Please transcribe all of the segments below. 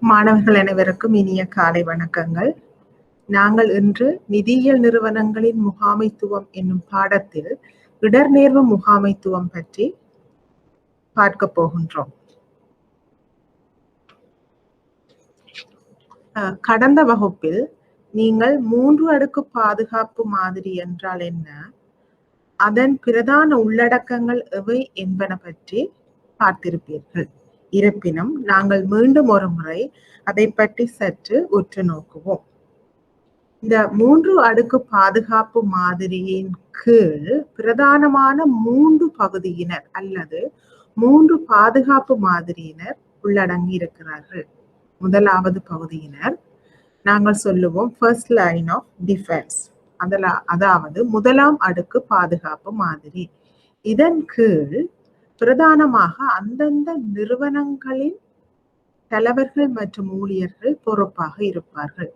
மாணவர்கள் அனைவருக்கும் இனிய காலை வணக்கங்கள். நாங்கள் இன்று நிதியியல் நிறுவனங்களின் முகாமைத்துவம் என்னும் பாடத்தில் இடர்நேர்வு முகாமைத்துவம் பற்றி பார்க்க போகின்றோம். கடந்த வகுப்பில் நீங்கள் 3 அடுக்கு பாதுகாப்பு மாதிரி என்றால் என்ன, அதன் பிரதான உள்ளடக்கங்கள் எவை என்பன பற்றி பார்த்திருப்பீர்கள். இருப்பினும் நாங்கள் மீண்டும் ஒரு முறை அதை பற்றி சற்று உற்று நோக்குவோம். இந்த 3 அடுக்கு பாதுகாப்பு மாதிரியின் கீழ் பிரதானமான 3 பகுதியினர் அல்லது 3 பாதுகாப்பு மாதிரியினர் உள்ளடங்கி இருக்கிறார்கள். முதலாவது பகுதியினர் நாங்கள் சொல்லுவோம் ஃபர்ஸ்ட் லைன் ஆஃப் டிஃபென்ஸ், அதாவது முதலாம் அடுக்கு பாதுகாப்பு மாதிரி. இதன் கீழ் பிரதானமாக அந்தந்த நிறுவனங்களின் தலைவர்கள் மற்றும் ஊழியர்கள் பொறுப்பாக இருப்பார்கள்.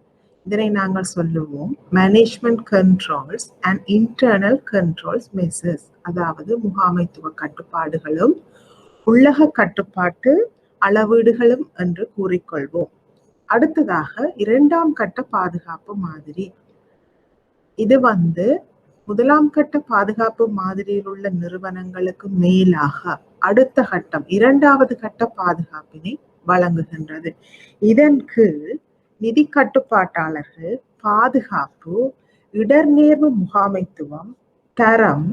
இதனை நாங்கள் சொல்லுவோம் management controls and internal controls measures, அதாவது முகாமைத்துவ கட்டுப்பாடுகளும் உள்ளக கட்டுப்பாட்டு அளவீடுகளும் என்று கூறிக்கொள்வோம். அடுத்ததாக 2ஆம் கட்ட பாதுகாப்பு மாதிரி. இது முதலாம் கட்ட பாதுகாப்பு மாதிரியில் உள்ள நிறுவனங்களுக்கு மேலாக அடுத்த கட்டம் 2வது கட்ட பாதுகாப்பினை வழங்குகின்றது. இதன் கீழ் நிதி கட்டுப்பாட்டாளர்கள், பாதுகாப்பு, இடர்நேர்வு முகாமைத்துவம், தரம்,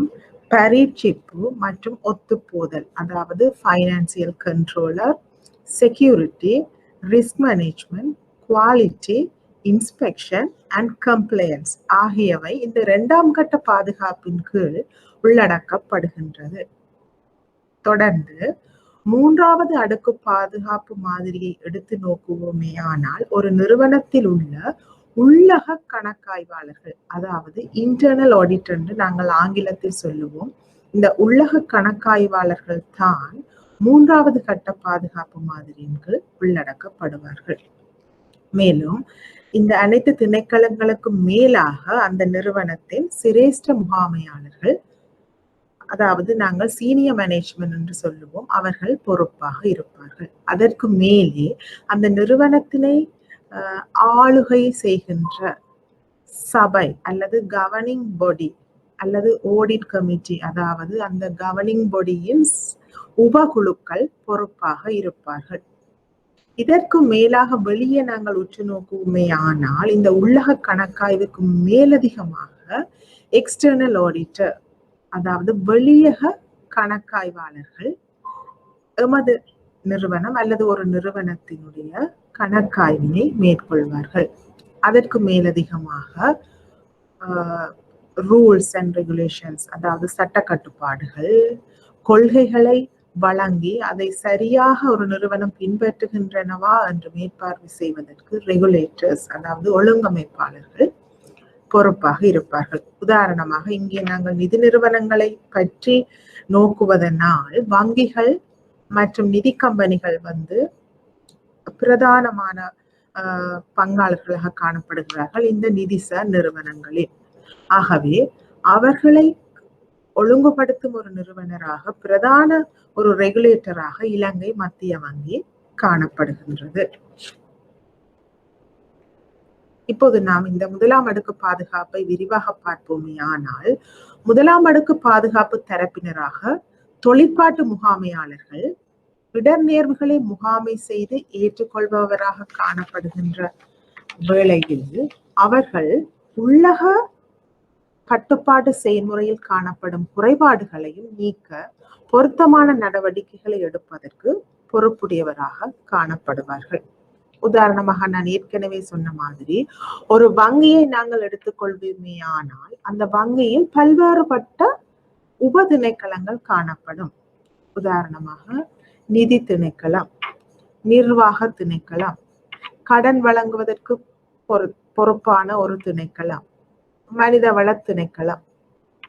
பரீட்சிப்பு மற்றும் ஒத்துப்போதல், அதாவது financial controller, security, risk management, quality, inspection and compliance ஆகியவை இந்த 2ஆம் கட்ட பாதுகாப்பின் கீழ் உள்ளடக்கப்படுகின்றது. தொடர்ந்து 3வது அடுக்கு பாதுகாப்பு மாதிரியை எடுத்து நோக்குவோமே ஆனால், ஒரு நிறுவனத்தில் உள்ள உள்ளக கணக்காய்வாளர்கள், அதாவது இன்டர்னல் ஆடிட் என்று நாங்கள் ஆங்கிலத்தில் சொல்லுவோம். இந்த உள்ளக கணக்காய்வாளர்கள் தான் 3வது கட்ட பாதுகாப்பு மாதிரியின் கீழ் உள்ளடக்கப்படுவார்கள். மேலும் இந்த அனைத்து திணைக்களங்களுக்கும் மேலாக அந்த நிறுவனத்தின் சிரேஷ்ட முகாமையாளர்கள், அதாவது நாங்கள் சீனியர் மேனேஜ்மெண்ட் என்று சொல்லுவோம், அவர்கள் பொறுப்பாக இருப்பார்கள். அதற்கு மேலே அந்த நிறுவனத்தினை ஆளுகை செய்கின்ற சபை அல்லது கவர்னிங் பாடி அல்லது ஆடிட் கமிட்டி, அதாவது அந்த கவர்னிங் பாடியின் உபகுழுக்கள் பொறுப்பாக இருப்பார்கள். இதற்கு மேலாக வெளியே நாங்கள் உற்று நோக்குவோமே ஆனால், இந்த உள்ளக கணக்காய்வுக்கு மேலதிகமாக எக்ஸ்டர்னல் ஆடிட்டர், அதாவது வெளியக கணக்காய்வாளர்கள் எமது நிறுவனம் அல்லது ஒரு நிறுவனத்தினுடைய கணக்காய்வினை மேற்கொள்வார்கள். அதற்கு மேலதிகமாக ரூல்ஸ் அண்ட் ரெகுலேஷன்ஸ், அதாவது சட்ட கட்டுப்பாடுகள், கொள்கைகளை வழங்கி அதை சரியாக ஒரு நிறுவனம் பின்பற்றுகின்றனவா என்று மேற்பார்வை செய்வதற்கு ரெகுலேட்டர்ஸ், அதாவது ஒழுங்கமைப்பாளர்கள் பொறுப்பாக இருப்பார்கள். உதாரணமாக இங்கே நாங்கள் நிதி நிறுவனங்களை பற்றி நோக்குவதனால் வங்கிகள் மற்றும் நிதி கம்பெனிகள் பிரதானமான பங்காளர்களாக காணப்படுகிறார்கள் இந்த நிதிசார் நிறுவனங்களில். ஆகவே அவர்களை ஒழுங்குபடுத்தும் ஒரு நிறுவனராக, பிரதான ஒரு ரெகுலேட்டராக இலங்கை மத்திய வங்கி காணப்படுகின்றது. இப்போது நாம் இந்த முதலாம் அடுக்கு பாதுகாப்பை விரிவாக பார்ப்போமே ஆனால், முதலாம் அடுக்கு பாதுகாப்பு தரப்பினராக தொழிற்பாட்டு முகாமையாளர்கள் இடர்நேர்வுகளை முகாமை செய்து ஏற்றுக்கொள்பவராக காணப்படுகின்ற வேளையில் அவர்கள் உள்ளக கட்டுப்பாட்டு செயல்முறையில் காணப்படும் குறைபாடுகளையும் நீக்க பொருத்தமான நடவடிக்கைகளை எடுப்பதற்கு பொறுப்புடையவராக காணப்படுவார்கள். உதாரணமாக நான் ஏற்கனவே சொன்ன மாதிரி ஒரு வங்கியை நாங்கள் எடுத்துக்கொள்வோமே ஆனால், அந்த வங்கியில் பல்வேறுபட்ட உப திணைக்களங்கள் காணப்படும். உதாரணமாக நிதி திணைக்களம், நிர்வாக திணைக்களம், கடன் வழங்குவதற்கு பொறுப்பான ஒரு திணைக்களம், மனிதவள திணைக்களம்,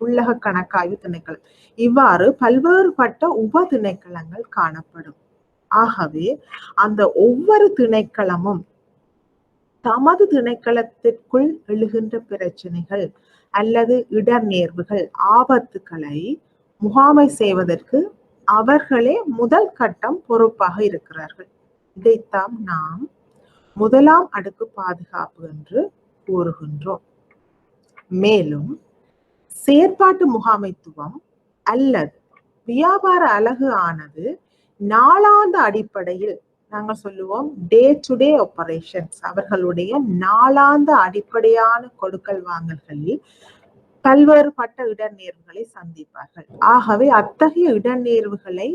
உள்ளக கணக்காய்வு திணைக்களம், இவ்வாறு பல்வேறுபட்ட உப திணைக்களங்கள் காணப்படும். ஆகவே அந்த ஒவ்வொரு திணைக்களமும் தமது திணைக்களத்திற்குள் எழுகின்ற பிரச்சனைகள் அல்லது இடர்நேர்வுகள், ஆபத்துக்களை முகாமை செய்வதற்கு அவர்களே முதல் கட்டம் பொறுப்பாக இருக்கிறார்கள். இதைத்தான் நாம் முதலாம் அடுக்கு பாதுகாப்பு என்று கூறுகின்றோம். மேலும் செயற்பாட்டு முகாமைத்துவம் அல்லது வியாபார அலகு ஆனது நாளாந்த அடிப்படையில் நாங்கள் சொல்லுவோம் டே டு டே ஆபரேஷன்ஸ், அவர்களுடைய நாளாந்த அடிப்படையான கொடுக்கல் வாங்கல்களில் பல்வேறுபட்ட இடர்நேர்வுகளை சந்திப்பார்கள். ஆகவே அத்தகைய இடர்நேர்வுகளை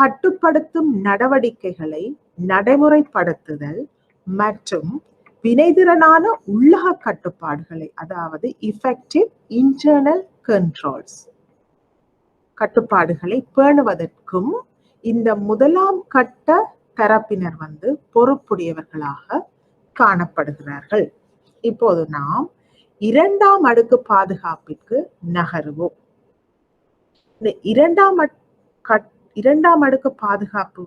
கட்டுப்படுத்தும் நடவடிக்கைகளை நடைமுறைப்படுத்துதல் மற்றும் வினைத்திறனான உள்ளக கட்டுப்பாடுகளை, அதாவது effective internal controls கட்டுப்பாடுகளை பேணுவதற்கும் இந்த முதலாம் கட்ட தரப்பினர் பொறுப்புடையவர்களாக காணப்படுகிறார்கள். இப்போது நாம் இரண்டாம் அடுக்கு பாதுகாப்பிற்கு நகருவோம். இந்த இரண்டாம் அடுக்கு பாதுகாப்பு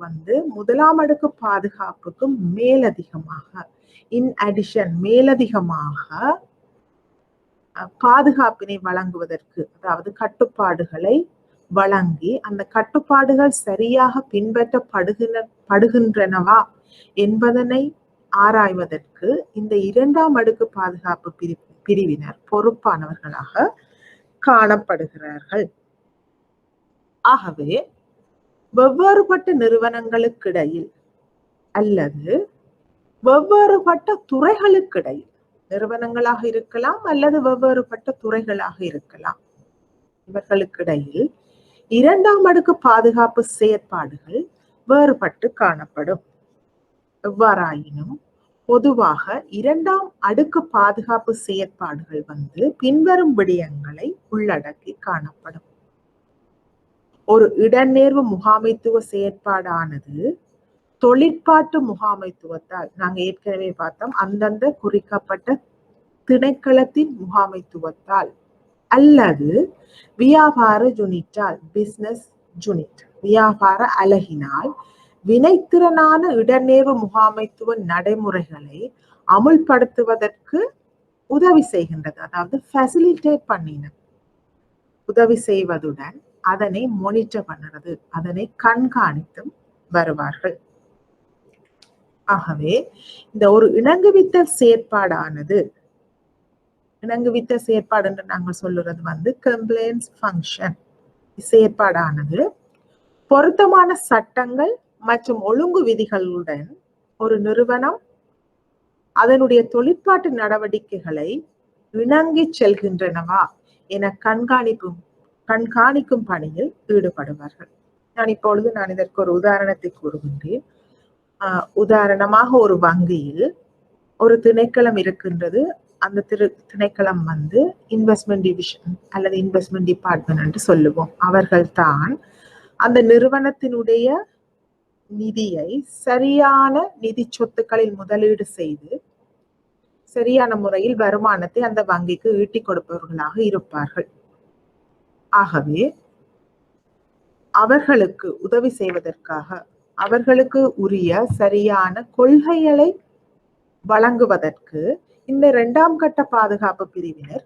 முதலாம் அடுக்கு பாதுகாப்புக்கு மேலதிகமாக மேலதிகமாக பாதுகாப்பினை வழங்குவதற்கு, அதாவது கட்டுப்பாடுகளை வழங்கி அந்த கட்டுப்பாடுகள் சரியாக பின்பற்றப்படுகின்றனவா என்பதனை ஆராய்வதற்கு இந்த இரண்டாம் அடுக்கு பாதுகாப்பு பிரிவினர் பொறுப்பானவர்களாக காணப்படுகிறார்கள். ஆகவே வெவ்வேறுபட்ட நிறுவனங்களுக்கிடையில் அல்லது வெவ்வேறுபட்ட துறைகளுக்கிடையில், நிறுவனங்களாக இருக்கலாம் அல்லது வெவ்வேறுபட்ட துறைகளாக இருக்கலாம், இவர்களுக்கிடையில் இரண்டாம் அடுக்கு பாதுகாப்பு செயற்பாடுகள் வேறுபட்டு காணப்படும். எவ்வாறாயினும் பொதுவாக இரண்டாம் அடுக்கு பாதுகாப்பு செயற்பாடுகள் பின்வரும் விடயங்களை உள்ளடக்கி காணப்படும். ஒரு இடர்நேர்வு முகாமைத்துவ செயற்பாடானது தொழிற்பாட்டு முகாமைத்துவத்தால், நாங்க ஏற்கனவே பார்த்தோம், அந்தந்த குறிக்கப்பட்ட திணைக்களத்தின் முகாமைத்துவத்தால் அல்லது வியாபார யூனிட்டால், பிசினஸ் யூனிட் வியாபார அலகினால் வினைத்திறனான இடர்நேர்வு முகாமைத்துவ நடைமுறைகளை அமுல்படுத்துவதற்கு உதவி செய்கின்றது. அதாவது ஃபெசிலிட்டேட் பண்ணின உதவி செய்வதுடன் அதனை மானிட்டர் பண்ணுறது, அதனை கண்காணித்தும் வருவார்கள். ஆகவே இந்த ஒரு இணங்குவித்தல் செயற்பாடானது, இணங்குவித்தல் செயற்பாடு என்று நாங்கள் சொல்லுறது கம்ப்ளைன்ஸ் ஃபங்க்ஷன் செயற்பாடானது பொருத்தமான சட்டங்கள் மற்றும் ஒழுங்கு விதிகளுடன் ஒரு நிறுவனம் அதனுடைய தொழிற்பாட்டு நடவடிக்கைகளை இணங்கி செல்கின்றனவா என கண்காணிக்கும் பணியில் ஈடுபடுவார்கள். நான் இதற்கு ஒரு உதாரணத்தை கூறுகின்றேன். உதாரணமாக ஒரு வங்கியில் ஒரு திணைக்களம் இருக்கின்றது. அந்த திணைக்களம் இன்வெஸ்ட்மெண்ட் டிவிஷன் அல்லது இன்வெஸ்ட்மெண்ட் டிபார்ட்மெண்ட் என்று சொல்லுவோம். அவர்கள் தான் அந்த நிறுவனத்தினுடைய நிதியை சரியான நிதி சொத்துக்களில் முதலீடு செய்து சரியான முறையில் வருமானத்தை அந்த வங்கிக்கு ஈட்டி கொடுப்பவர்களாக இருப்பார்கள். ஆகவே அவர்களுக்கு உதவி செய்வதற்காக அவர்களுக்கு உரிய சரியான கொள்கைகளை வழங்குவதற்கு இந்த இரண்டாம் கட்ட பாதுகாப்பு பிரிவினர்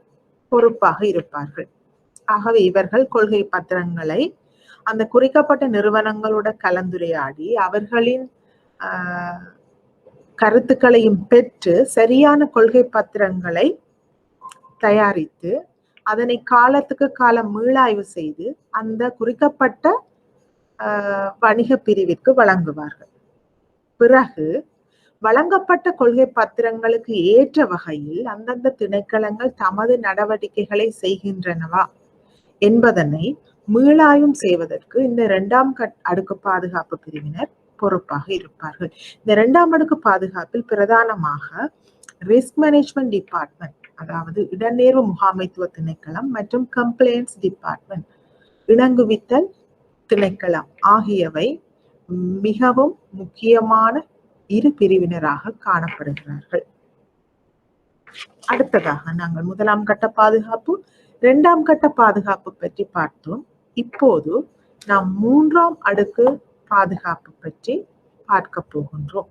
பொறுப்பாக இருப்பார்கள். ஆகவே இவர்கள் கொள்கை பத்திரங்களை அந்த குறிக்கப்பட்ட நிறுவனங்களோட கலந்துரையாடி அவர்களின் கருத்துக்களையும் பெற்று சரியான கொள்கை பத்திரங்களை தயாரித்து அதனை காலத்துக்கு காலம் மீளாய்வு செய்து அந்த குறிக்கப்பட்ட வணிக பிரிவிற்கு வழங்குவார்கள். பிறகு வழங்கப்பட்ட கொள்கை பத்திரங்களுக்கு ஏற்ற வகையில் அந்தந்த திணைக்களங்கள் தமது நடவடிக்கைகளை செய்கின்றனவா என்பதனை மீளாய்வும் செய்வதற்கு இந்த இரண்டாம் அடுக்கு பாதுகாப்பு பிரிவினர் பொறுப்பாக இருப்பார்கள். இந்த இரண்டாம் அடுக்கு பாதுகாப்பில் பிரதானமாக ரிஸ்க் மேனேஜ்மெண்ட் டிபார்ட்மெண்ட், அதாவது இடர்நேர்வு முகாமைத்துவ திணைக்களம் மற்றும் கம்ப்ளைன்ஸ் டிபார்ட்மெண்ட், இணங்குவித்தல் திணைக்களம் ஆகியவை மிகவும் முக்கியமான இரு பிரிவினராக காணப்படுகிறார்கள். அடுத்ததாக நாங்கள் முதலாம் கட்ட பாதுகாப்பு, இரண்டாம் கட்ட பாதுகாப்பு பற்றி பார்த்தோம். இப்போது நாம் மூன்றாம் அடுக்கு பாதுகாப்பு பற்றி பார்க்க போகின்றோம்.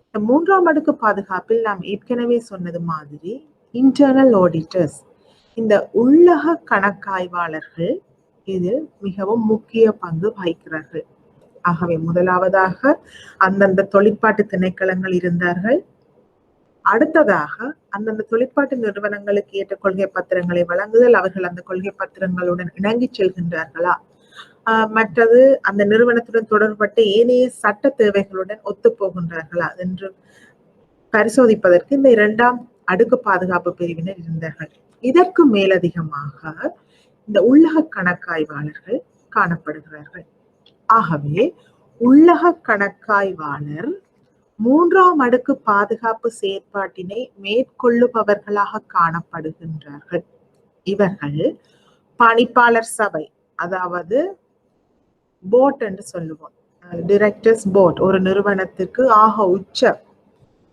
இந்த மூன்றாம் அடுக்கு பாதுகாப்பில் நாம் ஏற்கனவே சொன்னது மாதிரி இன்டர்னல் ஆடிட்டர்ஸ், இந்த உள்ளக கணக்காய்வாளர்கள் இதில் மிகவும் முக்கிய பங்கு வகிக்கிறார்கள். ஆகவே முதலாவதாக அந்தந்த தொழிற்பாட்டு திணைக்களங்கள் இருந்தார்கள். அடுத்ததாக அந்தந்த தொழிற்பாட்டு நிறுவனங்களுக்கு ஏற்ற கொள்கை பத்திரங்களை வழங்குதல், அவர்கள் அந்த கொள்கை பத்திரங்களுடன் இணங்கி செல்கின்றார்களா, மற்றது அந்த நிறுவனத்துடன் தொடர்பட்ட ஏனைய சட்ட தேவைகளுடன் ஒத்து போகின்றார்களா என்று பரிசோதிப்பதற்கு இந்த 2ஆம் அடுக்கு பாதுகாப்பு பிரிவினர் இருந்தார்கள். இதற்கு மேலதிகமாக இந்த உள்ளக கணக்காய்வாளர்கள் காணப்படுகிறார்கள். ஆகவே உள்ளக கணக்காய்வாளர் 3ஆம் அடுக்கு பாதுகாப்பு செயற்பாட்டினை மேற்கொள்ளுபவர்களாக காணப்படுகின்றார்கள். இவர்கள் பணிப்பாளர் சபை, அதாவது போர்ட் என்று சொல்லுவோம், டைரக்டர்ஸ் போர்ட், ஒரு நிறுவனத்திற்கு ஆக உச்ச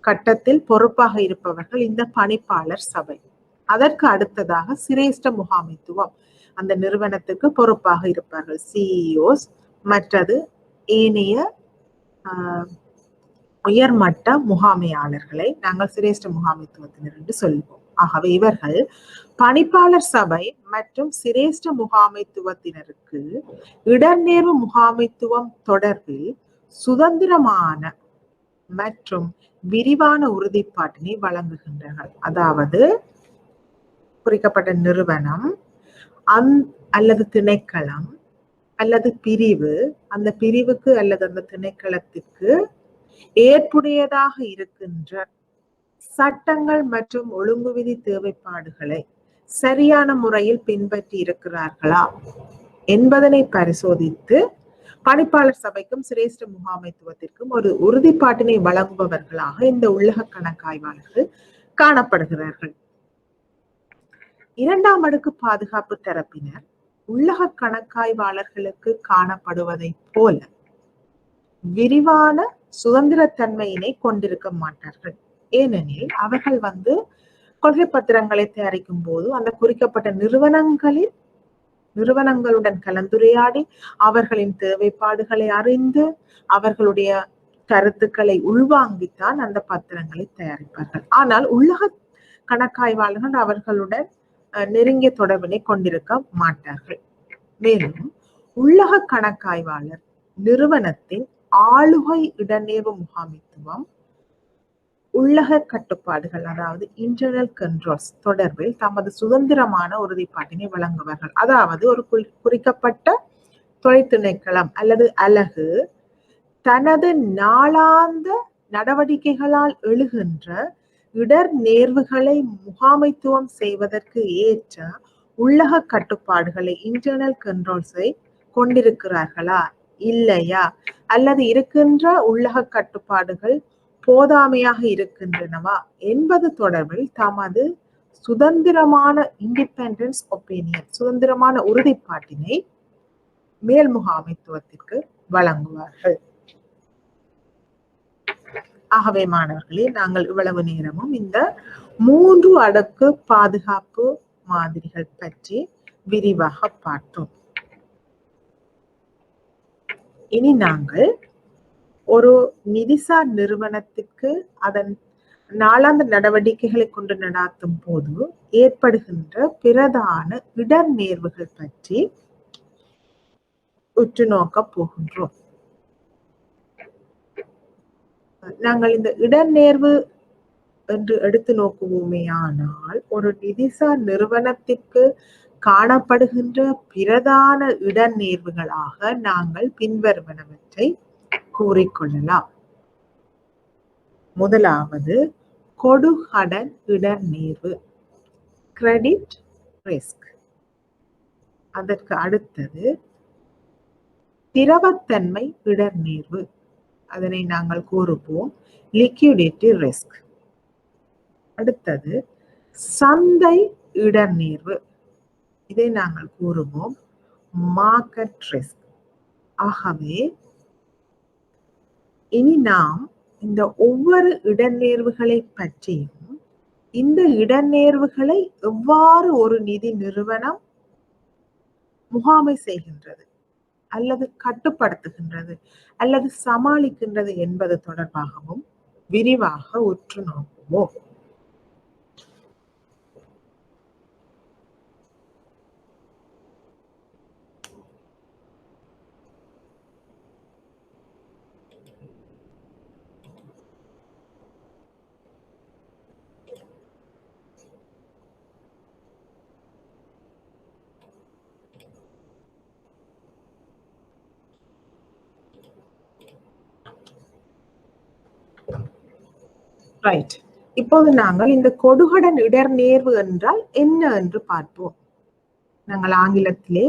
கட்டத்தில் பொறுப்பாக இருப்பவர்கள் இந்த பணிப்பாளர் சபை. அதற்கு அடுத்ததாக சிரேஷ்ட முகாமைத்துவம், அந்த நிறுவனத்துக்கு பொறுப்பாக இருப்பார்கள் சிஇஓஸ், மற்றது ஏனைய உயர்மட்ட முகாமையாளர்களை நாங்கள் சிரேஷ்ட முகாமைத்துவத்தினர் என்று சொல்லுவோம். ஆகவே இவர்கள் பணிப்பாளர் சபை மற்றும் சிரேஷ்ட முகாமைத்துவத்தினருக்கு இடர்நேர்வு முகாமைத்துவம் தொடர்பில் சுதந்திரமான மற்றும் விரிவான உறுதிப்பாட்டினை வழங்குகின்றனர். அதாவது குறிக்கப்பட்ட நிறுவனம் அல்லது திணைக்களம் அல்லது பிரிவு, அந்த பிரிவுக்கு அல்லது அந்த திணைக்களத்திற்கு ஏற்புடையதாக இருக்கின்ற சட்டங்கள் மற்றும் ஒழுங்கு விதி தேவைப்பாடுகளை சரியான முறையில் பின்பற்றி இருக்கிறார்களா என்பதனை பரிசோதித்து பணிப்பாளர் சபைக்கும் சிரேஷ்ட முகாமைத்துவத்திற்கும் ஒரு உறுதிப்பாட்டினை வழங்குபவர்களாக இந்த உள்ளக கணக்காய்வாளர்கள் காணப்படுகிறார்கள். 2ஆம் அடுக்கு பாதுகாப்பு தரப்பினர் உள்ளக கணக்காய்வாளர்களுக்கு காணப்படுவதை போல விரிவான சுதந்திரத்தன்மையினை கொண்டிருக்க மாட்டார்கள். ஏனெனில் அவர்கள் கொள்கை பத்திரங்களை தயாரிக்கும் போது அந்த குறிக்கப்பட்ட நிறுவனங்களுடன் கலந்துரையாடி அவர்களின் தேவைப்பாடுகளை அறிந்து அவர்களுடைய கருத்துக்களை உள்வாங்கித்தான் அந்த பத்திரங்களை தயாரிப்பார்கள். ஆனால் உள்ளக கணக்காய்வாளர்கள் அவர்களுடன் நெருங்கிய தொடர்பினை கொண்டிருக்க மாட்டார்கள். மேலும் உள்ளக கணக்காய்வாளர் நிறுவனத்தின் ஆளுகை இடநேர்வு முகாமைத்துவம், உள்ளக கட்டுப்பாடுகள், அதாவது இன்டர்னல் கண்ட்ரோல்ஸ் தொடர்பில் தமது சுதந்திரமான உறுதிப்பாட்டினை வழங்குவார்கள். அதாவது ஒரு குறிக்கப்பட்ட தொழிற்திணைக்களம் அல்லது அலகு தனது நாளாந்த நடவடிக்கைகளால் எழுகின்ற இடர் நேர்வுகளை முகாமைத்துவம் செய்வதற்கு ஏற்ற உள்ளக கட்டுப்பாடுகளை, இன்டர்னல் கண்ட்ரோல்ஸை கொண்டிருக்கிறார்களா இல்லையா, அல்லது இருக்கின்ற உள்ளக கட்டுப்பாடுகள் போதாமையாக இருக்கின்றனவா என்பது தொடர்பில் தமது சுதந்திரமான இண்டிபெண்டன்ஸ் ஒப்பீனியன், சுதந்திரமான உறுதிப்பாட்டினை மேல் முகாமைத்துவத்திற்கு வழங்குவார்கள். ஆகவே மாணவர்களே, நாங்கள் இவ்வளவு நேரமும் இந்த 3 அடுக்கு பாதுகாப்பு மாதிரிகள் பற்றி விரிவாக பார்த்தோம். இனி நாங்கள் ஒரு நிதிசார் நிறுவனத்திற்கு அதன் நாளாந்த நடவடிக்கைகளை கொண்டு நடாத்தும் போது ஏற்படுகின்ற பிரதான இடர் நேர்வுகள் பற்றி உற்று நோக்க போகின்றோம். நாங்கள் இந்த இடர்நேர்வு என்று எடுத்து நோக்குவோமேயானால் ஒரு நிதிசார் நிறுவனத்திற்கு காணப்படுகின்ற பிரதான இடர்நேர்வுகளாக நாங்கள் பின்வருவனவற்றை கூறிக்கொள்ளலாம். முதலாவது கொடுகடன் இடர்நேர்வு, கிரெடிட் ரிஸ்க். அதற்கு அடுத்தது திரவத்தன்மை இடர்நேர்வு, அதனை நாங்கள் கூறுவோம் லிக்விடிட்டி ரிஸ்க். அடுத்தது சந்தை இடர்நேர்வு, இதை நாங்கள் கூறுவோம் மார்க்கெட் ரிஸ்க். ஆகவே இனி நாம் இந்த ஒவ்வொரு இடர்நேர்வுகளை பற்றியும், இந்த இடர்நேர்வுகளை எவ்வாறு ஒரு நிதி நிறுவனம் முகாமை செய்கின்றது அல்லது கட்டுப்படுத்துகின்றது அல்லது சமாளிக்கின்றது என்பது தொடர்பாகவும் விரிவாக உற்று நோக்குவோம். ரைட். இப்போது நாங்கள் இந்த கொடுகடன் இடர் நேர்வு என்றால் என்ன என்று பார்ப்போம். நாங்கள் ஆங்கிலத்திலே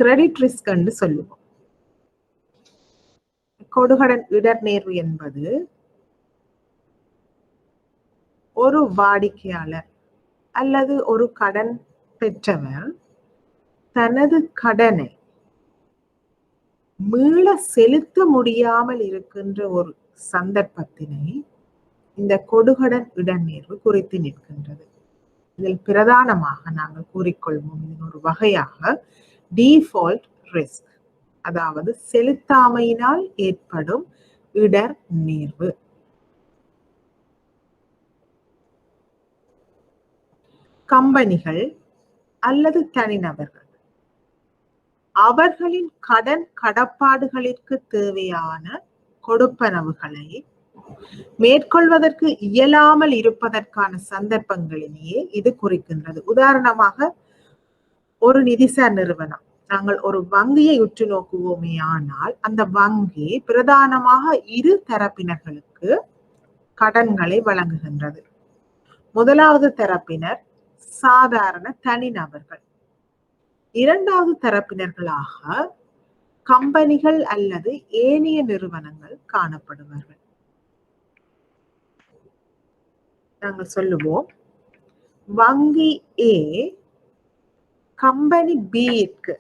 கிரெடிட் ரிஸ்க் என்று சொல்லுவோம். கொடுகடன் இடர் நேர்வு என்பது ஒரு வாடிக்கையாளர் அல்லது ஒரு கடன் பெற்றவர் தனது கடனை மீள செலுத்த முடியாமல் இருக்கின்ற ஒரு சந்தர்ப்பத்தினை இந்த கொடுகடன் இடர்நேர்வு குறித்து நிற்கின்றது. இதில் பிரதானமாக நாங்கள் கூறிக்கொள்வோம் இதன் ஒரு வகையாக டிஃபால்ட் ரிஸ்க், அதாவது செலுத்தாமையினால் ஏற்படும் இடர் நேர்வு. கம்பெனிகள் அல்லது தனிநபர்கள் அவர்களின் கடன் கடப்பாடுகளிற்கு தேவையான கொடுப்பனவுகளை மேற்கொள்வதற்கு இயலாமல் இருப்பதற்கான சந்தர்ப்பங்களிலேயே இது குறிக்கின்றது. உதாரணமாக ஒரு நிதிசார் நிறுவனம், நாங்கள் ஒரு வங்கியை உற்று நோக்குவோமே ஆனால் அந்த வங்கி பிரதானமாக இரு தரப்பினர்களுக்கு கடன்களை வழங்குகின்றது. முதலாவது தரப்பினர் சாதாரண தனிநபர்கள், இரண்டாவது தரப்பினர்களாக கம்பெனிகள் அல்லது ஏனைய நிறுவனங்கள் காணப்படுவார்கள். நாங்கள் சொல்லுவோம், வங்கி ஏ கம்பெனி பிக்கு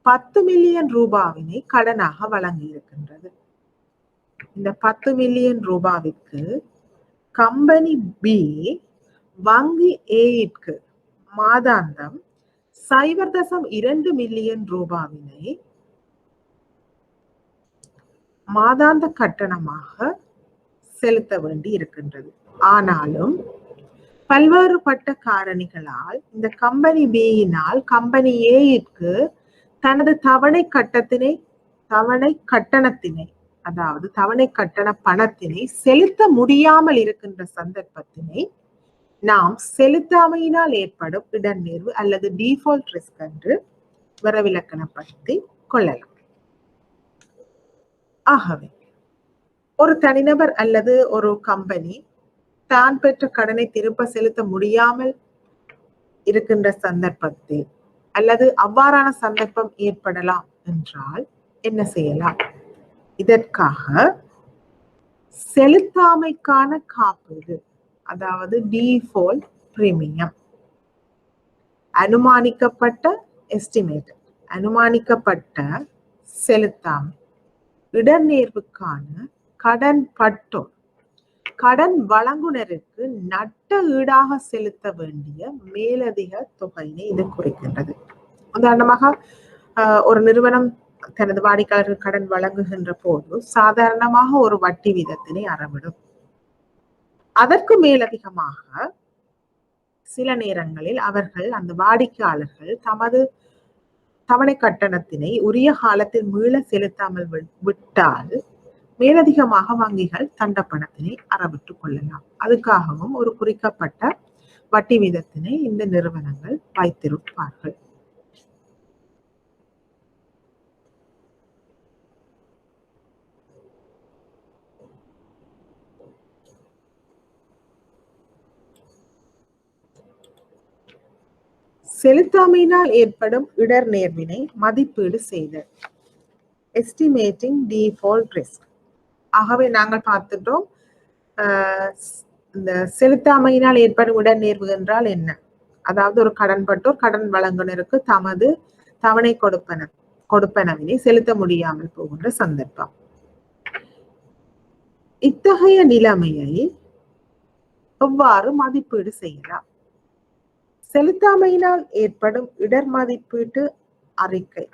10 மில்லியன் ரூபாவினை கடனாக வழங்கி இருக்கின்றது. இந்த 10 மில்லியன் ரூபாவிற்கு கம்பெனி பி வங்கி ஏக்கு மாதாந்தம் 0.2 மில்லியன் ரூபாவினை மாதாந்த கட்டணமாக செலுத்த வேண்டி இருக்கின்றது. ஆனாலும் பல்வேறுபட்ட காரணிகளால் இந்த கம்பெனி பியினால் கம்பெனி ஏக்கு தனது தவணை கட்டணத்தினை அதாவது தவணை கட்டண பணத்தினை செலுத்த முடியாமல் இருக்கின்ற சந்தர்ப்பத்தினை நாம் செலுத்தாமையினால் ஏற்படும் இடர்நேர்வு அல்லது டிஃபால்ட் ரிஸ்க் என்று வரவிலக்கணப்படுத்தி கொள்ளலாம். ஆகவே ஒரு தனிநபர் அல்லது ஒரு கம்பெனி தான் பெற்ற கடனை திரும்ப செலுத்த முடியாமல் இருக்கின்ற சந்தர்ப்பத்தில் அல்லது அவ்வாறான சந்தர்ப்பம் ஏற்படலாம் என்றால் என்ன செய்யலாம்? இதற்காக செலுத்தாமைக்கான காப்பீடு, அதாவது டிஃபால்ட் பிரீமியம், அனுமானிக்கப்பட்ட செலுத்தாமை, இடர்நேர்வுக்கான கடன் பட்டோர், கடன் வழங்குனருக்கு நட்ட ஈடாக செலுத்த வேண்டிய மேலதிக தொகையினை இது குறிக்கின்றது. உதாரணமாக ஒரு நிறுவனம் தனது வாடிக்கையாளர்கள் கடன் வழங்குகின்ற போது சாதாரணமாக ஒரு வட்டி வீதத்தினை அறவிடும். அதற்கு மேலதிகமாக சில நேரங்களில் அவர்கள் அந்த வாடிக்கையாளர்கள் தமது தவணை கட்டணத்தினை உரிய காலத்தில் மீள செலுத்தாமல் விட்டால் மேலதிகமாக வங்கிகள் தண்டப்பணத்தினை அறவிட்டுக் கொள்ளலாம். அதுக்காகவும் ஒரு குறிக்கப்பட்ட வட்டி வீதத்தினை இந்த நிறுவனங்கள் வைத்திருப்பார்கள். செலுத்தாமையினால் ஏற்படும் இடர் நேர்வினை மதிப்பீடு செய்தல், எஸ்டிமேட்டிங் டிஃபால்ட் ரிஸ்க். ஆகவே நாங்கள் பார்த்துட்டோம், இந்த செலுத்தாமையினால் ஏற்படும் இடர் நேர்வு என்றால் என்ன? அதாவது ஒரு கடன்பட்டோர் கடன் வழங்குனருக்கு தமது தவணை கொடுப்பனவினை செலுத்த முடியாமல் போகின்ற சந்தர்ப்பம். இத்தகைய நிலைமையை எவ்வாறு மதிப்பீடு செய்யலாம்? செலுத்தாமையினால் ஏற்படும் இடர் மதிப்பீட்டு அறிக்கை,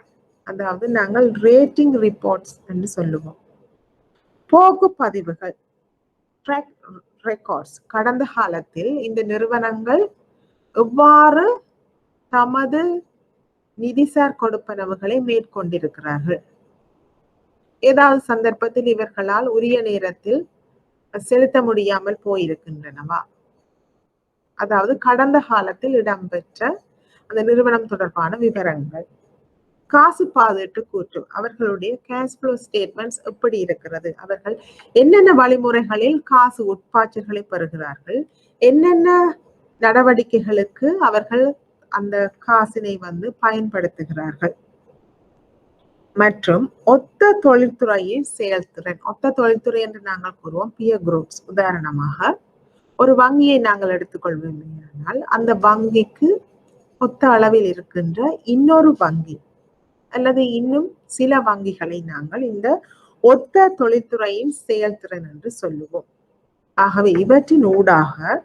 அதாவது நாங்கள் ரேட்டிங் ரிப்போர்ட்ஸ் என்று சொல்லுவோம். போக்கு பதிவுகள், ட்ராக் ரெக்கார்ட்ஸ், கடந்த காலத்தில் இந்த நிறுவனங்கள் எவ்வாறு தமது நிதிசார் கொடுப்பனவுகளை மேற்கொண்டிருக்கிறார்கள், ஏதாவது சந்தர்ப்பத்தில் இவர்களால் உரிய நேரத்தில் செலுத்த முடியாமல் போயிருக்கின்றனவா, அதாவது கடந்த காலத்தில் இடம்பெற்ற அந்த நிறுவனம் தொடர்பான விவரங்கள். காசு பாதீட்டு கூற்று, அவர்களுடைய கேஷ் ஃப்ளோ ஸ்டேட்மெண்ட்ஸ் எப்படி இருக்கிறது, அவர்கள் என்னென்ன வழிமுறைகளில் காசு உட்பாய்ச்சல்களை பெறுகிறார்கள், என்னென்ன நடவடிக்கைகளுக்கு அவர்கள் அந்த காசினை பயன்படுத்துகிறார்கள், மற்றும் ஒத்த தொழில்துறையின் செயல்திறன். ஒத்த தொழில்துறை என்று நாங்கள் கூறுவோம் பியர் குரூப்ஸ். உதாரணமாக ஒரு வங்கியை நாங்கள் எடுத்துக்கொள்வோம் என்றால் அந்த வங்கிக்கு ஒத்த அளவில் இருக்கின்ற இன்னொரு வங்கி அல்லது இன்னும் சில வங்கிகளை நாங்கள் இந்த ஒத்த தொழில்துறையின் செயல்திறன் என்று சொல்லுவோம். ஆகவே இவற்றின் ஊடாக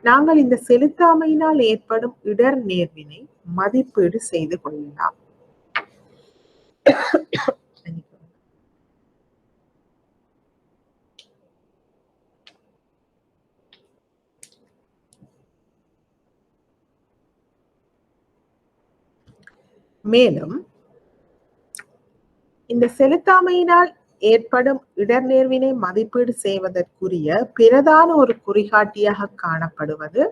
நாங்கள் இந்த செலுத்தாமையினால் ஏற்படும் இடர் நேர்வினை மதிப்பீடு செய்து கொள்ளலாம். மேலும் இந்த செலுத்தாமையினால் ஏற்படும் இடர்நேர்வினை மதிப்பீடு செய்வதற்குரிய பிரதான ஒரு குறிகாட்டியாக காணப்படுவது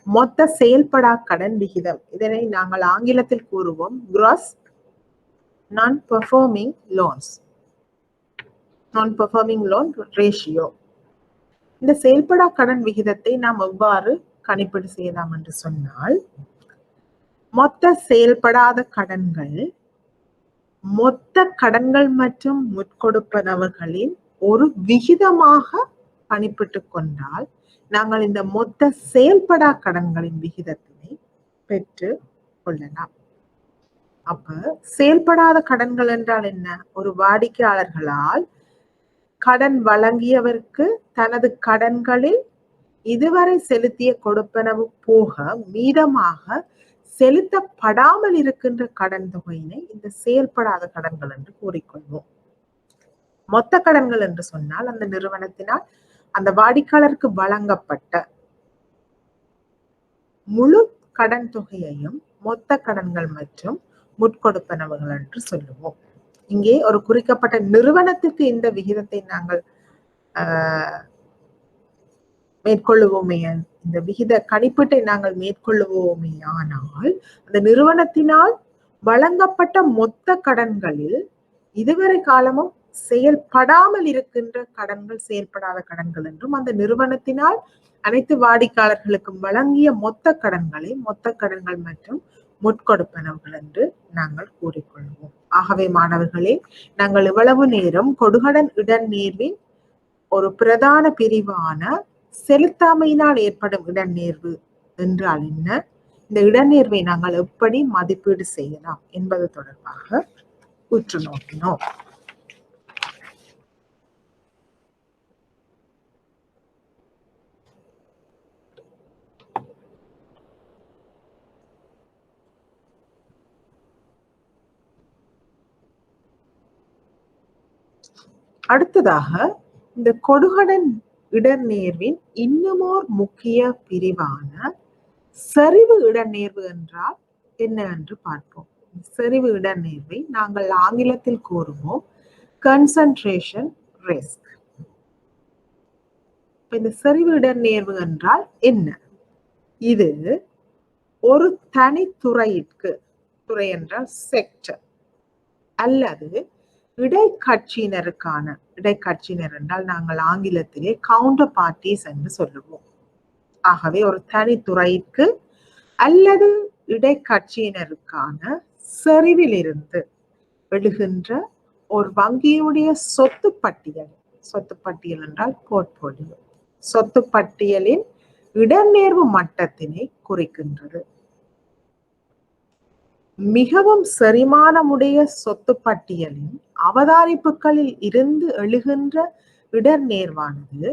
மொத்த செயல்படா கடன் விகிதம். இதனை நாங்கள் ஆங்கிலத்தில் கூறுவோம் gross non-performing loans, non-performing loan ratio. இந்த செயல்படா கடன் விகிதத்தை நாம் எவ்வாறு கணிப்பீடு செய்யலாம் என்று சொன்னால், மொத்த செயல்படாத கடன்கள் மொத்த கடன்கள் மற்றும் முற்கொடுப்பனவர்களின் ஒரு விகிதமாக கணிப்பிட்டு கொண்டால் நாங்கள் இந்த மொத்த செயல்படா கடன்களின் விகிதத்தினை பெற்று கொள்ளலாம். அப்ப செயல்படாத கடன்கள் என்றால் என்ன? ஒரு வாடிக்கையாளர்களால் கடன் வழங்கியவருக்கு தனது கடன்களில் இதுவரை செலுத்திய கொடுப்பனவு போக மீதமாக செலுத்தப்படாமல் இருக்கின்ற கடன் தொகையினை இந்த செயல்படாத கடன்கள் என்று கூறிக்கொள்வோம். மொத்த கடன்கள் என்று சொன்னால் அந்த நிறுவனத்தினால் அந்த வாடிக்கையாளருக்கு வழங்கப்பட்ட முழு கடன் தொகையையும் மொத்த கடன்கள் மற்றும் முற்கொடுப்பனவுகள் என்று சொல்லுவோம். இங்கே ஒரு குறிக்கப்பட்ட நிறுவனத்துக்கு இந்த விகிதத்தை நாங்கள் மேற்கொள்ளுவோமே, இந்த விகித கணிப்பீட்டை நாங்கள் மேற்கொள்ளுவோமே ஆனால் அந்த நிறுவனத்தினால் வழங்கப்பட்ட மொத்த கடன்களில் இதுவரை காலமும் செயல்படாமல் இருக்கின்ற கடன்கள் செயல்படாத கடன்கள் என்றும், அந்த நிறுவனத்தினால் அனைத்து வாடிக்கையாளர்களுக்கும் வழங்கிய மொத்த கடன்களை மொத்த கடன்கள் மற்றும் முற்கொடுப்பனவுகள் என்று நாங்கள் கூறிக்கொள்வோம். ஆகவே மாணவர்களே, நாங்கள் இவ்வளவு நேரம் கொடுகடன் இடர்நேர்வின் ஒரு பிரதான பிரிவான செலுத்தாமையினால் ஏற்படும் இடர்நேர்வு என்றால் என்ன, இந்த இடர்நேர்வை நாங்கள் எப்படி மதிப்பீடு செய்யலாம் என்பது தொடர்பாக உற்று நோக்கினோம். அடுத்ததாக இந்த கொடுகடன் இடர்நேர்வின் இன்னுமோர் முக்கிய பிரிவான சரிவு இடர்நேர்வு என்றால் என்ன என்று பார்ப்போம். சரிவு இடர்நேர்வை நாங்கள் ஆங்கிலத்தில் கூறுவோம் கன்சன்ட்ரேஷன் ரிஸ்க். இந்த சரிவு இடர்நேர்வு என்றால் என்ன? இது ஒரு தனித்துறையிற்கு, துறை என்றால் செக்டர், அல்லது இடைக்கட்சியினருக்கான, இடைக்கட்சியினர் என்றால் நாங்கள் ஆங்கிலத்திலே கவுண்டர் பார்ட்டிஸ் என்று சொல்லுவோம். ஆகவே ஒரு தனித்துறைக்கு அல்லது இடைக்கட்சியினருக்கான சரிவில் இருந்து எழுகின்ற ஒரு வங்கியுடைய சொத்து பட்டியல், சொத்து பட்டியல் என்றால் போர்ட்போலியோ, சொத்து பட்டியலின் இடர்நேர்வு மட்டத்தினை குறிக்கின்றது. மிகவும் செரிமானமுடைய சொத்து பட்டியலின் அவதானிப்புகளில் இருந்து எழுகின்ற இடர்நேர்வானது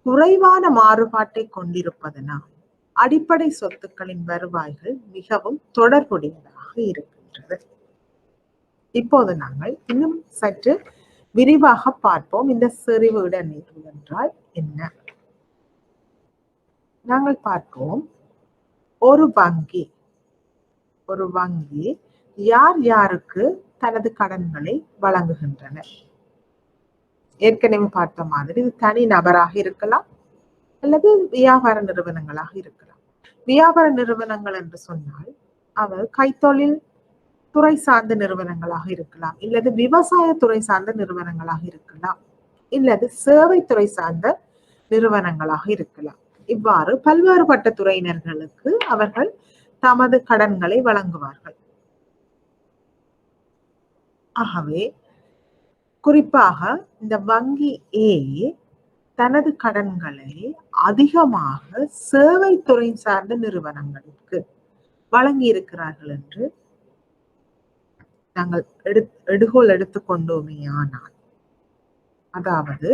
குறைவான மாறுபாட்டை கொண்டிருப்பதனால் அடிப்படை சொத்துக்களின் வருவாய்கள் மிகவும் தொடர்புடையதாக இருக்கின்றது. இப்போது நாங்கள் இன்னும் சற்று விரிவாக பார்ப்போம் இந்த செறிவு இடர்நேர்வு என்றால் என்ன. நாங்கள் பார்ப்போம், ஒரு வங்கி யார் யாருக்கு தனது கடன்களை வழங்குகின்றனர். ஏற்கனவே பார்த்த மாதிரி இது தனி நபராக இருக்கலாம் அல்லது வியாபார நிறுவனங்களாக இருக்கலாம். வியாபார நிறுவனங்கள் என்று சொன்னால் அவர் கைத்தொழில் துறை சார்ந்த நிறுவனங்களாக இருக்கலாம், இல்லது விவசாய துறை சார்ந்த நிறுவனங்களாக இருக்கலாம், இல்லது சேவைத்துறை சார்ந்த நிறுவனங்களாக இருக்கலாம். இவ்வாறு பல்வேறுபட்ட துறையினர்களுக்கு அவர்கள் தமது கடன்களை வழங்குவார்கள். ஆகவே குறிப்பாக இந்த வங்கி ஏ தனது கடன்களை அதிகமாக சேவைத்துறை சார்ந்த நிறுவனங்களுக்கு வழங்கி இருக்கிறார்கள் என்று நாங்கள் எடுகோள் எடுத்துக்கொண்டோமே ஆனால், அதாவது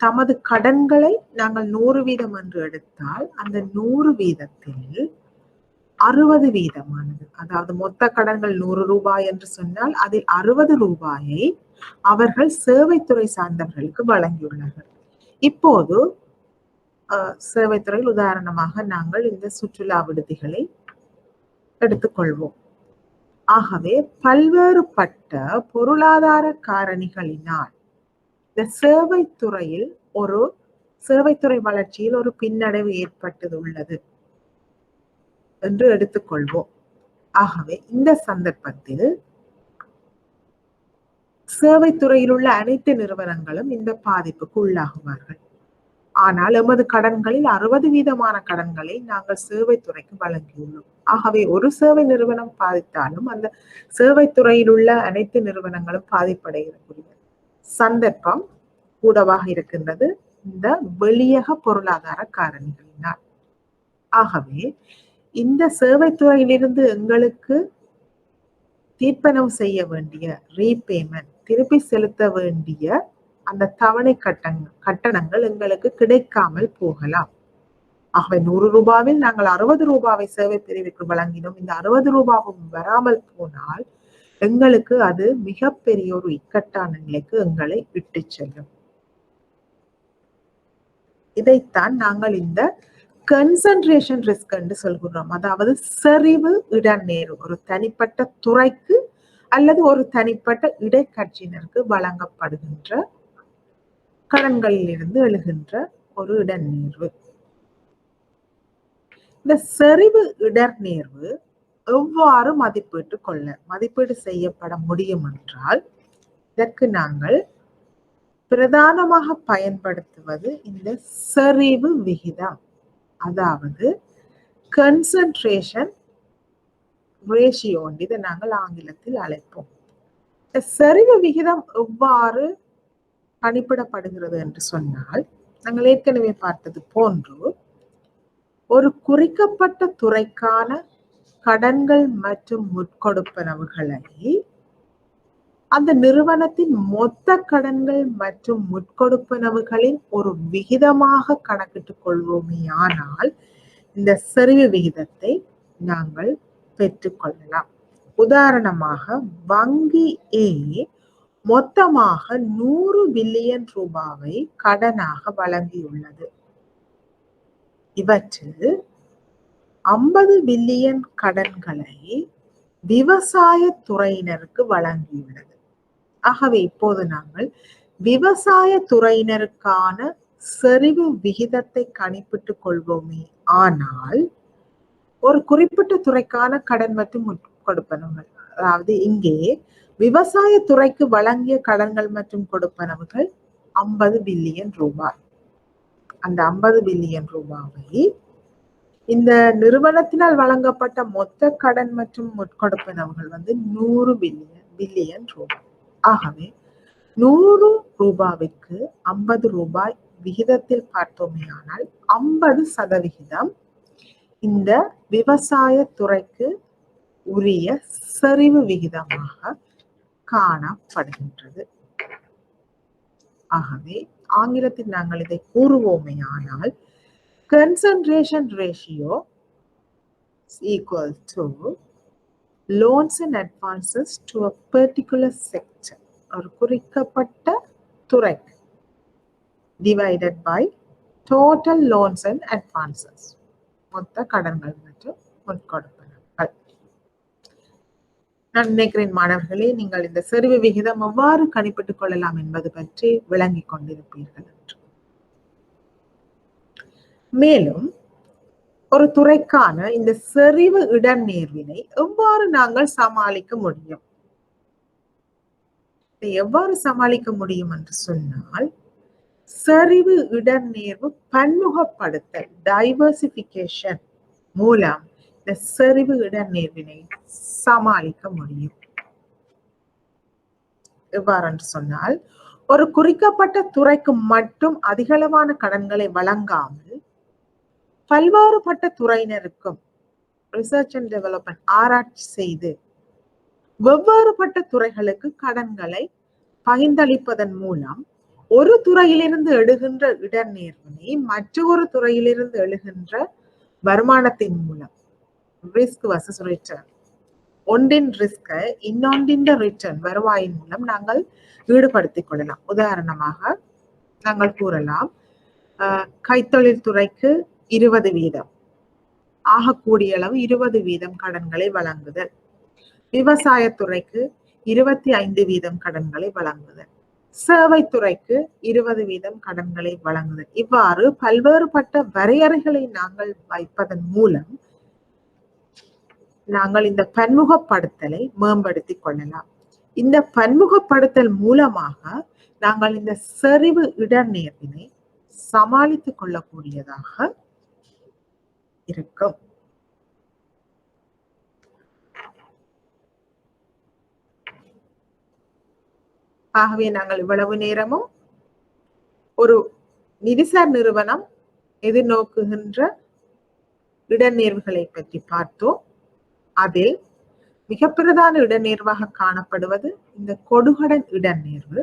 தமது கடன்களை நாங்கள் 100% என்று எடுத்தால் அந்த 100%ல் 60%, அதாவது மொத்த கடன்கள் 100 ரூபாய் என்று சொன்னால் அதில் 60 ரூபாயை அவர்கள் சேவைத்துறை சார்ந்தவர்களுக்கு வழங்கியுள்ளார்கள். இப்போது சேவைத்துறையில் உதாரணமாக நாங்கள் இந்த சுற்றுலா விடுதிகளை எடுத்துக்கொள்வோம். ஆகவே பல்வேறுபட்ட பொருளாதார காரணிகளினால் இந்த சேவைத்துறை வளர்ச்சியில் ஒரு பின்னடைவு ஏற்பட்டுள்ளது என்று எடுத்துக்கொள்வோம். ஆகவே இந்த சந்தர்ப்பத்தில் சேவைத்துறையில் உள்ள அனைத்து நிறுவனங்களும் இந்த பாதிப்புக்கு உள்ளாகுவார்கள். ஆனால் எமது கடன்களில் 60% கடன்களை நாங்கள் சேவைத்துறைக்கு வழங்கியுள்ளோம். ஆகவே ஒரு சேவை நிறுவனம் பாதித்தாலும் அந்த சேவைத்துறையில் உள்ள அனைத்து நிறுவனங்களும் பாதிப்படையக்கூடிய சந்தர்ப்பம் கூடவாக இருக்கின்றது இந்த வெளியக பொருளாதார காரணிகளினால். ஆகவே இந்த சேவைத்துறையிலிருந்து எங்களுக்கு தீர்ப்பனவு செய்ய வேண்டிய ரீபேமெண்ட், திருப்பி செலுத்த வேண்டிய அந்த தவணை கட்டணங்கள் எங்களுக்கு கிடைக்காமல் போகலாம். ஆகவே 100 ரூபாவில் நாங்கள் 60 ரூபாவை சேவை பிரிவுக்கு வழங்கினோம். இந்த 60 ரூபாவும் வராமல் போனால் எங்களுக்கு அது மிகப்பெரிய ஒரு இக்கட்டான நிலைக்கு எங்களை விட்டு செல்லும். இதைத்தான் நாங்கள் இந்த கன்சன்ட்ரேஷன் ரிஸ்க் என்று சொல்கிறோம். அதாவது செறிவு இடர்நேர்வு ஒரு தனிப்பட்ட துறைக்கு அல்லது ஒரு தனிப்பட்ட இடைக்கட்சியினருக்கு வழங்கப்படுகின்ற கடன்களில் இருந்து எழுகின்ற ஒரு இடர்நேர்வு. இந்த செறிவு இடர்நேர்வு எவ்வாறு மதிப்பீடு செய்யப்பட முடியும் என்றால், இதற்கு நாங்கள் பிரதானமாக பயன்படுத்துவது இந்த செறிவு விகிதம், அதாவது கன்சன்ட்ரேஷன் ரேஷியோ இதை நாங்கள் ஆங்கிலத்தில் அழைப்போம். இந்த செறிவு விகிதம் எவ்வாறு கணிப்பிடப்படுகிறது என்று சொன்னால், நாங்கள் ஏற்கனவே பார்த்தது போன்று ஒரு குறிக்கப்பட்ட துறைக்கான கடன்கள் மற்றும் முற்கொடுப்பனவுகளை அந்த நிறுவனத்தின் மொத்த கடன்கள் மற்றும் முற்கொடுப்பனவுகளின் ஒரு விகிதமாக கணக்கிட்டுக் கொள்வோமே ஆனால் இந்த செறிவு விகிதத்தை நாங்கள் பெற்றுக்கொள்ளலாம். உதாரணமாக வங்கி ஏ மொத்தமாக 100 பில்லியன் ரூபாவை கடனாக வழங்கியுள்ளது. இவற்றில் 50 பில்லியன் கடன்களை விவசாய துறையினருக்கு வழங்கியுள்ளது. ஆகவே இப்போது நாங்கள் விவசாய துறையினருக்கான செறிவு விகிதத்தை கணிப்பிட்டுக் கொள்வோமே ஆனால் ஒரு குறிப்பிட்ட துறைக்கான கடன் மற்றும் கொடுப்பனவுகள், அதாவது இங்கே விவசாய துறைக்கு வழங்கிய கடன்கள் மற்றும் கொடுப்பனவுகள் 50 பில்லியன் ரூபாய். அந்த 50 பில்லியன் ரூபாவை இந்த நிறுவனத்தினால் வழங்கப்பட்ட மொத்த கடன் மற்றும் முற்கொடுப்பனவுகள் 100 பில்லியன் ரூபாய். ஆகவே 100 ரூபாய்க்கு 50 ரூபாய் விகிதத்தில் பார்த்தோமே ஆனால் 50% இந்த விவசாய துறைக்கு உரிய செறிவு விகிதமாக காணப்படுகின்றது. ஆகவே ஆங்கிலத்தில் நாங்கள் இதை கூறுவோமே ஆனால் concentration ratio is equal to loans and advances to a particular sector, ஒரு குறிக்கப்பட்ட துறை, divided by total loans and advances, மொத்த கடன்கள் மற்றும் முற்கொடுப்பனவுகள். நான் நினைக்கிறேன் மாணவர்களே, நீங்கள் இந்த செறிவு விகிதம் எவ்வாறு கணிப்பிட்டுக் கொள்ளலாம் என்பது பற்றி விளங்கிக் கொண்டிருப்பீர்கள் என்று. மேலும் ஒரு துறைக்கான இந்த செறிவு இடநேர்வினை எவ்வாறு நாங்கள் சமாளிக்க முடியும்? எவ்வாறு சமாளிக்க முடியும் என்று சொன்னால், செறிவு இடநேர்வு பன்முகப்படுத்தல் டைவர்சிபிகேஷன் மூலம் இந்த செறிவு இடநேர்வினை சமாளிக்க முடியும். எவ்வாறு என்று சொன்னால், ஒரு குறிக்கப்பட்ட துறைக்கு மட்டும் அதிகளவான கடன்களை வழங்காமல் பல்வேறுபட்ட துறையினருக்கும் ரிசர்ச் அண்ட் டெவலப்மெண்ட் ஆராய்ச்சி செய்து வெவ்வேறுபட்ட துறைகளுக்கு கடன்களை பகிர்ந்தளிப்பதன் மூலம் ஒரு துறையிலிருந்து எழுகின்ற இடநேர்வினை மற்றொரு துறையிலிருந்து எழுகின்ற வருமானத்தின் மூலம் ரிஸ்க் வர்சஸ் ரிட்டர்ன், ஒன்றின் ரிஸ்கை இன்னொன்றின் ரிட்டர்ன் வருவாயின் மூலம் நாங்கள் ஈடுபடுத்திக் கொள்ளலாம். உதாரணமாக நாங்கள் கூறலாம், கைத்தொழில் துறைக்கு 20% ஆகக்கூடிய அளவு 20% கடன்களை வழங்குதல், விவசாயத்துறைக்கு 25% கடன்களை வழங்குதல், சேவைத்துறைக்கு 20% கடன்களை வழங்குதல். இவ்வாறு பல்வேறுபட்ட வரையறைகளை நாங்கள் வைப்பதன் மூலம் நாங்கள் இந்த பன்முகப்படுத்தலை மேம்படுத்திக் கொள்ளலாம். இந்த பன்முகப்படுத்தல் மூலமாக நாங்கள் இந்த செறிவு இடநேர்வினை சமாளித்துக் கொள்ளக்கூடியதாக இருக்கும். ஆகவே நாங்கள் இவ்வளவு நேரமும் ஒரு நிதிசார் நிறுவனம் எதிர்நோக்குகின்ற இடநேர்வுகளை பற்றி பார்த்தோம். அதில் மிக பிரதான இடநேர்வாக காணப்படுவது இந்த கொடுகடன் இடநேர்வு.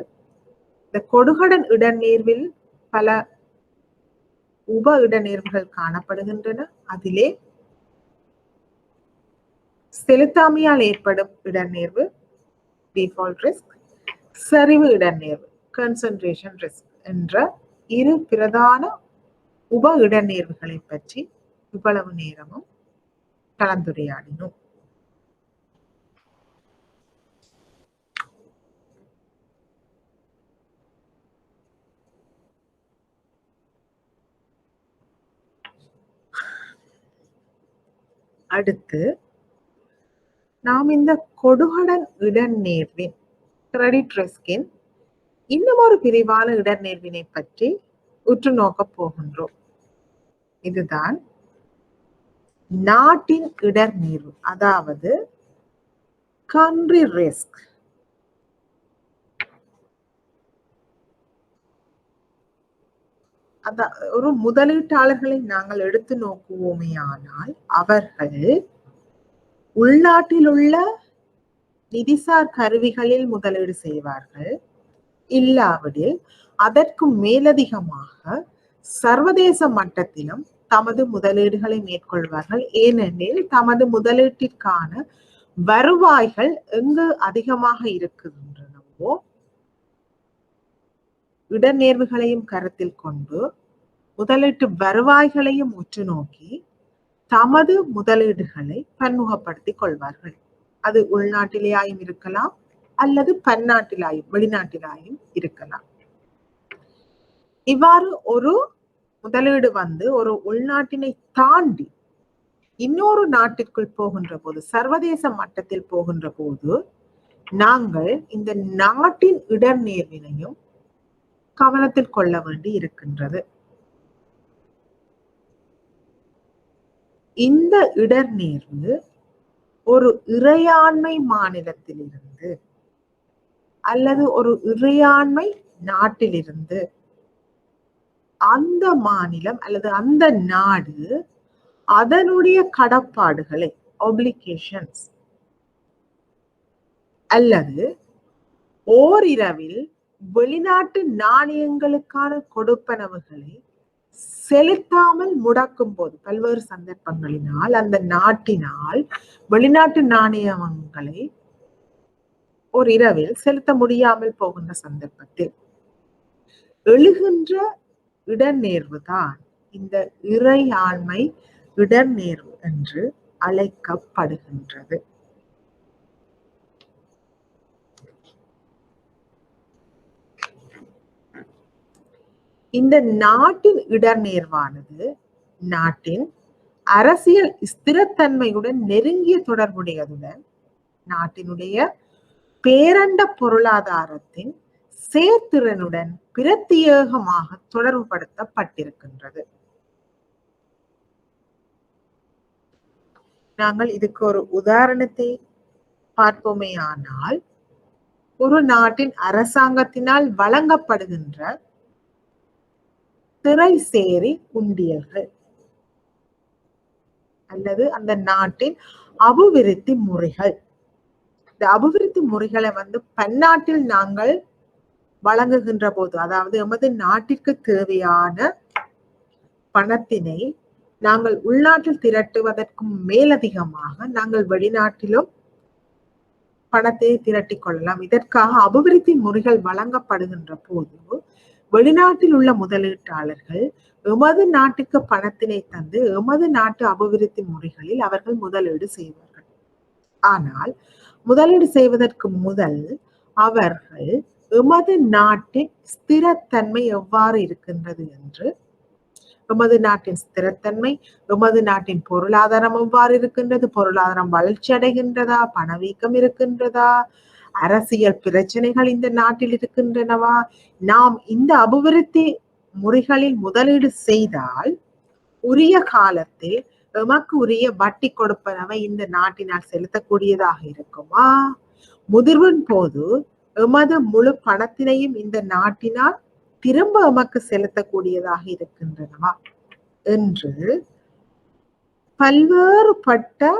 இந்த கொடுகடன் இடநேர்வில் பல உப இடநேர்வுகள் காணப்படுகின்றன. அதிலே செலுத்தாமையால் ஏற்படும் இடநேர்வு டிஃபால்ட் ரிஸ்க், சரிவு இடநேர்வு கன்சன்ட்ரேஷன் ரிஸ்க் என்ற இரு பிரதான உப இடநேர்வுகளை பற்றி இவ்வளவு நேரமும் கலந்துரையாடினோம். அடுத்து நாம் இந்த கொடுகடன் இடநேர்வின் கிரெடிட் ரிஸ்கின் இன்னும் ஒரு பிரிவான இடநேர்வினை பற்றி உற்று நோக்கப் போகின்றோம். இதுதான் நாட்டின் இடர்நேர்வு, அதாவது கண்ட்ரி ரிஸ்க். ஒரு முதலீட்டாளர்களை நாங்கள் எடுத்து நோக்குவோமே ஆனால் அவர்கள் உள்நாட்டில் உள்ள நிதிசார் கருவிகளில் முதலீடு செய்வார்கள், இல்லாவிடில் அதற்கு மேலதிகமாக சர்வதேச மட்டத்திலும் தமது முதலீடுகளை மேற்கொள்வார்கள். ஏனெனில் தமது முதலீட்டிற்கான வருவாய்கள் எங்கு அதிகமாக இருக்கின்றனவோ இடநேர்வுகளையும் கருத்தில் கொண்டு முதலீட்டு வருவாய்களையும் உற்று நோக்கி தமது முதலீடுகளை பன்முகப்படுத்திக் கொள்வார்கள். அது உள்நாட்டிலேயும் இருக்கலாம் அல்லது பன்னாட்டிலாயும் வெளிநாட்டிலாயும் இருக்கலாம். இவ்வாறு ஒரு முதலீடு ஒரு உள்நாட்டினை தாண்டி இன்னொரு நாட்டிற்குள் போகின்ற போது, சர்வதேச மட்டத்தில் போகின்ற போது நாங்கள் இந்த நாட்டின் இடர்நேர்வினையும் கவனத்தில் கொள்ள வேண்டி இருக்கின்றது. இந்த இடர்நேர்வு ஒரு இறையாண்மை மாநிலத்திலிருந்து அல்லது ஒரு இறையாண்மை நாட்டிலிருந்து அந்த மாநிலம் அல்லது அந்த நாடு அதனுடைய கடப்பாடுகளை obligations அல்லது ஓரிரவில் வெளிநாட்டு நாணயங்களுக்கான கொடுப்பனவுகளை செலுத்தாமல் முடக்கும் போது, பல்வேறு சந்தர்ப்பங்களினால் அந்த நாட்டினால் வெளிநாட்டு நாணயங்களை ஒரு இரவில் செலுத்த முடியாமல் போகின்ற சந்தர்ப்பத்தில் எழுகின்ற இடர்நேர்வு தான் இந்த இறையாண்மை இடர்நேர்வு என்று அழைக்கப்படுகின்றது. இந்த நாட்டின் இடர்நேர்வானது நாட்டின் அரசியல் ஸ்திரத்தன்மையுடன் நெருங்கிய தொடர்புடையதுடன் நாட்டினுடைய பேரண்ட பொருளாதாரத்தின் செயற்திறனுடன் பிரத்யேகமாக தொடர்புபடுத்தப்பட்டிருக்கின்றது. நாங்கள் இதுக்கு ஒரு உதாரணத்தை பார்ப்போமே ஆனால், ஒரு நாட்டின் அரசாங்கத்தினால் வழங்கப்படுகின்ற திரைசேரி உண்டியல்கள் அல்லது அந்த நாட்டின் அபிவிருத்தி முறைகள். இந்த அபிவிருத்தி முறைகளை பன்னாட்டில் நாங்கள் வழங்குகின்ற போது, அதாவது எமது நாட்டிற்கு தேவையான பணத்தினை நாங்கள் உள்நாட்டில் திரட்டுவதற்கு மேலதிகமாக நாங்கள் வெளிநாட்டிலும் பணத்தை திரட்டிக் கொள்ளலாம். இதற்காக அபிவிருத்தி முறைகள் வழங்கப்படுகின்ற போது வெளிநாட்டில் உள்ள முதலீட்டாளர்கள் எமது நாட்டுக்கு பணத்தினை தந்து எமது நாட்டு அபிவிருத்தி முறைகளில் அவர்கள் முதலீடு செய்வார்கள். ஆனால் முதலீடு செய்வதற்கு முதல் அவர்கள் எமது நாட்டின் ஸ்திரத்தன்மை எவ்வாறு இருக்கின்றது என்று, எமது நாட்டின் ஸ்திரத்தன்மை, எமது நாட்டின் பொருளாதாரம் எவ்வாறு இருக்கின்றது, பொருளாதாரம் வளர்ச்சி அடைகின்றதா, பணவீக்கம் இருக்கின்றதா, அரசியல் பிரச்சனைகள் இந்த நாட்டில் இருக்கின்றனவா, நாம் இந்த அபிவிருத்தி முறைகளில் முதலீடு செய்தால் உரிய காலத்தில் எமக்கு உரிய வட்டி கொடுப்பனவை இந்த நாட்டினால் செலுத்தக்கூடியதாக இருக்குமா, முதிர்வின் போது எமது முழு பணத்தினையும் இந்த நாட்டினால் திரும்ப எமக்கு செலுத்தக்கூடியதாக இருக்கின்றனவா என்று பல்வேறுபட்ட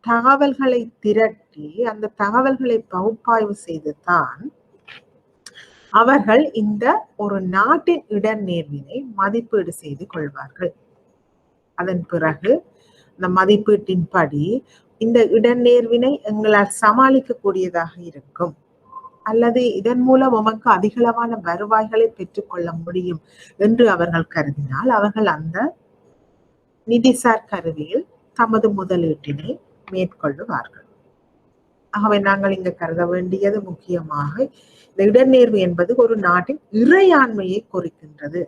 தகவல்களை திரட்டி அந்த தகவல்களை பகுப்பாய்வு செய்துதான் அவர்கள் இந்த ஒரு நாட்டின் இடர்நேர்வினை மதிப்பீடு செய்து கொள்வார்கள். அதன் பிறகு அந்த மதிப்பீட்டின்படி இந்த இடர்நேர்வினை எங்களால் சமாளிக்க கூடியதாக இருக்கும் அல்லது இதன் மூலம் உமக்கு அதிகளவான வருவாய்களை பெற்றுக்கொள்ள முடியும் என்று அவர்கள் கருதினால் அவர்கள் அந்த நிதிசார் கருவியில் தமது முதலீட்டினை மேற்கொள்ளுவார்கள். ஆகவே நாங்கள் இங்கு கருத வேண்டியது முக்கியமாக இந்த இடர்நேர்வு என்பது ஒரு நாட்டின் இறையாண்மையை குறிக்கின்றது.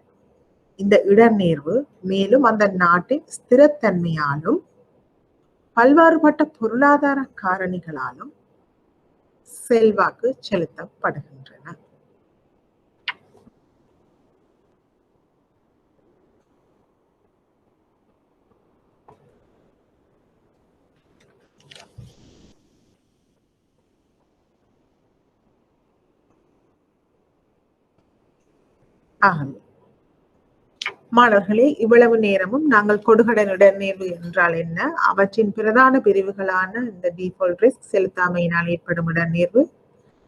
இந்த இடர்நேர்வு மேலும் அந்த நாட்டின் ஸ்திரத்தன்மையாலும் பல்வேறுபட்ட பொருளாதார காரணிகளாலும் செல்வாக்கு செலுத்தப்படுகின்றன. ஆகவே மாணவர்களே, இவ்வளவு நேரமும் நாங்கள் கொடுகடன் இடர்நேர்வு என்றால் என்ன, அவற்றின் பிரதான பிரிவுகளான இந்த டிஃபால்ட் ரிஸ்க், செலுத்தாமையினால் ஏற்படும் இடர்நேர்வு,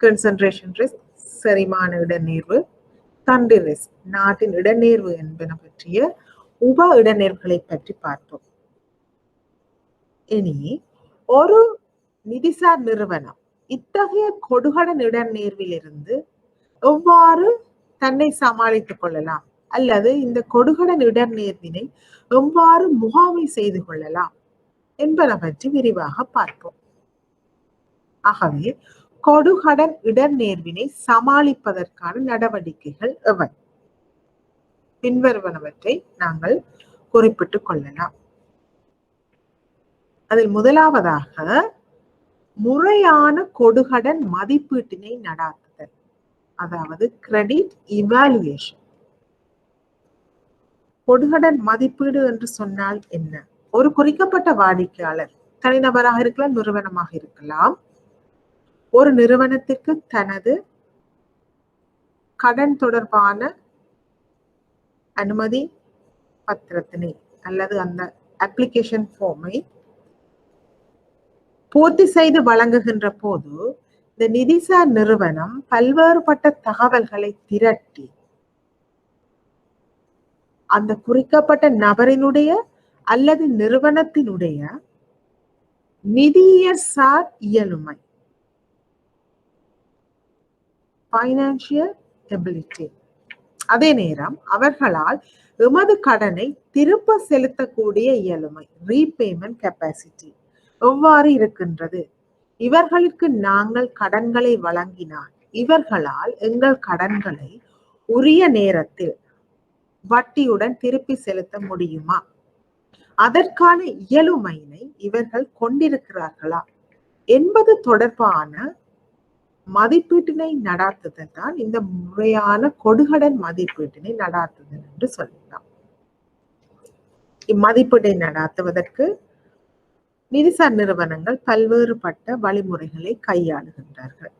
கன்சன்ட்ரேஷன் ரிஸ்க், செரிமான இடர்நேர்வு, தண்டு ரிஸ்க், நாட்டின் இடர்நேர்வு என்பன பற்றிய உப இடர்நேர்வுகளை பற்றி பார்ப்போம். இனி ஒரு நிதிசார் நிறுவனம் இத்தகைய கொடுகடன் இடர்நேர்வில் இருந்து எவ்வாறு தன்னை சமாளித்துக் கொள்ளலாம் அல்லது இந்த கொடுகடன் இடர்நேர்வினை எவ்வாறு முகாமை செய்து கொள்ளலாம் என்பன பற்றி விரிவாக பார்ப்போம். ஆகவே கொடுகடன் இடர்நேர்வினை சமாளிப்பதற்கான நடவடிக்கைகள் எவை? பின்வருவனவற்றை நாங்கள் குறிப்பிட்டுக் கொள்ளலாம். அதில் முதலாவதாக முறையான கொடுகடன் மதிப்பீட்டினை நடாத்துதல், அதாவது கிரெடிட் இவாலுவேஷன். கொடுகடன் மதிப்பீடு என்று சொன்னால் என்ன? ஒரு குறிக்கப்பட்ட வாடிக்கையாளர் தனிநபராக இருக்கலாம், நிறுவனமாக இருக்கலாம், ஒரு நிறுவனத்திற்கு தனது கடன் தொடர்பான அனுமதி பத்திரத்தினை அல்லது அந்த அப்ளிகேஷன் ஃபார்மை பூர்த்தி செய்து வழங்குகின்ற போது இந்த நிதிசார் நிறுவனம் பல்வேறுபட்ட தகவல்களை திரட்டி அந்த குறிக்கப்பட்ட நபரினுடைய அல்லது நிறுவனத்தினுடைய நிதியசார் இயலுமை, ஃபைனான்சியல் எபிலிட்டி, அதே நேரம் அவர்களால் எமது கடனை திருப்ப செலுத்தக்கூடிய இயலுமை, ரீபேமெண்ட் கெப்பாசிட்டி எவ்வாறு இருக்கின்றது, இவர்களுக்கு நாங்கள் கடன்களை வழங்கினால் இவர்களால் எங்கள் கடன்களை உரிய நேரத்தில் வட்டியுடன் திருப்பி செலுத்த முடியுமா, அதற்கான இயலுமையினை இவர்கள் கொண்டிருக்கிறார்களா என்பது தொடர்பான மதிப்பீட்டினை நடாத்துதல் தான் இந்த முறையான கொடுகடன் மதிப்பீட்டினை நடாத்துதல் என்று சொல்லலாம். இம்மதிப்பீட்டை நடாத்துவதற்கு நிதிசார் நிறுவனங்கள் பல்வேறுபட்ட வழிமுறைகளை கையாளுகின்றார்கள்.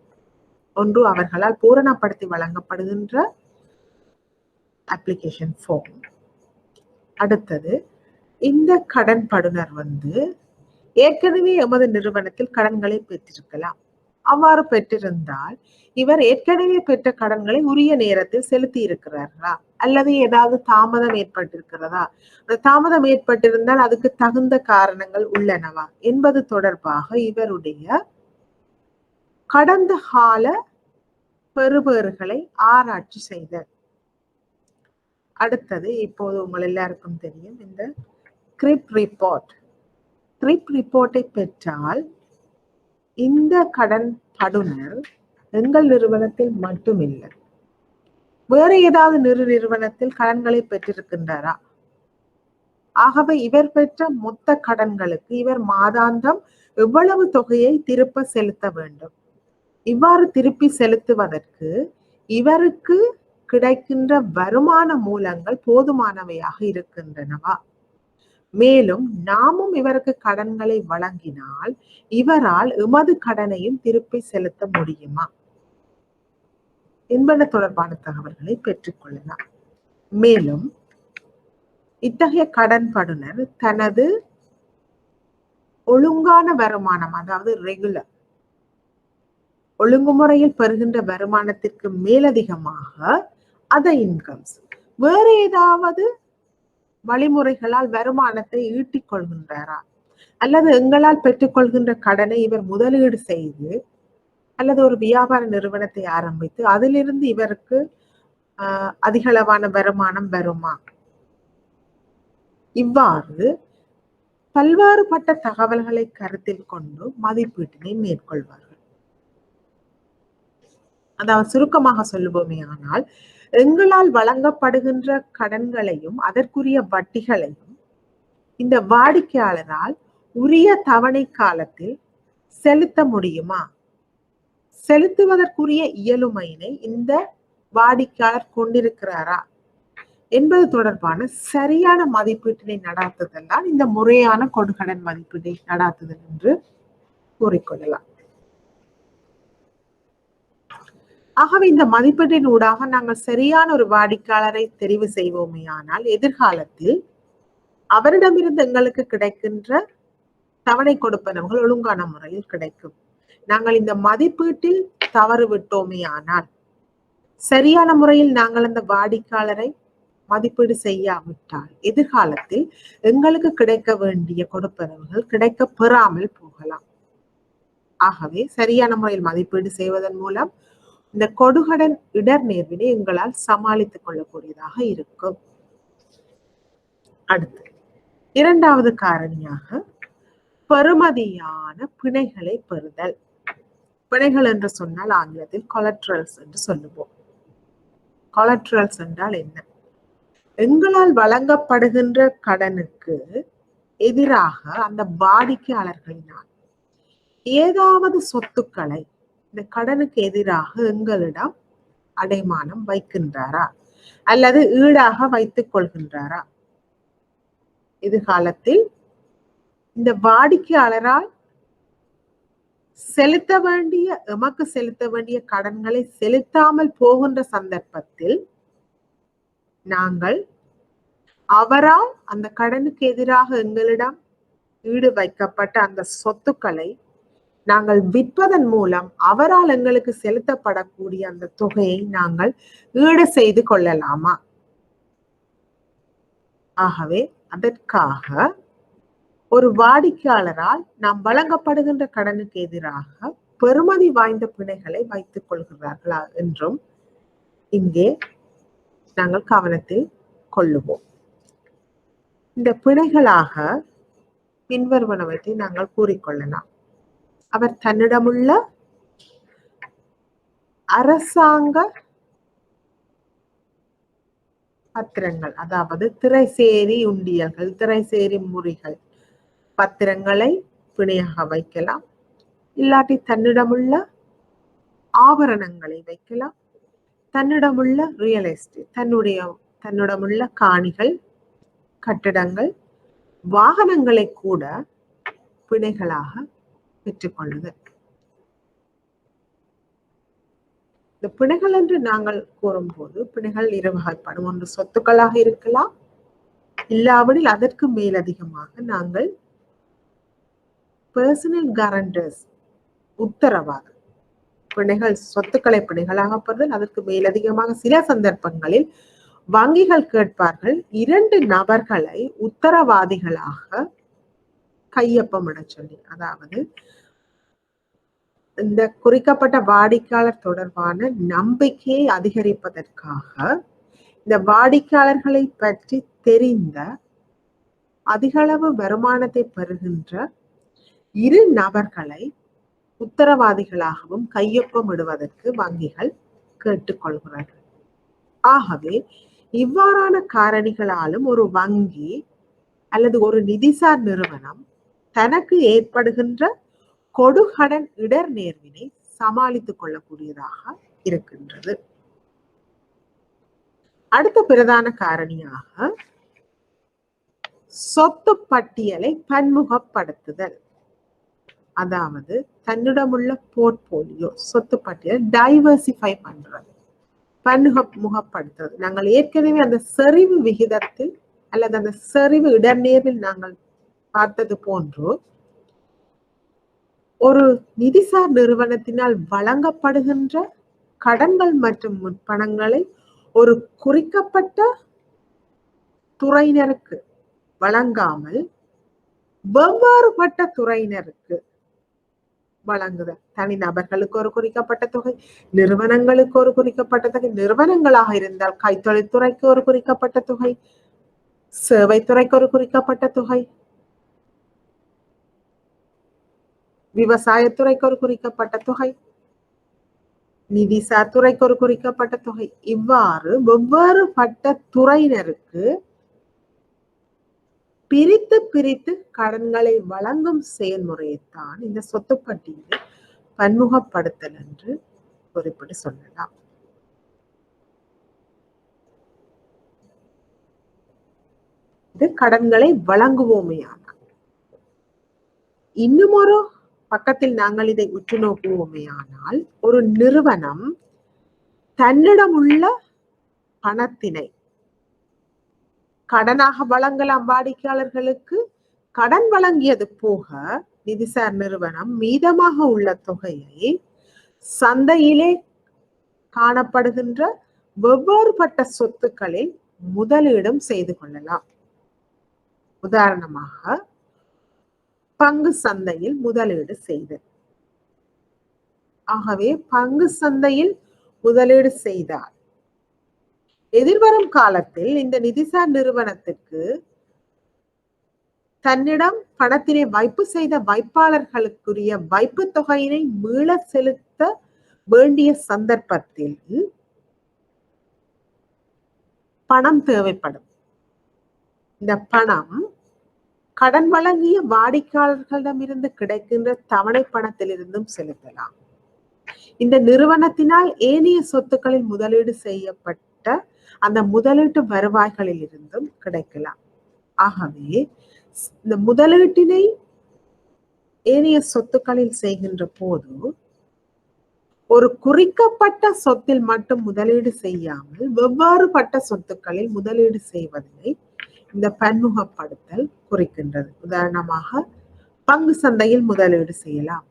ஒன்று, அவர்களால் பூரணப்படுத்தி வழங்கப்படுகின்ற அப்ளிகேஷன் ஃபார்ம். அடுத்தது, இந்த கடன் படுனர் ஏற்கனவே எமது நிறுவனத்தில் கடன்களை பெற்றிருக்கலாம். அவ்வாறு பெற்றிருந்தால் இவர் ஏற்கனவே பெற்ற கடன்களை உரிய நேரத்தில் செலுத்தி இருக்கிறார்களா அல்லது ஏதாவது தாமதம் ஏற்பட்டிருக்கிறதா, தாமதம் ஏற்பட்டிருந்தால் அதுக்கு தகுந்த காரணங்கள் உள்ளனவா என்பது தொடர்பாக இவருடைய கடந்த கால பெறுபேறுகளை ஆராய்ச்சி செய்தல். அடுத்தது, இப்போது உங்கள் எல்லாருக்கும் தெரியும் இந்த கிரிப் ரிப்போர்ட். கிரிப் ரிப்போர்ட்டை பெற்றால் இந்த கடன் படுனர் எங்கள் நிறுவனத்தில் மட்டுமில்லை, வேற ஏதாவது நிறுவனத்தில் கடன்களை பெற்றிருக்கின்றாரா, ஆகவே இவர் பெற்ற மொத்த கடன்களுக்கு இவர் மாதாந்தம் எவ்வளவு தொகையை திருப்ப செலுத்த வேண்டும், இவ்வாறு திருப்பி செலுத்துவதற்கு இவருக்கு கிடைக்கின்ற வருமான மூலங்கள் போதுமானவையாக இருக்கின்றனவா, மேலும் நாமும் இவருக்கு கடன்களை வழங்கினால் இவரால் எமது கடனையும் திருப்பி செலுத்த முடியுமா என்பன தொடர்பான தகவல்களை பெற்றுக்கொள்ளலாம். மேலும் இத்தகைய கடன் படுனர் தனது ஒழுங்கான வருமானம், அதாவது ரெகுலர் ஒழுங்குமுறையில் பெறுகின்ற வருமானத்திற்கு மேலதிகமாக அதர் இன்கம்ஸ், வேற ஏதாவது வழிமுறைகளால் வருமானத்தை ஈட்டிக் கொள்கின்றாரா, அல்லது எங்களால் பெற்றுக்கொள்கின்ற கடனை இவர் முதலீடு செய்து அல்லது ஒரு வியாபார நிறுவனத்தை ஆரம்பித்து அதிலிருந்து இவருக்கு அதிகளவான வருமானம் வருமா, இவ்வாறு பல்வேறுபட்ட தகவல்களை கருத்தில் கொண்டு மதிப்பீட்டினை மேற்கொள்வார்கள். அதாவது சுருக்கமாக சொல்லுவோமே ஆனால், எங்களால் வழங்கப்படுகின்ற கடன்களையும் அதற்குரிய வட்டிகளையும் இந்த வாடிக்கையாளரால் உரிய தவணை காலத்தில் செலுத்த முடியுமா, செலுத்துவதற்குரிய இயலுமையினை இந்த வாடிக்கையாளர் கொண்டிருக்கிறாரா என்பது தொடர்பான சரியான மதிப்பீட்டினை நடாத்துதல் தான் இந்த முறையான கொடுகடன் மதிப்பீட்டை நடாத்துதல் என்று கூறிக்கொள்ளலாம். ஆகவே இந்த மதிப்பீட்டின் ஊடாக நாங்கள் சரியான ஒரு வாடிக்கையாளரை தெரிவு செய்வோமே ஆனால் எதிர்காலத்தில் அவரிடமிருந்து எங்களுக்கு கிடைக்கின்ற தவணை கொடுப்பனவுகள் ஒழுங்கான முறையில் கிடைக்கும். நாங்கள் இந்த மதிப்பீட்டில் தவறு விட்டோமே ஆனால், சரியான முறையில் நாங்கள் அந்த வாடிக்கையாளரை மதிப்பீடு செய்யாவிட்டால் எதிர்காலத்தில் எங்களுக்கு கிடைக்க வேண்டிய கொடுப்பனவுகள் கிடைக்க பெறாமல் போகலாம். ஆகவே சரியான முறையில் மதிப்பீடு செய்வதன் மூலம் இந்த கொடுகடன் இடர் நேர்வினை எங்களால் சமாளித்துக் கொள்ளக்கூடியதாக இருக்கும். அடுத்து இரண்டாவது காரணியாக பெறுமதியான பிணைகளை பெறுதல். பிணைகள் என்று சொன்னால் ஆங்கிலத்தில் கொலட்ரல்ஸ் என்று சொல்லுவோம். கொலட்ரல்ஸ் என்றால் என்ன? எங்களால் வழங்கப்படுகின்ற கடனுக்கு எதிராக அந்த வாடிக்கையாளர்களினால் ஏதாவது சொத்துக்களை இந்த கடனுக்கு எதிராக எங்களிடம் அடைமானம் வைக்கின்றாரா அல்லது ஈடாக வைத்துக் கொள்கின்றாரா, எதிர்காலத்தில் இந்த வாடிக்கையாளரால் எமக்கு செலுத்த வேண்டிய கடன்களை செலுத்தாமல் போகின்ற சந்தர்ப்பத்தில் நாங்கள் அவரால் அந்த கடனுக்கு எதிராக எங்களிடம் ஈடு வைக்கப்பட்ட அந்த சொத்துக்களை நாங்கள் விற்பதன் மூலம் அவரால் எங்களுக்கு செலுத்தப்படக்கூடிய அந்த தொகையை நாங்கள் ஈடு செய்து கொள்ளலாமா? ஆகவே அதற்காக ஒரு வாடிக்கையாளரால் நாம் வழங்கப்படுகின்ற கடனுக்கு எதிராக பெறுமதி வாய்ந்த பிணைகளை வைத்துக் கொள்கிறார்களா என்றும் இங்கே நாங்கள் கவனத்தில் கொள்ளுவோம். இந்த பிணைகளாக பின்வருவனவற்றை நாங்கள் கூறிக்கொள்ளலாம். அவர் தன்னிடமுள்ள அரசாங்க பத்திரங்கள், அதாவது திரைசேரி உண்டியல்கள், திரைசேரி முறிகள், பத்திரங்களை பிணையாக வைக்கலாம். இல்லாட்டி தன்னிடமுள்ள ஆபரணங்களை வைக்கலாம். தன்னிடமுள்ள ரியல் எஸ்டேட், தன்னிடமுள்ள காணிகள், கட்டிடங்கள், வாகனங்களை கூட பிணைகளாக பெற்றுக்கொள்ளுதல். இந்த பிணைகள் என்று நாங்கள் கூறும்போது பிணைகள் இரு வகைப்படும். ஒன்று சொத்துக்களாக இருக்கலாம், இல்லாவிடில் அதற்கு மேலதிகமாக நாங்கள் பர்சனல் கேரண்டர்ஸ், உத்தரவாதம், பிணைகள் சொத்துக்களை பிணைகளாக பெறுதல். அதற்கு மேலதிகமாக சில சந்தர்ப்பங்களில் வங்கிகள் கேட்பார்கள் 2 நபர்களை உத்தரவாதிகளாக கையொப்பமிட சொல்லி. அதாவது இந்த குறிக்கப்பட்ட வாடிக்கையாளர் தொடர்பான நம்பிக்கையை அதிகரிப்பதற்காக இந்த வாடிக்கையாளர்களை பற்றி தெரிந்த அதிகளவு வருமானத்தை பெறுகின்ற 2 நபர்களை உத்தரவாதிகளாகவும் கையொப்பமிடுவதற்கு வங்கிகள் கேட்டுக்கொள்கிறார்கள். ஆகவே இவ்வாறான காரணிகளாலும் ஒரு வங்கி அல்லது ஒரு நிதிசார் நிறுவனம் தனக்கு ஏற்படுகின்ற கொடுகடன் இடர் நேர்வினை சமாளித்துக் கொள்ளக்கூடியதாக இருக்கின்றது. அடுத்த பிரதான காரணியாக சொத்து பட்டியலை பன்முகப்படுத்துதல். அதாவது தன்னிடமுள்ள போர்ட்போலியோ சொத்து பட்டியல் டைவர்சிஃபை பண்றது, பன்முகப்படுத்துறது. நாங்கள் ஏற்கனவே அந்த செறிவு விகிதத்தில் அல்லது அந்த செறிவு இடர்நேர்வில் நாங்கள் பார்த்தது போன்று ஒரு நிதிசார் நிறுவனத்தினால் வழங்கப்படுகின்ற கடன்கள் மற்றும் முற்பணங்களை ஒரு குறிக்கப்பட்ட துறையினருக்கு வழங்காமல் வெவ்வேறுபட்ட துறையினருக்கு வழங்குதல். தனி நபர்களுக்கு ஒரு குறிக்கப்பட்ட தொகை, நிறுவனங்களுக்கு ஒரு குறிக்கப்பட்ட தொகை, நிறுவனங்களாக இருந்தால் கைத்தொழில்துறைக்கு ஒரு குறிக்கப்பட்ட தொகை, சேவைத்துறைக்கு ஒரு குறிக்கப்பட்ட தொகை, விவசாயத்துறைக்கு ஒரு குறிக்கப்பட்ட தொகை, நிதிசார் துறைக்கு ஒரு குறிக்கப்பட்ட தொகை, இவ்வாறு வெவ்வேறுபட்ட துறையினருக்கு பிரித்து பிரித்து கடன்களை வழங்கும் செயல்முறையைத்தான் இந்த சொத்து பட்டியலை பன்முகப்படுத்தல் என்று குறிப்பிட்டு சொல்லலாம். இது கடன்களை வழங்குவோமேயானால். இன்னும் ஒரு பக்கத்தில் நாங்கள் இதை உற்று நோக்குவோமேயானால், ஒரு நிறுவனம் தன்னிடம் உள்ள பணத்தினை கடனாக வழங்கலாம். வாடிக்கையாளர்களுக்கு கடன் வழங்கியது போக நிதிசார் நிறுவனம் மீதமாக உள்ள தொகையை சந்தையிலே காணப்படுகின்ற வெவ்வேறுபட்ட சொத்துக்களில் முதலீடும் செய்து கொள்ளலாம். உதாரணமாக பங்கு சந்தையில் முதலீடு செய்தல். ஆகவே பங்கு சந்தையில் முதலீடு செய்தால் எதிர்வரும் காலத்தில் இந்த நிதிசார் நிறுவனத்திற்கு தன்னிடம் பணத்தினை வைப்பு செய்த வைப்பாளர்களுக்குரிய வைப்பு தொகையினை மீள செலுத்த வேண்டிய சந்தர்ப்பத்தில் பணம் தேவைப்படும். இந்த பணம் கடன் வழங்கிய வாடிக்கையாளர்களிடமிருந்து கிடைக்கின்ற தவணை பணத்திலிருந்தும் செலுத்தலாம். இந்த நிறுவனத்தினால் ஏனைய சொத்துக்களில் முதலீடு செய்யப்பட்ட அந்த முதலீட்டு வருவாய்களில் இருந்தும் கிடைக்கலாம். ஆகவே இந்த முதலீட்டினை ஏனைய சொத்துக்களில் செய்கின்ற போது ஒரு குறிக்கப்பட்ட சொத்தில் மட்டும் முதலீடு செய்யாமல் வெவ்வேறுபட்ட சொத்துக்களில் முதலீடு செய்வதை இந்த பன்முகப்படுத்தல் குறிக்கின்றது. உதாரணமாக பங்கு சந்தையில் முதலீடு செய்யலாம்,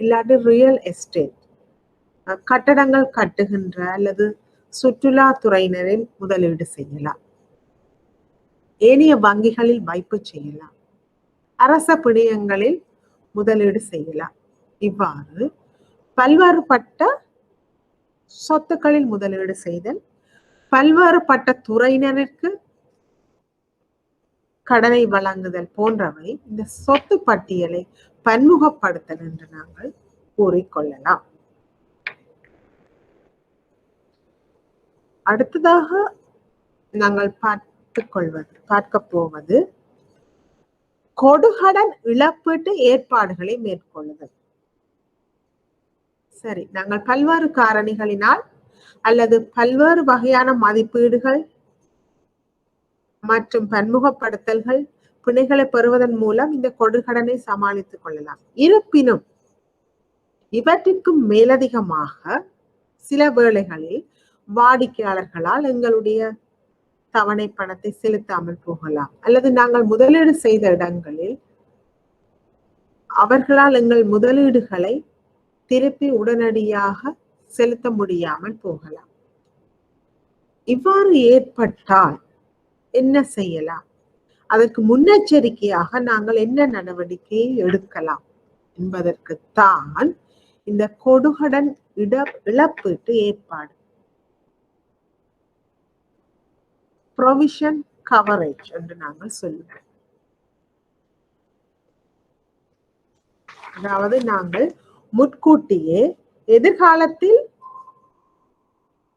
இல்லாட்டி ரியல் எஸ்டேட் கட்டடங்கள் கட்டுகின்ற அல்லது சுற்றுலா துறையினரில் முதலீடு செய்யலாம், ஏனைய வங்கிகளில் வைப்பு செய்யலாம், அரச பிணையங்களில் முதலீடு செய்யலாம். இவ்வாறு பல்வேறுபட்ட சொத்துக்களில் முதலீடு செய்தல், பல்வேறுபட்ட துறையினருக்கு கடனை வழங்குதல் போன்றவை இந்த சொத்து பட்டியலை பன்முகப்படுத்தல் என்று நாங்கள் கூறிக்கொள்ளலாம். அடுத்ததாக நாங்கள் பார்க்க போவது கொடுகடன் இழப்பீட்டு ஏற்பாடுகளை மேற்கொள்ளுதல். சரி, நாங்கள் பல்வேறு காரணிகளினால் அல்லது பல்வேறு வகையான மதிப்பீடுகள் மற்றும் பன்முகப்படுத்தல்கள் பிணைகளை பெறுவதன் மூலம் இந்த கொடுகடனை சமாளித்துக் கொள்ளலாம். இருப்பினும் இவற்றிற்கும் மேலதிகமாக சில வேளைகளில் வாடிக்கையாளர்களால் எங்களுடைய தவணை பணத்தை செலுத்தாமல் போகலாம், அல்லது நாங்கள் முதலீடு செய்த இடங்களில் அவர்களால் எங்கள் முதலீடுகளை திருப்பி உடனடியாக செலுத்த முடியாமல் போகலாம். இவ்வாறு ஏற்பட்டால் என்ன செய்யலாம்? அதற்கு முன்னெச்சரிக்கையாக நாங்கள் என்ன நடவடிக்கையை எடுக்கலாம் என்பதற்குத்தான் இந்த கொடுகடன் இழப்பீட்டு ஏற்பாடு, ப்ரொவிஷன் கவரேஜ் என்று நாங்கள் சொல்லுவோம். அதாவது நாங்கள் முன்கூட்டியே எதிர்காலத்தில்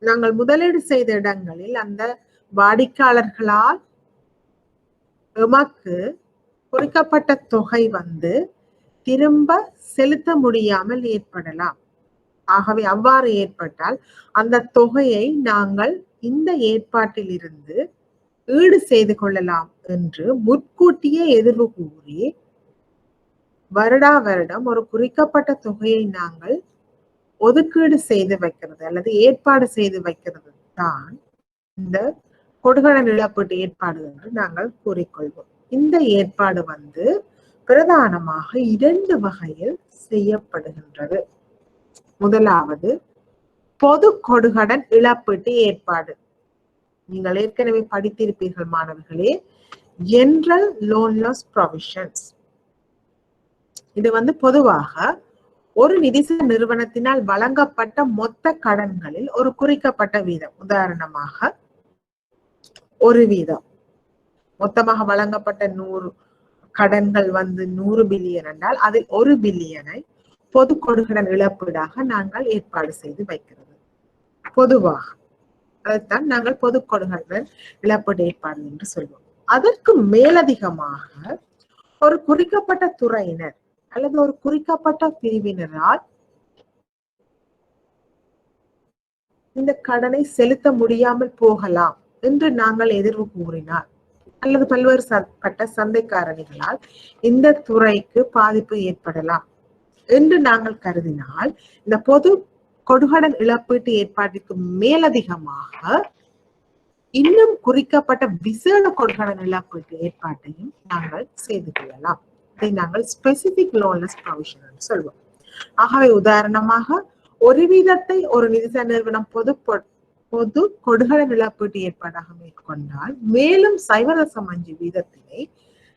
நாங்கள் முதலீடு செய்த இடங்களில் அந்த வாடிக்கையாளர்களால் எமக்கு குறிக்கப்பட்ட தொகை திரும்ப செலுத்த முடியாமல் ஏற்படலாம். ஆகவே அவ்வாறு ஏற்பட்டால் அந்த தொகையை நாங்கள் இந்த ஏற்பாட்டில் இருந்து ஈடு செய்து கொள்ளலாம் என்று முன்கூட்டியே எதிர்வு கூறி வருடா வருடம் ஒரு குறிக்கப்பட்ட தொகையை நாங்கள் ஒதுக்கீடு செய்து வைக்கிறது அல்லது ஏற்பாடு செய்து வைக்கிறது தான் இந்த கொடுகடன் இழப்பீட்டு ஏற்பாடு என்று நாங்கள் கூறிக்கொள்வோம். இந்த ஏற்பாடு பிரதானமாக 2 வகையில் செய்யப்படுகின்றது. முதலாவது பொது கொடுகடன் இழப்பீட்டு ஏற்பாடு. நீங்கள் ஏற்கனவே படித்திருப்பீர்கள் மாணவர்களே, ஜெனரல் லோன் லாஸ் ப்ரொவிஷன்ஸ். இது பொதுவாக ஒரு நிதி நிறுவனத்தினால் வழங்கப்பட்ட மொத்த கடன்களில் ஒரு குறிக்கப்பட்ட வீதம், உதாரணமாக 1 வீதம், மொத்தமாக வழங்கப்பட்ட 100 கடன்கள் 100 பில்லியன் என்றால் அதில் 1 பில்லியனை பொது கொடுகடன் இழப்பீடாக நாங்கள் ஏற்பாடு செய்து வைக்கிறது. பொதுவாக அதைத்தான் நாங்கள் பொது கொடுகடன் இழப்பீடு ஏற்பாடு என்று சொல்வோம். அதற்கு மேலதிகமாக ஒரு குறிக்கப்பட்ட துறையினர் அல்லது ஒரு குறிக்கப்பட்ட பிரிவினரால் இந்த கடனை செலுத்த முடியாமல் போகலாம் என்று நாங்கள் எதிர்வு கூறினால், அல்லது பல்வேறு சந்தை காரணிகளால் இந்த துறைக்கு பாதிப்பு ஏற்படலாம் என்று நாங்கள் கருதினால், இந்த பொது கொடுகடன் இழப்பீட்டு ஏற்பாட்டிற்கு மேலதிகமாக இன்னும் குறிக்கப்பட்ட விசேட கொடுகடன் இழப்பீட்டு ஏற்பாட்டையும் நாங்கள் செய்து கொள்ளலாம். இதை நாங்கள் ஸ்பெசிபிக் லோன்லெஸ் ப்ரொவிஷன் என்று சொல்வோம். ஆகவே உதாரணமாக 1 வீதத்தை ஒரு நிதி நிறுவனம் பொது கொடுகடன் இழப்பீட்டு ஏற்பாடாக மேற்கொண்டால், மேலும் 0.5 வீதத்தினை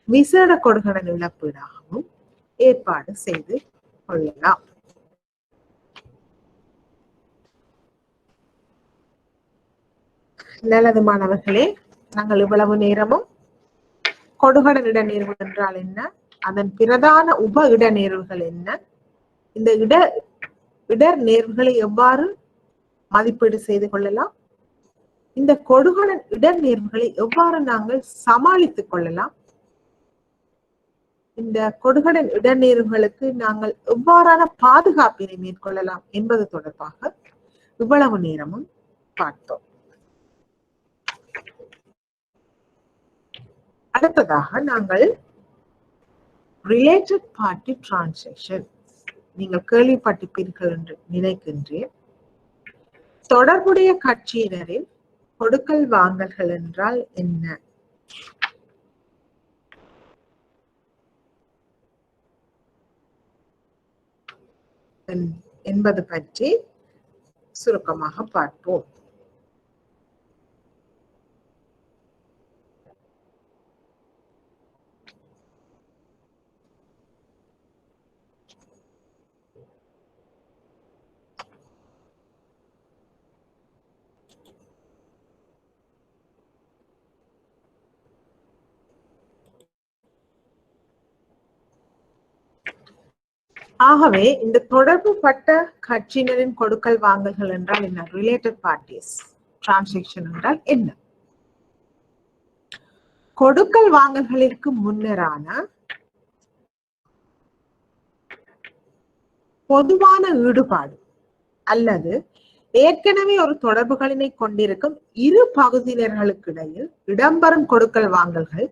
விசேட கொடுகடன் இழப்பீடாகவும் ஏற்பாடு செய்து கொள்ளலாம். நல்லது மாணவர்களே, நாங்கள் இவ்வளவு நேரமும் கொடுகடன் இடநேர்வு என்றால் என்ன, அதன் பிரதான உப இடநேர்வுகள் என்ன, இந்த இடர் நேர்வுகளை எவ்வாறு மதிப்பீடு செய்து கொள்ளலாம், இந்த கொடுகடன் இடர் நேர்வுகளை எவ்வாறு நாங்கள் சமாளித்துக் கொள்ளலாம், இந்த கொடுகடன் இடநேர்வுகளுக்கு நாங்கள் எவ்வாறான பாதுகாப்பினை மேற்கொள்ளலாம் என்பது தொடர்பாக இவ்வளவு நேரமும் பார்த்தோம். அடுத்ததாக நாங்கள் ரிலேட்டட் பார்ட்டி டிரான்சாக்ஷன், நீங்கள் கேள்விப்பட்டிருப்பீர்கள் என்று நினைக்கின்றேன். தொடர்புடைய கட்சியினரின் கொடுக்கல் வாங்கல்கள் என்றால் என்ன என்பது பற்றி சுருக்கமாக பார்ப்போம். ஆகவே இந்த தொடர்புபட்ட கட்சியினரின் கொடுக்கல் வாங்கல்கள் என்றால் என்ன, ரிலேட்டட் பார்ட்டிஸ் டிரான்சாக்ஷன் என்றால் என்ன? கொடுக்கல் வாங்கல்களிற்கு முன்னரான பொதுவான ஈடுபாடு அல்லது ஏற்கனவே ஒரு தொடர்புகளினை கொண்டிருக்கும் இரு பகுதியினர்களுக்கு இடையில் இடம்பெறும் கொடுக்கல் வாங்கல்கள்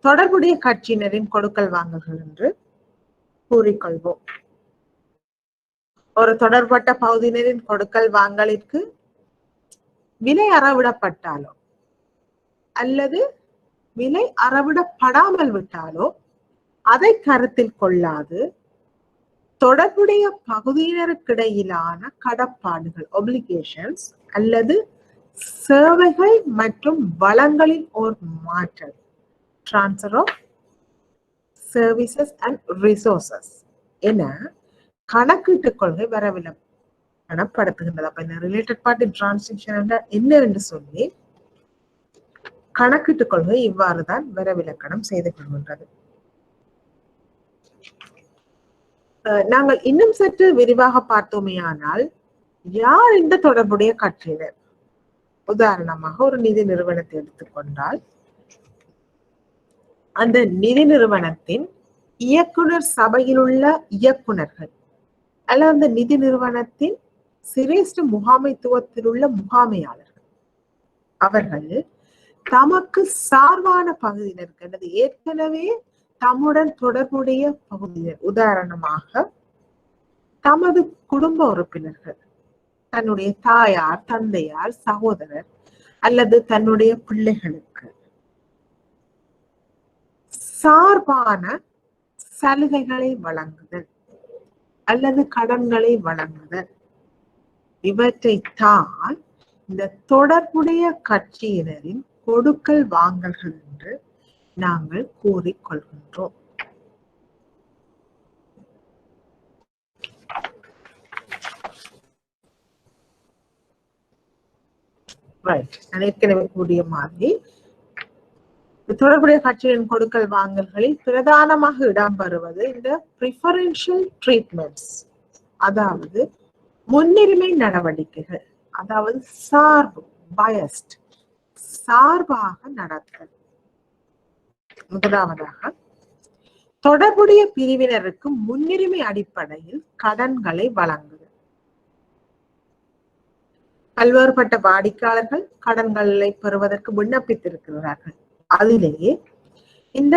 தொடர்புடைய கட்சியினரின் கொடுக்கல் வாங்கல்கள் என்று கூறிக்கொள்வோம். ஒரு தொடர்பட்ட பகுதியினரின் கொடுக்கல் வாங்கலிற்கு விலை அறவிடப்பட்டாலோ அல்லது விலை அறவிடப்படாமல் விட்டாலோ அதை கருத்தில் கொள்ளாது தொடர்புடைய பகுதியினருக்கிடையிலான கடப்பாடுகள் ஒப்ளிகேஷன்ஸ் அல்லது சேவைகள் மற்றும் வளங்களின் ஒரு மாற்றல் transfer of services and resources என கணக்கீட்டு கொள்கை வரவிலக்கணப்படுத்துகின்றது. அப்ப இந்த ரிலேட்டட் பார்ட்டி டிரான்சாக்ஷன் என்றால் என்ன என்று சொல்லி கணக்கீட்டு கொள்கை இவ்வாறுதான் வரவிலக்கணம் செய்து கொள்கின்றது. நாங்கள் இன்னும் சற்று விரிவாக பார்த்தோமேயானால் யார் இந்த தொடர்புடைய கட்சியினர்? உதாரணமாக ஒரு நிதி நிறுவனத்தை எடுத்துக்கொண்டால் அந்த நிதி நிறுவனத்தின் இயக்குனர் சபையில் உள்ள இயக்குனர்கள் அல்லது அந்த நிதி நிறுவனத்தின் சிரேஷ்ட முகாமைத்துவத்தில் உள்ள முகாமையாளர்கள் அவர்கள் தமக்கு சார்பான பகுதியினருக்கு அல்லது ஏற்கனவே தம்முடன் தொடர்புடைய பகுதியினர், உதாரணமாக தமது குடும்ப உறுப்பினர்கள், தன்னுடைய தாயார், தந்தையார், சகோதரர் அல்லது தன்னுடைய பிள்ளைகளுக்கு சார்பான சலுகைகளை வழங்குதல் அல்லது கடன்களை வழங்குதல் இவற்றைத்தான் இந்த தொடர்புடைய கட்சியினரின் கொடுக்கல் வாங்கல்கள் என்று நாங்கள் கூறிக்கொள்கின்றோம். ஏற்கனவே கூடிய மாதிரி தொடர்புடைய கட்சியின் கொடுக்கல் வாங்கல்களில் பிரதானமாக இடம்பெறுவது இந்த ப்ரிஃபரன்ஷியல் ட்ரீட்மெண்ட்ஸ், அதாவது முன்னுரிமை நடவடிக்கைகள், அதாவது சார்பு பயஸ்ட் சார்பாக நடத்தல். முதலாவதாக தொடர்புடைய பிரிவினருக்கு முன்னுரிமை அடிப்படையில் கடன்களை வழங்குதல். பல்வேறுபட்ட வாடிக்கையாளர்கள் கடன்களை பெறுவதற்கு விண்ணப்பித்திருக்கிறார்கள். அதிலேயே இந்த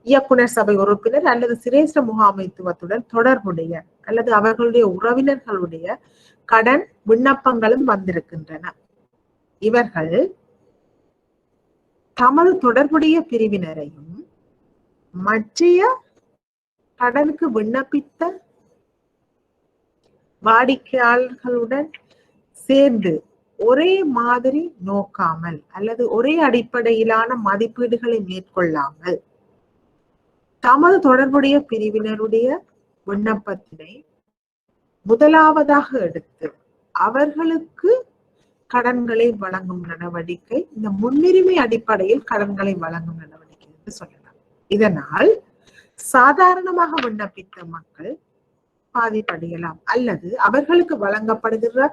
இயக்குனர் சபை உறுப்பினர் அல்லது சிரேஷ்ட முகாமைத்துவத்துடன் தொடர்புடைய அல்லது அவர்களுடைய உறவினர்களுடைய கடன் விண்ணப்பங்களும் வந்திருக்கின்றன. இவர்கள் தமது தொடர்புடைய பிரிவினரையும் மற்றைய கடனுக்கு விண்ணப்பித்த வாடிக்கையாளர்களுடன் சேர்ந்து ஒரே மாதிரி நோக்காமல் அல்லது ஒரே அடிப்படையிலான மதிப்பீடுகளை மேற்கொள்ளாமல் தமது தொடர்புடைய பிரிவினருடைய விண்ணப்பத்தினை முதலாவதாக எடுத்து அவர்களுக்கு கடன்களை வழங்கும் நடவடிக்கை இந்த முன்னுரிமை அடிப்படையில் கடன்களை வழங்கும் நடவடிக்கை என்று சொல்லலாம். இதனால் சாதாரணமாக விண்ணப்பித்த மக்கள் பாதிப்படையலாம் அல்லது அவர்களுக்கு வழங்கப்படுகிற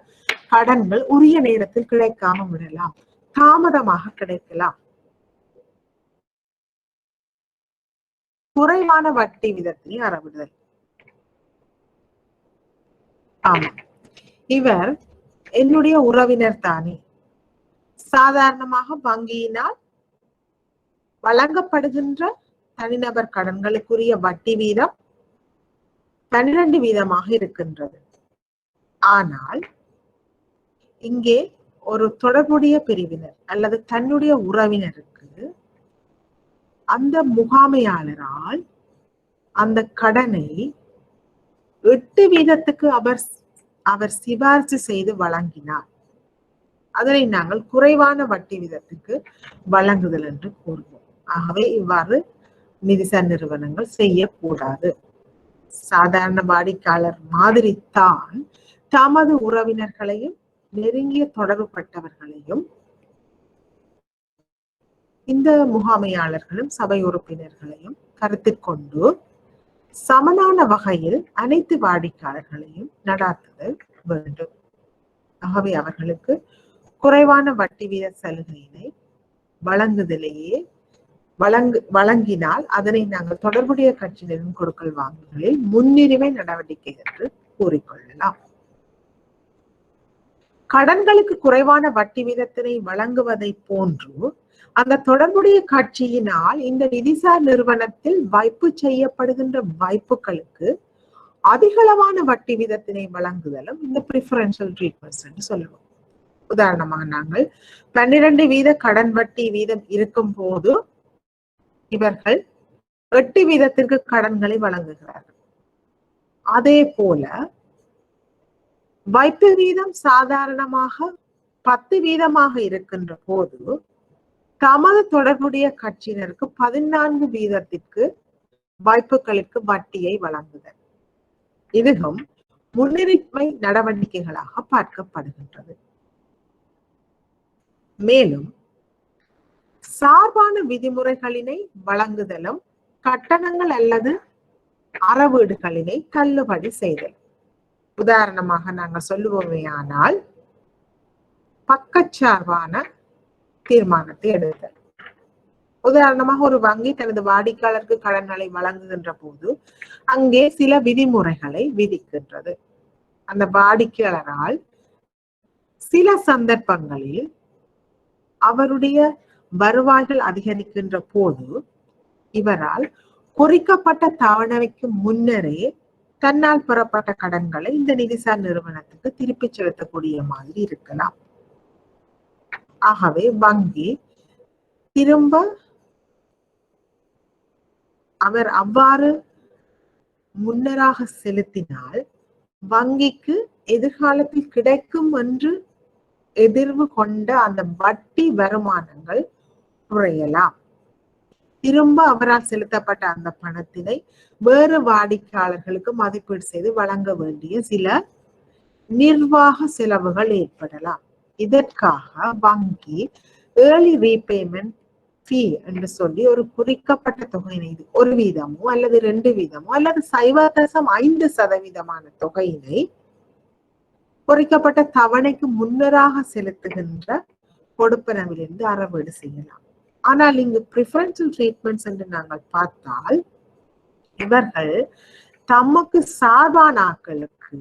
கடன்கள் உரிய நேரத்தில் கிடைக்காம விடலாம், தாமதமாக கிடைக்கலாம். குறைவான வட்டி விதத்தில் அறவிடுதல். ஆமா, இவர் என்னுடைய உறவினர் தானே. சாதாரணமாக வங்கியினால் வழங்கப்படுகின்ற தனிநபர் கடன்களுக்குரிய வட்டி வீதம் 12 வீதமாக இருக்கின்றது. ஆனால் இங்கே ஒரு தொடர்புடைய பிரிவினர் அல்லது தன்னுடைய உறவினருக்கு அந்த முகாமையாளரால் அந்த கடனை 8 வீதத்துக்கு அவர் சிபாரிசு செய்து வழங்கினார். அதனை நாங்கள் குறைவான வட்டி விதத்துக்கு வழங்குதல் என்று கூறுவோம். ஆகவே இவ்வாறு நிதிசார் நிறுவனங்கள் செய்யக்கூடாது. சாதாரண வாடிக்கையாளர் மாதிரி தான் தமது உறவினர்களையும் நெருங்கிய தொடர்புபட்டவர்களையும் இந்த முகாமையாளர்களும் சபை உறுப்பினர்களையும் கருத்தில் கொண்டு சமனான வகையில் அனைத்து வாடிக்கையாளர்களையும் நடாத்துதல் வேண்டும். ஆகவே அவர்களுக்கு குறைவான வட்டி வீத சலுகையினை வழங்குதலேயே வழங்கினால் அதனை நாங்கள் தொடர்புடைய கட்சியினரின் கொடுக்கல் வாங்கல்களில் முன்னுரிமை நடவடிக்கை என்று கூறிக்கொள்ளலாம். கடன்களுக்கு குறைவான வட்டி வீதத்தினை வழங்குவதை போன்று அந்த தொடர்புடைய கட்சியினால் இந்த நிதிசார் நிறுவனத்தில் வைப்பு செய்யப்படுகின்ற வைப்புகளுக்கு அதிகளவான வட்டி வீதத்தினை வழங்குதலும் இந்த பிரிஃபரன்ஷியல் ட்ரீட்மெண்ட்ஸ் என்று சொல்லுவோம். உதாரணமாக நாங்கள் 12% கடன் வட்டி வீதம் இருக்கும் போது இவர்கள் 8% கடன்களை வழங்குகிறார்கள். அதே போல வைப்பு வீதம் சாதாரணமாக 10% இருக்கின்ற போது தமது தொடர்புடைய கட்சியினருக்கு 14% வைப்புகளுக்கு வட்டியை வழங்குதல் இதுவும் முன்னுரிமை நடவடிக்கைகளாக பார்க்கப்படுகின்றது. மேலும் சார்பான விதிமுறைகளினை வழங்குதலும் கட்டணங்கள் அல்லது அறவீடுகளினை தள்ளுபடி செய்தல். உதாரணமாக நாங்கள் சொல்லுவோமேயானால் பக்கச்சார்பான தீர்மானத்தை எடுத்தல். உதாரணமாக ஒரு வங்கி தனது வாடிக்கையாளருக்கு கடன்களை வழங்குகின்ற போது அங்கே சில விதிமுறைகளை விதிக்கின்றது. அந்த வாடிக்கையாளரால் சில சந்தர்ப்பங்களில் அவருடைய வருவாய்கள் அதிகரிக்கின்ற போது இவரால் குறிக்கப்பட்ட தவணைக்கு முன்னரே தன்னால் பெறப்பட்ட கடன்களை இந்த நிதிசார் நிறுவனத்துக்கு திருப்பி செலுத்தக்கூடிய மாதிரி இருக்கலாம். ஆகவே வங்கி திரும்ப அவர் அவ்வாறு முன்னராக செலுத்தினால் வங்கிக்கு எதிர்காலத்தில் கிடைக்கும் என்று எதிர்வு கொண்ட அந்த வட்டி வருமானங்கள் குறையலாம். திரும்ப அவரால் செலுத்தப்பட்ட அந்த பணத்தினை வேறு வாடிக்கையாளர்களுக்கு மதிப்பீடு செய்து வழங்க வேண்டிய சில நிர்வாக செலவுகள் ஏற்படலாம். இதற்காக வங்கி ஏர்லி ரீபேமெண்ட் ஃபீ என்று சொல்லி ஒரு குறிக்கப்பட்ட தொகையினை 1% அல்லது 2% அல்லது 0.5% தொகையினை குறிக்கப்பட்ட தவணைக்கு முன்னராக செலுத்துகின்ற கொடுப்பனவிலிருந்து அறவீடு செய்யலாம். ஆனால் இங்கு பிரிஃபரன்ஷியல் ட்ரீட்மெண்ட்ஸ் என்று நாங்கள் பார்த்தால் இவர்கள் தமக்கு சார்பான ஆட்களுக்கு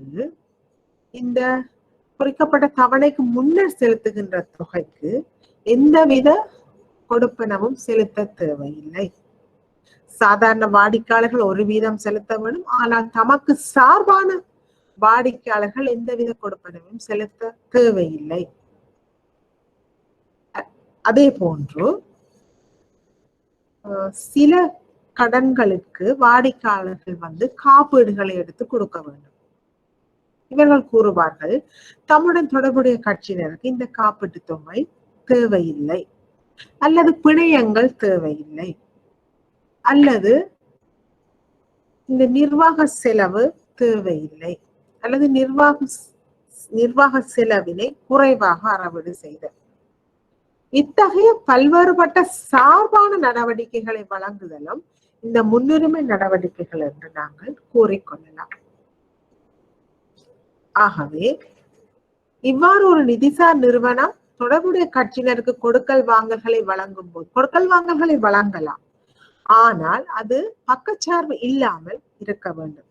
இந்த குறிக்கப்பட்ட தவணைக்கு முன்னர் செலுத்துகின்ற தொகைக்கு எந்தவித கொடுப்பனவும் செலுத்த தேவையில்லை. சாதாரண வாடிக்கையாளர்கள் 1% செலுத்த வேண்டும். ஆனால் தமக்கு சார்பான வாடிக்கையாளர்கள் எந்தவித கொடுப்பனவும் செலுத்த தேவையில்லை. அதே போன்று சில கடன்களுக்கு வாடிக்கையாளர்கள் காப்பீடுகளை எடுத்து கொடுக்க வேண்டும். இவர்கள் கூறுவார்கள் தம்முடன் தொடர்புடைய கட்சியினருக்கு இந்த காப்பீட்டு தொகை தேவையில்லை, அல்லது பிணையங்கள் தேவையில்லை, அல்லது இந்த நிர்வாக செலவு தேவையில்லை, அல்லது நிர்வாக செலவினை குறைவாக அறவீடு செய்தல். இத்தகைய பல்வேறுபட்ட சார்பான நடவடிக்கைகளை வழங்குதலும் இந்த முன்னுரிமை நடவடிக்கைகள் என்று நாங்கள் கூறிக்கொள்ளலாம். ஆகவே இவ்வாறு ஒரு நிதிசார் நிறுவனம் தொடர்புடைய கட்சியினருக்கு கொடுக்கல் வாங்கல்களை வழங்கும் போது கொடுக்கல் வாங்கல்களை வழங்கலாம். ஆனால் அது பக்கச்சார்பு இல்லாமல் இருக்க வேண்டும்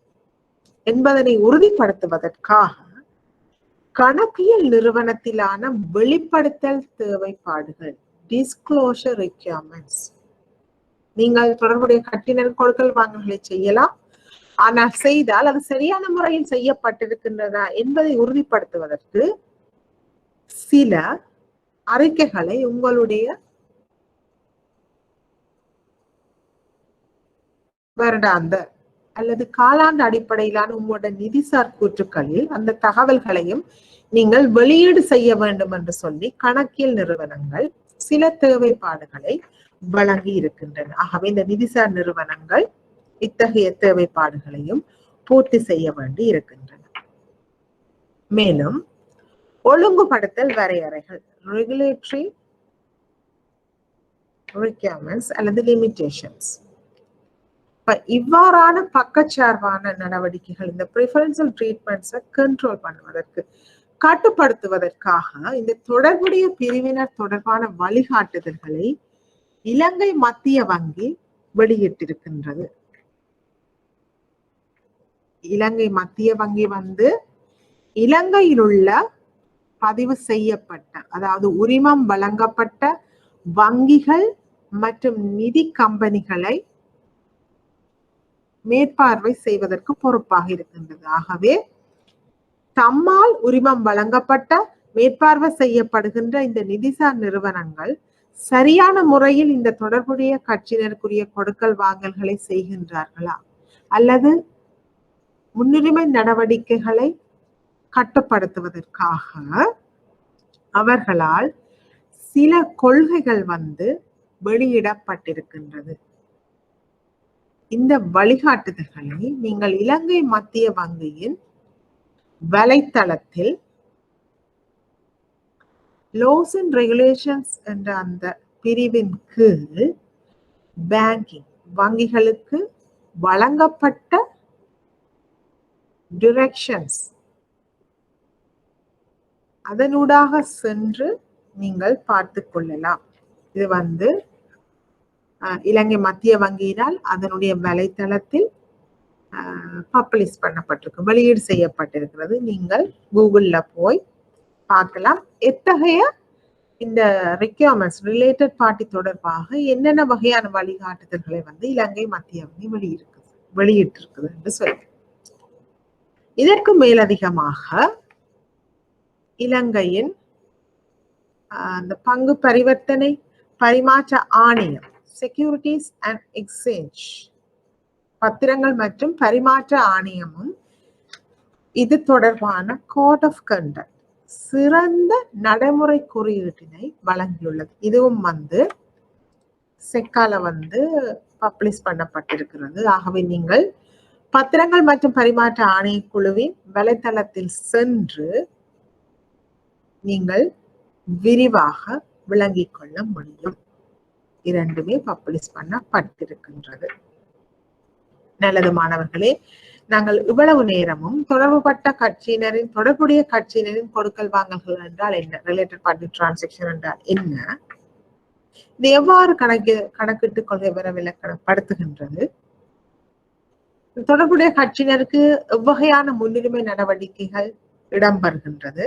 என்பதனை உறுதிப்படுத்துவதற்காக கணக்கியல் நிறுவனத்திலான வெளிப்படுத்தல் தேவைப்பாடுகள் டிஸ்க்ளோஷர் ரெக்யர்மெண்ட்ஸ். நீங்கள் தொடர்புடைய கட்சியினர் கொடுக்கல் வாங்கல்களை செய்யலாம். ஆனால் செய்தால் அது சரியான முறையில் செய்யப்பட்டிருக்கின்றதா என்பதை உறுதிப்படுத்துவதற்கு சில அறிக்கைகளை உங்களுடைய வருடாந்த அல்லது காலாண்டு அடிப்படையிலான உங்களுடைய நிதிசார் கூற்றுக்களில் அந்த தகவல்களையும் நீங்கள் வெளியீடு செய்ய வேண்டும் என்று சொல்லி கணக்கியல் நிறுவனங்கள் சில தேவைப்பாடுகளை வழங்கி இருக்கின்றன. ஆகவே இந்த நிதிசார் நிறுவனங்கள் இத்தகைய தேவைப்பாடுகளையும் பூர்த்தி செய்ய வேண்டி இருக்கின்றன. மேலும் ஒழுங்குபடுத்தல் வரையறைகள் ரெகுலேட்டரி requirements அல்லது லிமிட்டேஷன்ஸ். இவ்வாறான பக்கச்சார்பான நடவடிக்கைகள் இந்த பிரிஃபரன்ஷியல் ட்ரீட்மெண்ட்ஸை கண்ட்ரோல் பண்ணுவதற்கு கட்டுப்படுத்துவதற்காக இந்த தொடர்புடைய பிரிவினர் தொடர்பான வழிகாட்டுதல்களை இலங்கை மத்திய வங்கி வெளியிட்டிருக்கின்றது. இலங்கை மத்திய வங்கி இலங்கையில் உள்ள பதிவு செய்யப்பட்ட, அதாவது உரிமம் வழங்கப்பட்ட வங்கிகள் மற்றும் நிதி கம்பெனிகளை மேற்பார்வை செய்வதற்கு பொறுப்பாக இருக்கின்றது. ஆகவே தம்மால் உரிமம் வழங்கப்பட்ட மேற்பார்வை செய்யப்படுகின்ற இந்த நிதிசார் நிறுவனங்கள் சரியான முறையில் இந்த தொடர்புடைய கட்சியினருக்குரிய கொடுக்கல் வாங்கல்களை செய்கின்றார்களா அல்லது முன்னுரிமை நடவடிக்கைகளை கட்டுப்படுத்துவதற்காக அவர்களால் சில கொள்கைகள் வெளியிடப்பட்டிருக்கின்றது. இந்த வழிகாட்டுதல்களை நீங்கள் இலங்கை மத்திய வங்கியின் வலைத்தளத்தில் Laws and Regulations என்ற அந்த பிரிவின் கீழ் பேங்கிங் வங்கிகளுக்கு வழங்கப்பட்ட டிரெக்ஷன்ஸ் அதனூடாக சென்று நீங்கள் பார்த்து கொள்ளலாம். இது இலங்கை மத்திய வங்கியினால் அதனுடைய வலைத்தளத்தில் பப்ளிஷ் பண்ணப்பட்டிருக்கு, வெளியீடு செய்யப்பட்டிருக்கிறது. நீங்கள் கூகுள்ல போய் பார்க்கலாம். எத்தகைய இந்த ரெக்யர்மெண்ட்ஸ் ரிலேட்டட் பார்ட்டி தொடர்பாக என்னென்ன வகையான வழிகாட்டுதல்களை இலங்கை மத்திய வங்கி வெளியிட்டிருக்குது என்று சொல்லி. இதற்கு மேலதிகமாக இலங்கையின் அந்த பங்கு பரிவர்த்தனை பரிமாற்ற ஆணையம், செக்யூரிட்டிஸ் அண்ட் எக்ஸ்சேஞ்ச் பத்திரங்கள் மற்றும் பரிமாற்ற ஆணையமும் இது தொடர்பான கோட் ஆஃப் கண்டக்ட் சிறந்த நடைமுறை குறியீட்டினை வழங்கியுள்ளது. இதுவும் செக்கால பப்ளிஷ் பண்ணப்பட்டிருக்கிறது. ஆகவே நீங்கள் பத்திரங்கள் மற்றும் பரிமாற்ற ஆணைய குழுவின் வலைத்தளத்தில் சென்று நீங்கள் விரிவாக விளங்கிக் கொள்ள முடியும். இரண்டுமே பப்ளிஷ் பண்ணப்பட்டிருக்கின்றது. நல்லது மாணவர்களே, நாங்கள் இவ்வளவு நேரமும் தொடர்புடைய கட்சியினரின் கொடுக்கல் வாங்கல்கள் என்றால் என்ன, ரிலேட்டட் பார்ட்டி டிரான்சாக்ஷன் என்றால் என்ன, இது எவ்வாறு கணக்கிட்டு கொள்கை விளக்கப்படுத்துகின்றது, தொடர்புடைய கட்சியினருக்கு எவ்வகையான முன்னுரிமை நடவடிக்கைகள் இடம்பெறுகின்றது,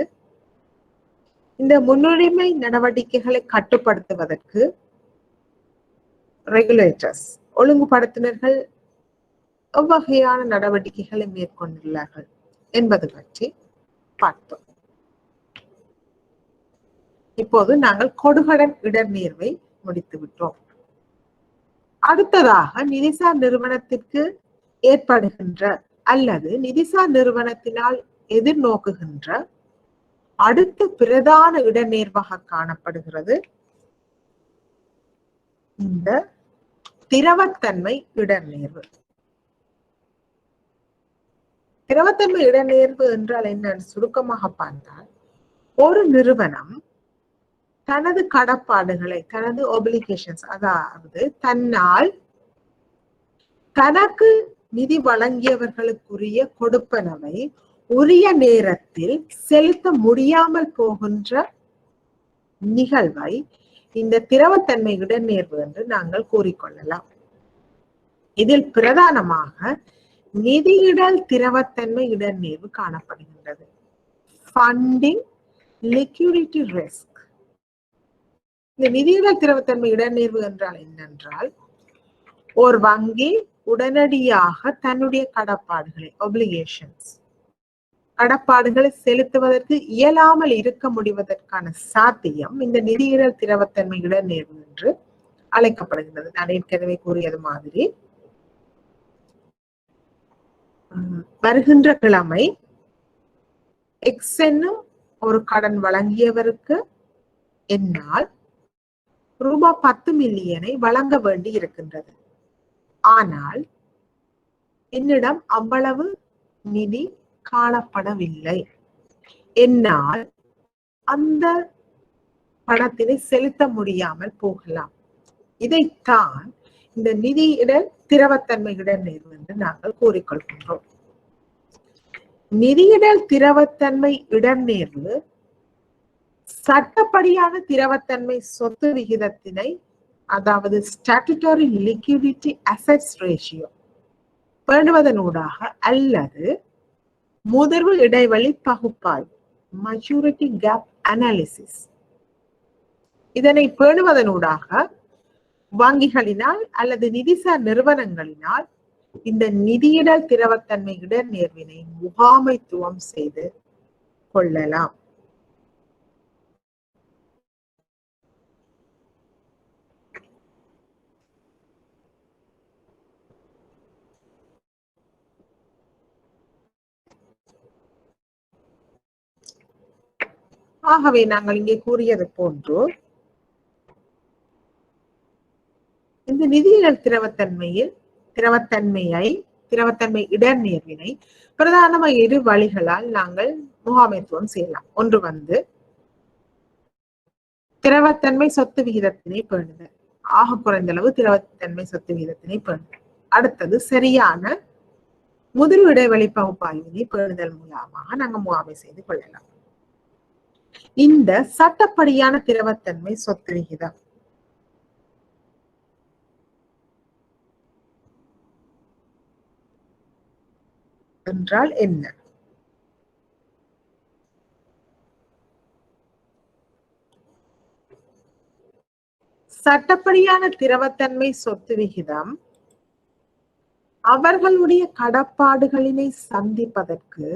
இந்த முன்னுரிமை நடவடிக்கைகளை கட்டுப்படுத்துவதற்கு ரெகுலேட்டர்ஸ் ஒழுங்குபடுத்தினர்கள் எவ்வகையான நடவடிக்கைகளை மேற்கொண்டுள்ளார்கள் என்பது பற்றி பார்த்தோம். இப்போது நாங்கள் கொடுகடன் இடர்நேர்வை முடித்து விட்டோம். அடுத்ததாக நிதிசார் நிறுவனத்திற்கு ஏற்படுகின்ற அல்லது நிதிசார் நிறுவனத்தினால் எதிர்நோக்குகின்ற அடுத்த பிரதான இடர்நேர்வாக காணப்படுகிறது இந்த திரவத்தன்மை இடர்நேர்வு. திரவத்தன்மை இடர்நேர்வு என்றால் என்னன்னு சுருக்கமாக பார்த்தால், ஒரு நிறுவனம் தனது கடப்பாடுகளை, தனது ஒபிலிகேஷன்ஸ், அதாவது தன்னால் தனக்கு நிதி வழங்கியவர்களுக்குரிய கொடுப்பனவை உரிய நேரத்தில் செலுத்த முடியாமல் போகின்ற நிகழ்வை இந்த திரவத்தன்மை இடர்நேர்வு என்று நாங்கள் கூறிக்கொள்ளலாம். இதில் பிரதானமாக நிதியிடல் திரவத்தன்மை இடர்நேர்வு காணப்படுகின்றது. Funding liquidity risk. இந்த நிதியிடல் திரவத்தன்மை இடர்நேர்வு என்றால் என்னென்றால், ஒரு வங்கி உடனடியாக தன்னுடைய கடப்பாடுகளை, ஒபிலிகேஷன்ஸ், கடப்பாடுகளை செலுத்துவதற்கு இயலாமல் இருக்க முடிவதற்கான சாத்தியம் இந்த நிதியிடல் திரவத்தன்மை இடர்நேர்வு என்று அழைக்கப்படுகின்றது. நான் ஏற்கனவே கூறியது மாதிரி வருகின்ற கிழமை எக்ஸ் என்னும் ஒரு கடன் வழங்கியவருக்கு என்னால் ரூபாய் 10 மில்லியனை வழங்க வேண்டி இருக்கின்றது. ஆனால் என்னிடம் அவ்வளவு நிதி காணப்படவில்லை. என்னால் அந்த பணத்தினை செலுத்த முடியாமல் போகலாம். இதைத்தான் இந்த நிதியிடல் திரவத்தன்மை இடர்நேர்வு என்று நாங்கள் கூறிக்கொள்கின்றோம். நிதியிடல் திரவத்தன்மை இடர்நேர்வு சட்டப்படியான திரவத்தன்மை சொத்து விகிதத்தினை அதாவது ஸ்டாட்டுட்டரி லிக்விடிட்டி அசெட்ஸ் ரேஷியோ பேணுவதனூடாக அல்லது முதிர்வு இடைவெளி பகுப்பாய்வு மெச்சூரிட்டி கேப் அனாலிசிஸ் இதனை பேணுவதனூடாக வங்கிகளினால் அல்லது நிதிசார் நிறுவனங்களினால் இந்த நிதியிடல் திரவத்தன்மை இடர் நேர்வினை முகாமைத்துவம் செய்து கொள்ளலாம். ஆகவே நாங்கள் இங்கே கூறியது போன்று இந்த நிதியியல் திரவத்தன்மை இடர் நேர்வினை பிரதானமாக இரு வழிகளால் நாங்கள் முகாமைத்துவம் செய்யலாம். ஒன்று திரவத்தன்மை சொத்து விகிதத்தினை பேணுதல், ஆக குறைந்த அளவு திரவத்தன்மை சொத்து விகிதத்தினை பேணுதல். அடுத்தது சரியான முதிர்வு இடைவெளி பகுப்பாய்வினை பேணுதல் மூலமாக நாங்கள் முகாமை செய்து கொள்ளலாம். இந்த சட்டப்படியான திரவத்தன்மை சொத்து விகிதம் என்றால் என்ன? சட்டப்படியான திரவத்தன்மை சொத்து விகிதம் அவர்களுடைய கடப்பாடுகளினை சந்திப்பதற்கு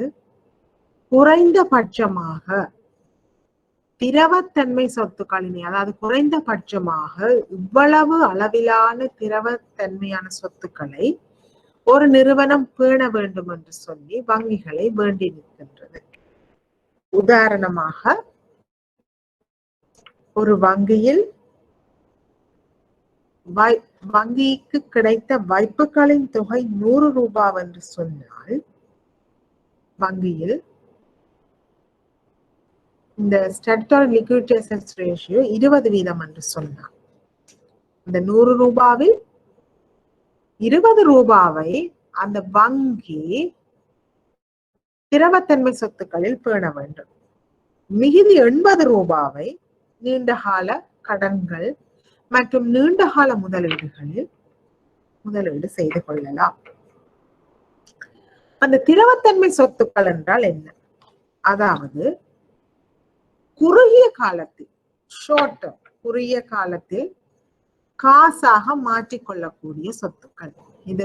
குறைந்தபட்சமாக திரவத்தன்மை சொத்துக்களினை, அதாவது குறைந்தபட்சமாக இவ்வளவு அளவிலான திரவத்தன்மையான சொத்துக்களை ஒரு நிறுவனம் பேண வேண்டும் என்று சொல்லி வங்கிகளை வேண்டி நிற்கின்றது. உதாரணமாக ஒரு வங்கிக்கு கிடைத்த வைப்புகளின் தொகை 100 ரூபாய் என்று சொன்னால் வங்கியில் இந்த ஸ்டாட்டுட்டரி லிக்விடிட்டி அசெட்ஸ் ரேஷியோ 20% என்று சொன்னார். இந்த 100 ரூபாவில் 20 ரூபாவை அந்த வங்கி திரவத்தன்மை சொத்துக்களில் பேண வேண்டும். மிகுதி 80 ரூபாவை நீண்டகால கடன்கள் மற்றும் நீண்டகால முதலீடுகளில் முதலீடு செய்து கொள்ளலாம். அந்த திரவத்தன்மை சொத்துக்கள் என்றால் என்ன? அதாவது குறுகிய காலத்தில் காசாக மாற்றிக்கொள்ளக்கூடிய சொத்துக்கள். இது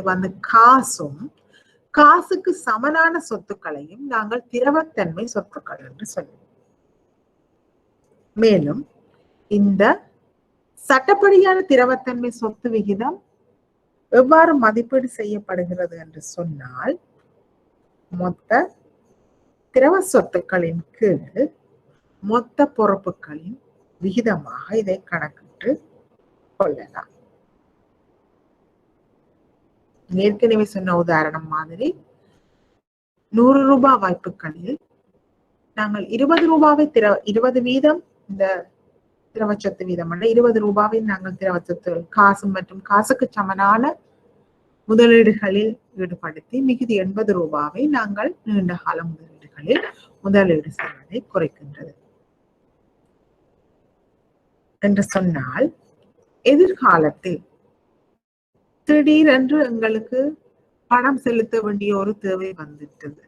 காசுக்கு சமனான சொத்துக்களையும் நாங்கள் திரவத்தன்மை சொத்துக்கள் என்று சொல்லுவோம். மேலும் இந்த சட்டப்படியான திரவத்தன்மை சொத்து விகிதம் எவ்வாறு மதிப்பீடு செய்யப்படுகிறது என்று சொன்னால், மொத்த திரவ சொத்துக்களின் கீழ் மொத்த பொறுப்புகளின் விகிதமாக இதை கணக்கிட்டு கொள்ளலாம். ஏற்கனவே சொன்ன உதாரணம் மாதிரி 100 ரூபாய் வாய்ப்புகளில் நாங்கள் 20 ரூபாவை 20% இந்த திரவச்சொத்து வீதம் 20 ரூபாவை நாங்கள் திரவச்சொத்து காசு மற்றும் காசுக்கு சமனான முதலீடுகளில் ஈடுபடுத்தி மிகுதி 80 ரூபாவை நாங்கள் நீண்ட கால முதலீடுகளில் முதலீடு செய்வதை குறைக்கின்றது என்று சொன்னால், எதிர்காலத்தில் திடீரென்று எங்களுக்கு பணம் செலுத்த வேண்டிய ஒரு தேவை வந்துட்டது,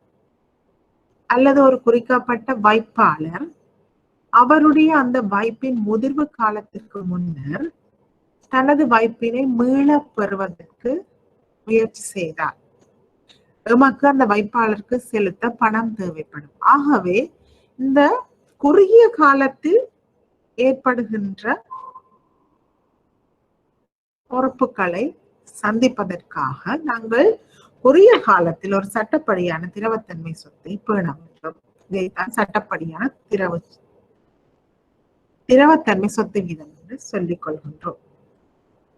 அல்லது ஒரு குறிக்கப்பட்ட வைப்பாளர் அவருடைய அந்த வைப்பின் முதிர்வு காலத்திற்கு முன்னர் தனது வைப்பினை மீள பெறுவதற்கு முயற்சி செய்தார். எமக்கு அந்த வைப்பாளருக்கு செலுத்த பணம் தேவைப்படும். ஆகவே இந்த குறுகிய காலத்தில் ஏற்படுகின்ற பொறுப்புகளை சந்திப்பதற்காக நாங்கள் குறுகிய காலத்தில் ஒரு சட்டப்படியான திரவத்தன்மை சொத்தை பேண வேண்டும். இதைத்தான் சட்டப்படியான திரவத்தன்மை சொத்து வீதம் என்று சொல்லிக் கொள்கின்றோம்.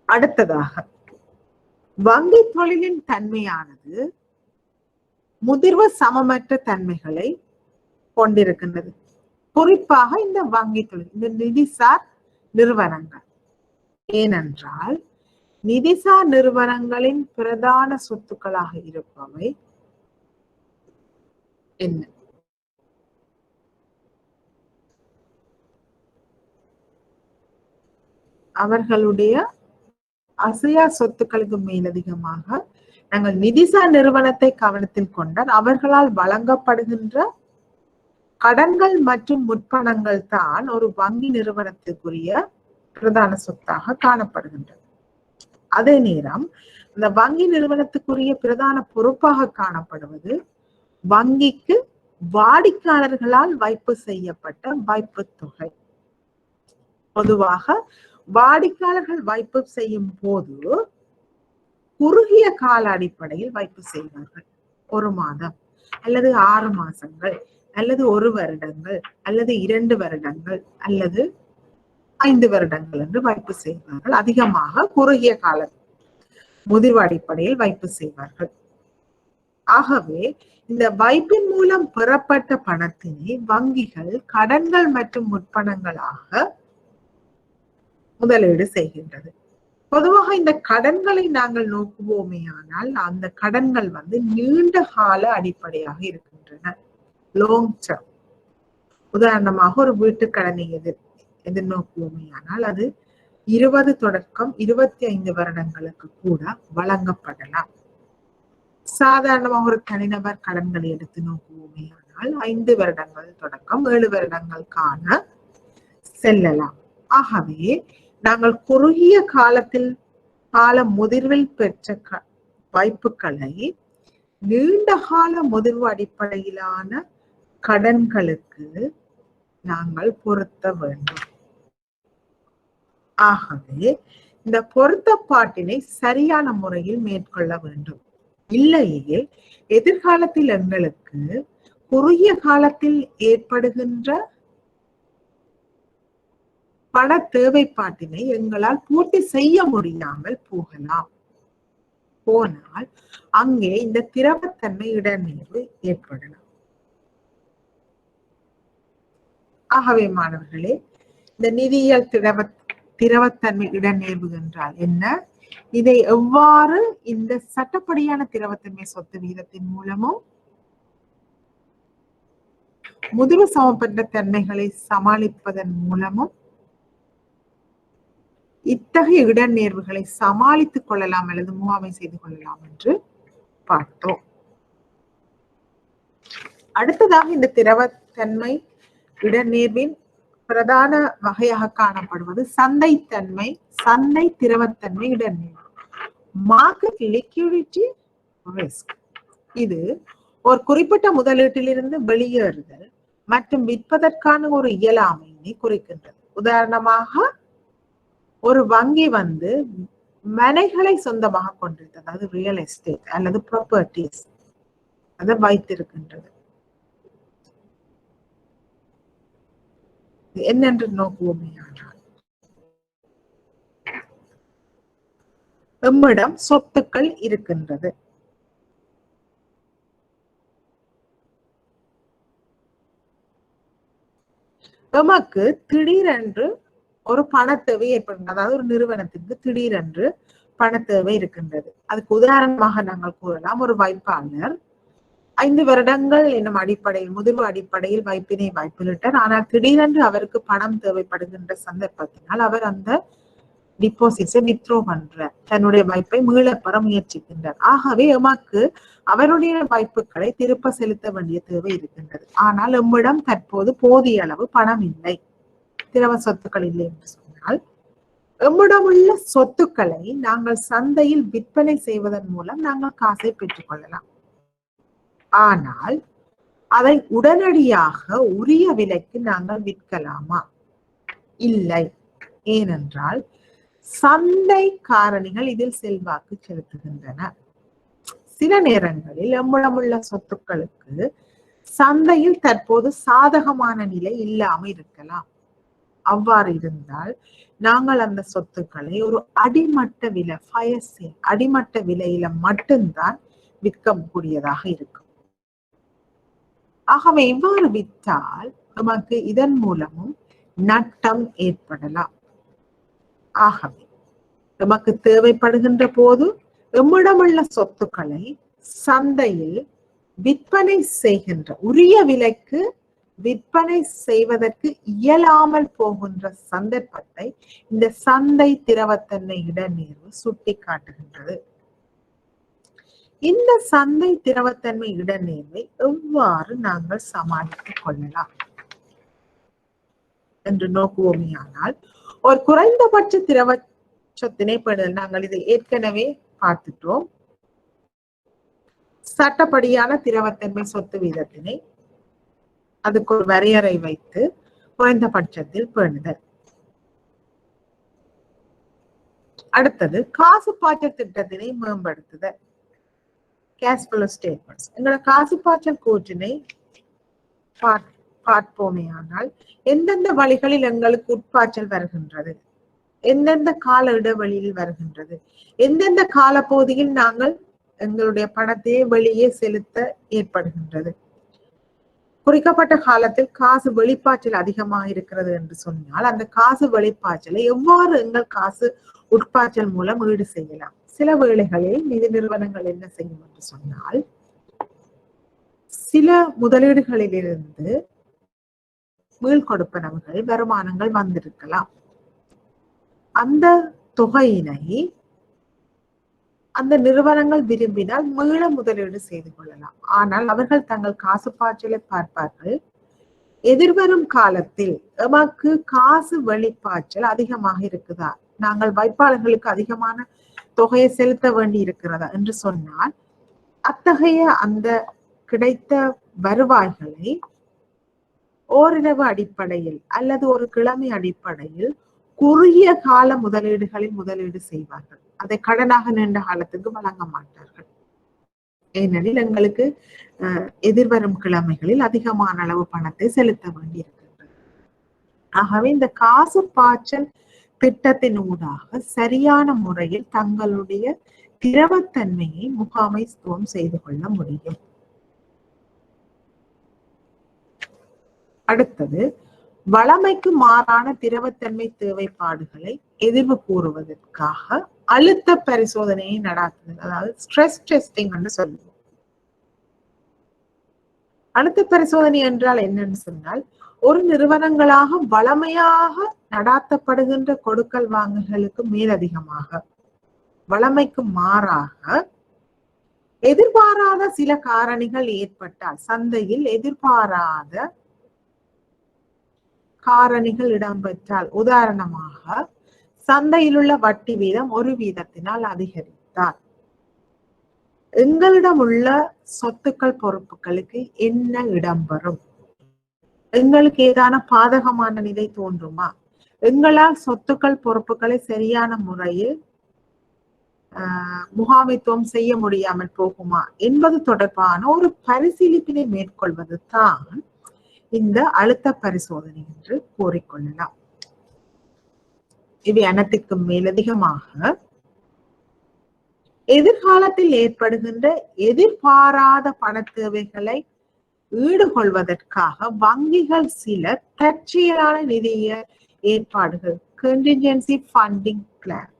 அடுத்ததாக, வங்கி தொழிலின் தன்மையானது முதிர்வு சமமற்ற தன்மைகளை கொண்டிருக்கின்றது. குறிப்பாக இந்த வங்கி தொழில், இந்த நிதிசார் நிறுவனங்கள். ஏனென்றால் நிதிசார் நிறுவனங்களின் பிரதான சொத்துக்களாக இருப்பவை என்ன? அவர்களுடைய அசையா சொத்துக்களுக்கு மேலதிகமாக நாங்கள் நிதிசார் நிறுவனத்தை கவனத்தில் கொண்டால் அவர்களால் வழங்கப்படுகின்ற கடன்கள் மற்றும் முற்பணங்கள் தான் ஒரு வங்கி நிறுவனத்துக்குரிய பிரதான சொத்தாக காணப்படுகின்றது. அதே நேரம் இந்த வங்கி நிறுவனத்துக்குரிய பிரதான பொறுப்பாக காணப்படுவது வங்கிக்கு வாடிக்கையாளர்களால் வைப்பு செய்யப்பட்ட வைப்பு தொகை. பொதுவாக வாடிக்கையாளர்கள் வைப்பு செய்யும் போது குறுகிய கால அடிப்படையில் வைப்பு செய்வார்கள். 1 மாதம் அல்லது 6 மாசங்கள் அல்லது 1 வருடங்கள் அல்லது 2 வருடங்கள் அல்லது 5 வருடங்கள் என்று வைப்பு செய்வார்கள். அதிகமாக குறுகிய கால முதிர்வு அடிப்படையில் வைப்பு செய்வார்கள். ஆகவே இந்த வைப்பின் மூலம் பெறப்பட்ட பணத்தினை வங்கிகள் கடன்கள் மற்றும் முற்பணங்களாக முதலீடு செய்கின்றது. பொதுவாக இந்த கடன்களை நாங்கள் நோக்குவோமேயானால் அந்த கடன்கள் நீண்ட கால அடிப்படையாக இருக்கின்றன. Long term. உதாரணமாக ஒரு வீட்டு கடனை எதிர்நோக்குவோமேயானால் அது 20 தொடக்கம் 25 வருடங்களுக்கு கூட வழங்கப்படலாம். சாதாரணமாக ஒரு தனிநபர் கடன்களை எடுத்து நோக்குவோமேயானால் 5 வருடங்கள் தொடக்கம் 7 வருடங்கள் காண செல்லலாம். ஆகவே நாங்கள் குறுகிய கால முதிர்வில் பெற்ற வைப்புகளை நீண்ட கால முதிர்வு அடிப்படையிலான கடன்களுக்கு நாங்கள் பொருத்த வேண்டும். ஆகவே இந்த பொருத்தப்பாட்டினை சரியான முறையில் மேற்கொள்ள வேண்டும். இல்லையே எதிர்காலத்தில் எங்களுக்கு குறுகிய காலத்தில் ஏற்படுகின்ற பண தேவைப்பாட்டினை எங்களால் பூர்த்தி செய்ய முடியாமல் போனால் அங்கே இந்த திரவத்தன்மை இடநேர்வு ஏற்படலாம். ஆகவே மாணவர்களே, இந்த நிதியியல் திரவத்தன்மை இடநேர்வு என்றால் என்ன, இதை எவ்வாறு இந்த சட்டப்படியான திரவத்தன்மை சொத்து வீதத்தின் மூலமும் முதிர்வு சமப்பட்ட தன்மைகளை சமாளிப்பதன் மூலமும் இத்தகைய இடநேர்வுகளை சமாளித்துக் கொள்ளலாம் அல்லது முகாமை செய்து கொள்ளலாம் என்று பார்த்தோம். அடுத்ததாக இந்த திரவத்தன்மை இடநேர்வின் பிரதான வகையாக காணப்படுவது சந்தை திரவத்தன்மை இடநேர்வு. Market liquidity risk. இது ஒரு குறிப்பிட்ட முதலீட்டிலிருந்து வெளியேறுதல் மற்றும் விற்பதற்கான ஒரு இயலாமையினை குறிக்கின்றது. உதாரணமாக ஒரு வங்கி மனைகளை சொந்தமாக கொண்டிருக்கிறது, அதாவது ரியல் எஸ்டேட் அல்லது ப்ராப்பர்ட்டிஸ் அதை வைத்திருக்கின்றது. என்னென்று நோக்குவோமேயானால் எம்மிடம் சொத்துக்கள் இருக்கின்றது. எமக்கு திடீரென்று ஒரு பண தேவை ஏற்படுகிறது. அதாவது ஒரு நிறுவனத்திற்கு திடீரென்று பண தேவை இருக்கின்றது. அதுக்கு உதாரணமாக நாங்கள் கூறலாம், ஒரு வைப்பாளர் 5 வருடங்கள் என்னும் அடிப்படையில் முதிர்வு அடிப்படையில் வைப்பினை வைப்பிலிட்டார். ஆனால் திடீரென்று அவருக்கு பணம் தேவைப்படுகின்ற சந்தர்ப்பத்தினால் அவர் அந்த டிபாசிட்ஸை வித்ட்ரோ பண்றார், தன்னுடைய வைப்பை மீளப்பெற முயற்சிக்கின்றார். ஆகவே எமக்கு அவருடைய வைப்புகளை திருப்ப செலுத்த வேண்டிய தேவை இருக்கின்றது. ஆனால் எம்மிடம் தற்போது போதிய அளவு பணம் இல்லை, திரவ சொத்துக்கள் இல்லை என்று சொன்னால் எம்மிடம் உள்ள சொத்துக்களை நாங்கள் சந்தையில் விற்பனை செய்வதன் மூலம் நாங்கள் காசை பெற்றுக் கொள்ளலாம். ஆனால் அதை உடனடியாக உரிய விலைக்கு நாங்கள் விற்கலாமா? இல்லை. ஏனென்றால் சந்தை காரணிகள் இதில் செல்வாக்கு செலுத்துகின்றன. சில நேரங்களில் எம்மிடமுள்ள சொத்துக்களுக்கு சந்தையில் தற்போது சாதகமான நிலை இல்லாம இருக்கலாம். அவ்வாறு இருந்தால் நாங்கள் அந்த சொத்துக்களை ஒரு அடிமட்ட விலை, அடிமட்ட விலையில மட்டும்தான் விற்க கூடியதாக இருக்கும். ஆகவே இவ்வாறு விற்றால் நமக்கு இதன் மூலமும் நட்டம் ஏற்படலாம். ஆகவே நமக்கு தேவைப்படுகின்ற போது எம்மிடமுள்ள சொத்துக்களை சந்தையில் விற்பனை செய்கின்ற, உரிய விலைக்கு விற்பனை செய்வதற்கு இயலாமல் போகின்ற சந்தர்ப்பத்தை இந்த சந்தை திரவத்தன்மை இடநேர்வு சுட்டி காட்டுகின்றது. இந்த சந்தை திரவத்தன்மை இடநேர்வை எவ்வாறு நாங்கள் சமாளித்துக் கொள்ளலாம் என்று நோக்குவோமையானால், ஒரு குறைந்தபட்ச திரவ சொத்தினை பெறுதல், நாங்கள் இதை ஏற்கனவே பார்த்துட்டோம். சட்டப்படியான திரவத்தன்மை சொத்து வீதத்தினை அதுக்கு ஒரு வரையறை வைத்து குறைந்தபட்சத்தில் பேணுதல். அடுத்தது காசு பாய்ச்சல் திட்டத்தினை மேம்படுத்துதல். Cash flow statements. எங்களோட காசு பாய்ச்சல் கூற்றினை பார்ப்போமே ஆனால், எந்தெந்த வழிகளில் எங்களுக்கு உட்பாய்ச்சல் வருகின்றது, எந்தெந்த கால இடைவெளியில் வருகின்றது, எந்தெந்த காலப்பகுதியில் நாங்கள் எங்களுடைய பணத்தையே வெளியே செலுத்த ஏற்படுகின்றது. குறிக்கப்பட்ட காலத்தில் காசு வெளிப்பாய்ச்சல் அதிகமாக இருக்கிறது என்று சொன்னால், அந்த காசு வெளிப்பாய்ச்சலை எவ்வாறு எங்கள் காசு உட்பாய்ச்சல் மூலம் ஈடு செய்யலாம். சில வேளைகளில் நிதி நிறுவனங்கள் என்ன செய்யும் என்று சொன்னால், சில முதலீடுகளிலிருந்து மீள்கொடுப்பனவுகள் வருமானங்கள் வந்திருக்கலாம். அந்த தொகையினை அந்த நிறுவனங்கள் விரும்பினால் மீள முதலீடு செய்து கொள்ளலாம். ஆனால் அவர்கள் தங்கள் காசு பாய்ச்சலை பார்ப்பார்கள், எதிர்வரும் காலத்தில் எமக்கு காசு வெளிப்பாய்ச்சல் அதிகமாக இருக்குதா, நாங்கள் வைப்பாளர்களுக்கு அதிகமான தொகையை செலுத்த வேண்டி இருக்கிறதா என்று சொன்னால், அத்தகைய அந்த கிடைத்த வருவாய்களை ஓரிரவு அடிப்படையில் அல்லது ஒரு கிழமை அடிப்படையில் குறுகிய கால முதலீடுகளில் முதலீடு செய்வார்கள். அதை கடனாக நீண்ட காலத்துக்கு வழங்க மாட்டார்கள். ஏனெனில் எங்களுக்கு எதிர்வரும் கிழமைகளில் அதிகமான அளவு பணத்தை செலுத்த வேண்டி இருக்கின்றது. ஆகவே இந்த காசு பாய்ச்சல் திட்டத்தின் ஊடாக சரியான முறையில் தங்களுடைய திரவத்தன்மையை முகாமைத்துவம் செய்து கொள்ள முடியும். அடுத்தது, வளமைக்கு மாறான திரவத்தன்மை தேவைப்பாடுகளை எதிர்வு கூறுவதற்காக அழுத்த பரிசோதனையை நடாத்துதல், அதாவது ஸ்ட்ரெஸ் டெஸ்டிங் என்று சொல்லுவோம். அழுத்த பரிசோதனை என்றால் என்னன்னு சொன்னால், ஒரு நிறுவனங்களாக வளமையாக நடாத்தப்படுகின்ற கொடுக்கல் வாங்கல்களுக்கு மேலதிகமாக வளமைக்கு மாறாக எதிர்பாராத சில காரணிகள் ஏற்பட்டால், சந்தையில் எதிர்பாராத காரணிகள் இடம்பெற்றால், உதாரணமாக சந்தையில் உள்ள வட்டி வீதம் 1% அதிகரித்தால், எங்களிடம் உள்ள சொத்துக்கள் பொறுப்புகளுக்கு என்ன இடம்பெறும், எங்களுக்கு ஏதான பாதகமான நிலை தோன்றுமா, எங்களால் சொத்துக்கள் பொறுப்புகளை சரியான முறையில் முகாமைத்துவம் செய்ய முடியாமல் போகுமா என்பது தொடர்பான ஒரு பரிசீலிப்பினை மேற்கொள்வது தான் இந்த அழுத்த பரிசோதனை என்று கூறிக்கொள்ளலாம். இவை அனைத்துக்கும் மேலதிகமாக எதிர்காலத்தில் ஏற்படுகின்ற எதிர்பாராத பண தேவைகளை ஈடுகொள்வதற்காக வங்கிகள் சில தற்செயலான நிதிய ஏற்பாடுகள், கண்டின்ஜென்சி ஃபண்டிங் பிளான்,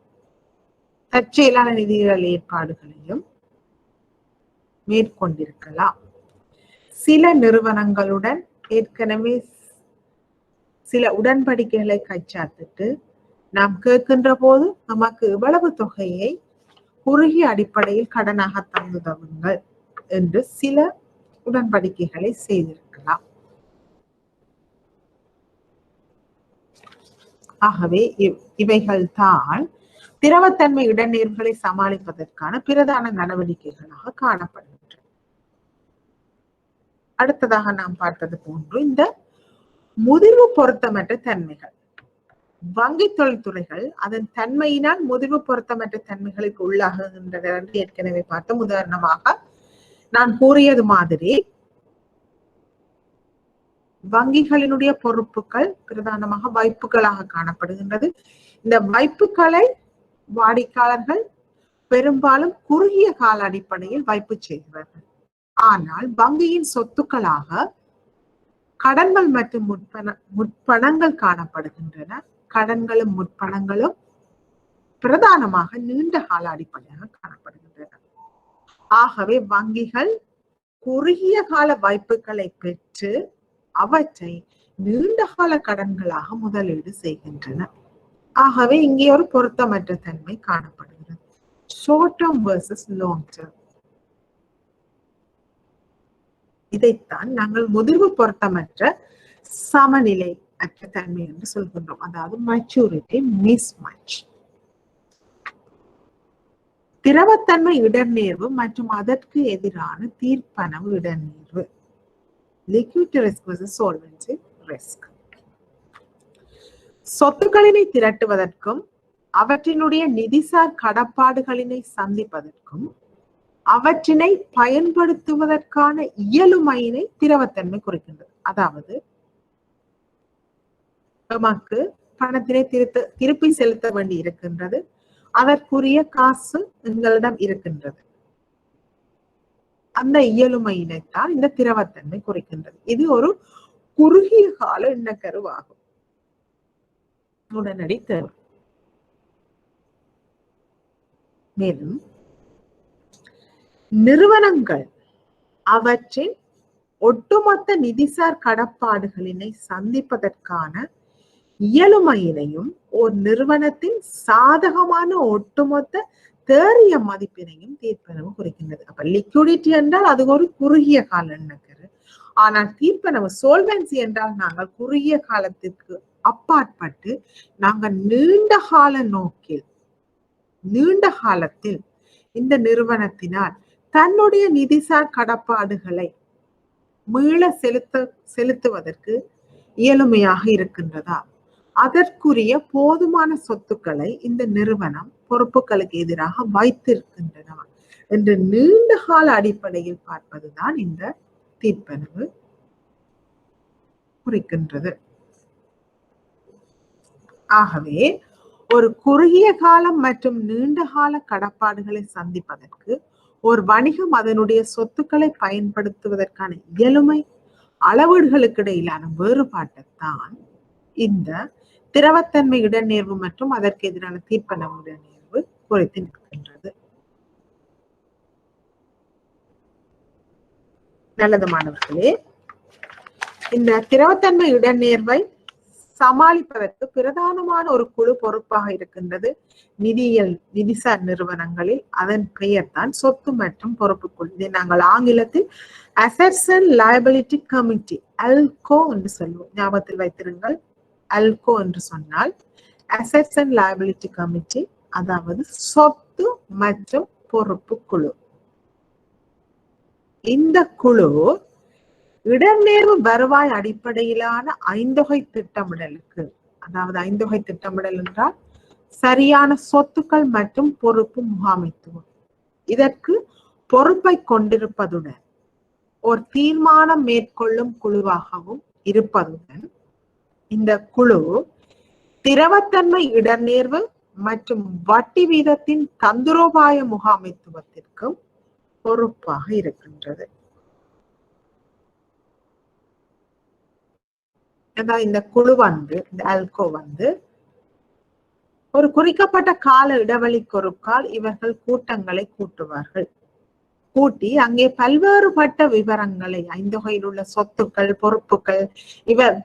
தற்செயலான நிதிகள் ஏற்பாடுகளையும் மேற்கொண்டிருக்கலாம். சில நிறுவனங்களுடன் ஏற்கனவே சில உடன்படிக்கைகளை கைச்சாத்திட்டு நாம் கேட்கின்ற போது நமக்கு எவ்வளவு தொகையை குறுகிய அடிப்படையில் கடனாக தந்துதவுங்கள் என்று சில உடன்படிக்கைகளை செய்திருக்கலாம். ஆகவே இவைகள் தான் திரவத்தன்மை இடநேர்வுகளை சமாளிப்பதற்கான பிரதான நடவடிக்கைகளாக காணப்படுகின்றன. அடுத்ததாக நாம் பார்த்தது போன்று இந்த முதிர்வு பொருத்தமற்ற தன்மைகள், வங்கி தொழில்துறைகள் அதன் தன்மையினால் முதிர்வு பொருத்தமற்ற தன்மைகளுக்கு உள்ளாகுகின்றன என்று ஏற்கனவே பார்த்தோம். உதாரணமாக நான் கூறியது மாதிரி வங்கிகளினுடைய பொறுப்புகள் பிரதானமாக வைப்புகளாக காணப்படுகின்றது. இந்த வைப்புகளை வாடிக்கையாளர்கள் பெரும்பாலும் குறுகிய கால அடிப்படையில் வைப்பு செய்கிறார்கள். ஆனால் வங்கியின் சொத்துக்களாக கடன்கள் மற்றும் முற்பணங்கள் காணப்படுகின்றன. கடன்களும் முற்பணங்களும் பிரதானமாக நீண்ட கால அடிப்படையாக காணப்படுகின்றன. ஆகவே வங்கிகள் குறுகிய கால வைப்புகளை பெற்று அவற்றை நீண்டகால கடன்களாக முதலீடு செய்கின்றன. ஆகவே இங்கே ஒரு பொருத்தமற்ற தன்மை காணப்படுகிறது. Short term versus long term. இதைத்தான் நாங்கள் முதிர்வு பொருத்தமற்ற சமநிலை அற்ற தன்மை என்று சொல்கின்றோம். அதாவது மெச்சூரிட்டி மிஸ்மேட்ச். திரவத்தன்மை இடர்நேர்வு மற்றும் அதற்கு எதிரான தீர்ப்பனவு இடர்நேர்வு. Liquid risk versus solvency risk. சொத்துக்களினை திரட்டுவதற்கும் அவற்றினுடைய நிதிசார் கடப்பாடுகளினை சந்திப்பதற்கும் அவற்றினை பயன்படுத்துவதற்கான இயலுமையினை திரவத்தன்மை குறிக்கின்றது. அதாவது நமக்கு பணத்தினை திருப்பி செலுத்த வேண்டி இருக்கின்றது, அதற்குரிய காசு எங்களிடம் இருக்கின்றது. அந்த இயலுமையினைத்தான் இந்த திரவத்தன்மை குறிக்கின்றது. இது ஒரு குறுகிய கால எண்ணக்கருவாகும். உடனடி தேவை. மேலும் நிறுவனங்கள் அவற்றின் ஒட்டுமொத்த நிதிசார் கடப்பாடுகளினை சந்திப்பதற்கான இயலுமையினையும் ஒரு நிறுவனத்தின் சாதகமான ஒட்டுமொத்த தேறிய மதிப்பினையும் தீர்ப்பனவு குறிக்கின்றது. அப்ப லிக்விடிட்டி என்றால் அது ஒரு குறுகிய கால எண்ணக்கரு. ஆனால் தீர்ப்பனவு சோல்வென்சி என்றால் நாங்கள் குறுகிய காலத்திற்கு அப்பாற்பட்டு நாங்கள் நீண்ட கால நோக்கில் நீண்ட காலத்தில் இந்த நிறுவனத்தினால் தன்னுடைய நிதிசார் கடப்பாடுகளை மீள செலுத்துவதற்கு இயலுமையாக இருக்கின்றதா, அதற்குரிய போதுமான சொத்துக்களை இந்த நிறுவனம் பொறுப்புகளுக்கு எதிராக வைத்திருக்கின்றன என்று நீண்ட கால அடிப்படையில் பார்ப்பதுதான் இந்த தீர்ப்பனவு குறிக்கின்றது. ஆகவே ஒரு குறுகிய காலம் மற்றும் நீண்ட கால கடப்பாடுகளை சந்திப்பதற்கு ஒரு வணிகம் அதனுடைய சொத்துக்களை பயன்படுத்துவதற்கான இயலுமை அளவீடுகளுக்கு இடையிலான வேறுபாட்டைத்தான் இந்த திரவத்தன்மை இடநேர்வு மற்றும் அதற்கு எதிரான தீர்ப்பனவு இடநேர்வு குறித்து நிற்கின்றது. நல்லது மாணவர்களே, இந்த திரவத்தன்மை இடநேர்வை சமாளிப்பதற்கு பிரதானமான ஒரு குழு பொறுப்பாக இருக்கின்றது நிதிசார் நிறுவனங்களில். அதன் பெயர் தான் சொத்து மற்றும் பொறுப்பு குழு. இதை நாங்கள் ஆங்கிலத்தில் அசெட்ஸ் அண்ட் லயபிலிட்டி கமிட்டி, அல்கோ என்று சொல்லுவோம். ஞாபகத்தில் வைத்திருங்கள், அல்கோ என்று சொன்னால் அசெட்ஸ் அண்ட் லயபிலிட்டி கமிட்டி, அதாவது சொத்து மற்றும் பொறுப்பு குழு. இந்த குழு இடநேர்வு வருவாய் அடிப்படையிலான ஐந்தொகை திட்டமிடலுக்கு, அதாவது ஐந்தொகை திட்டமிடல் என்றால் சரியான சொத்துக்கள் மற்றும் பொறுப்பு முகாமைத்துவம், இதற்கு பொறுப்பை கொண்டிருப்பதுடன் ஒரு தீர்மானம் மேற்கொள்ளும் குழுவாகவும் இருப்பதுடன் இந்த குழு திரவத்தன்மை இடநேர்வு மற்றும் வட்டி வீதத்தின் தந்திரோபாய முகாமைத்துவத்திற்கும் பொறுப்பாக இருக்கின்றது. இந்த குழு இந்த அல்கோ ஒரு குறிக்கப்பட்ட கால இடைவெளிக்கு ஒரு கால் இவர்கள் கூட்டங்களை கூட்டுவார்கள். கூட்டி அங்கே பல்வேறுபட்ட விவரங்களை, ஐந்தொகையில் உள்ள சொத்துக்கள் பொறுப்புகள்,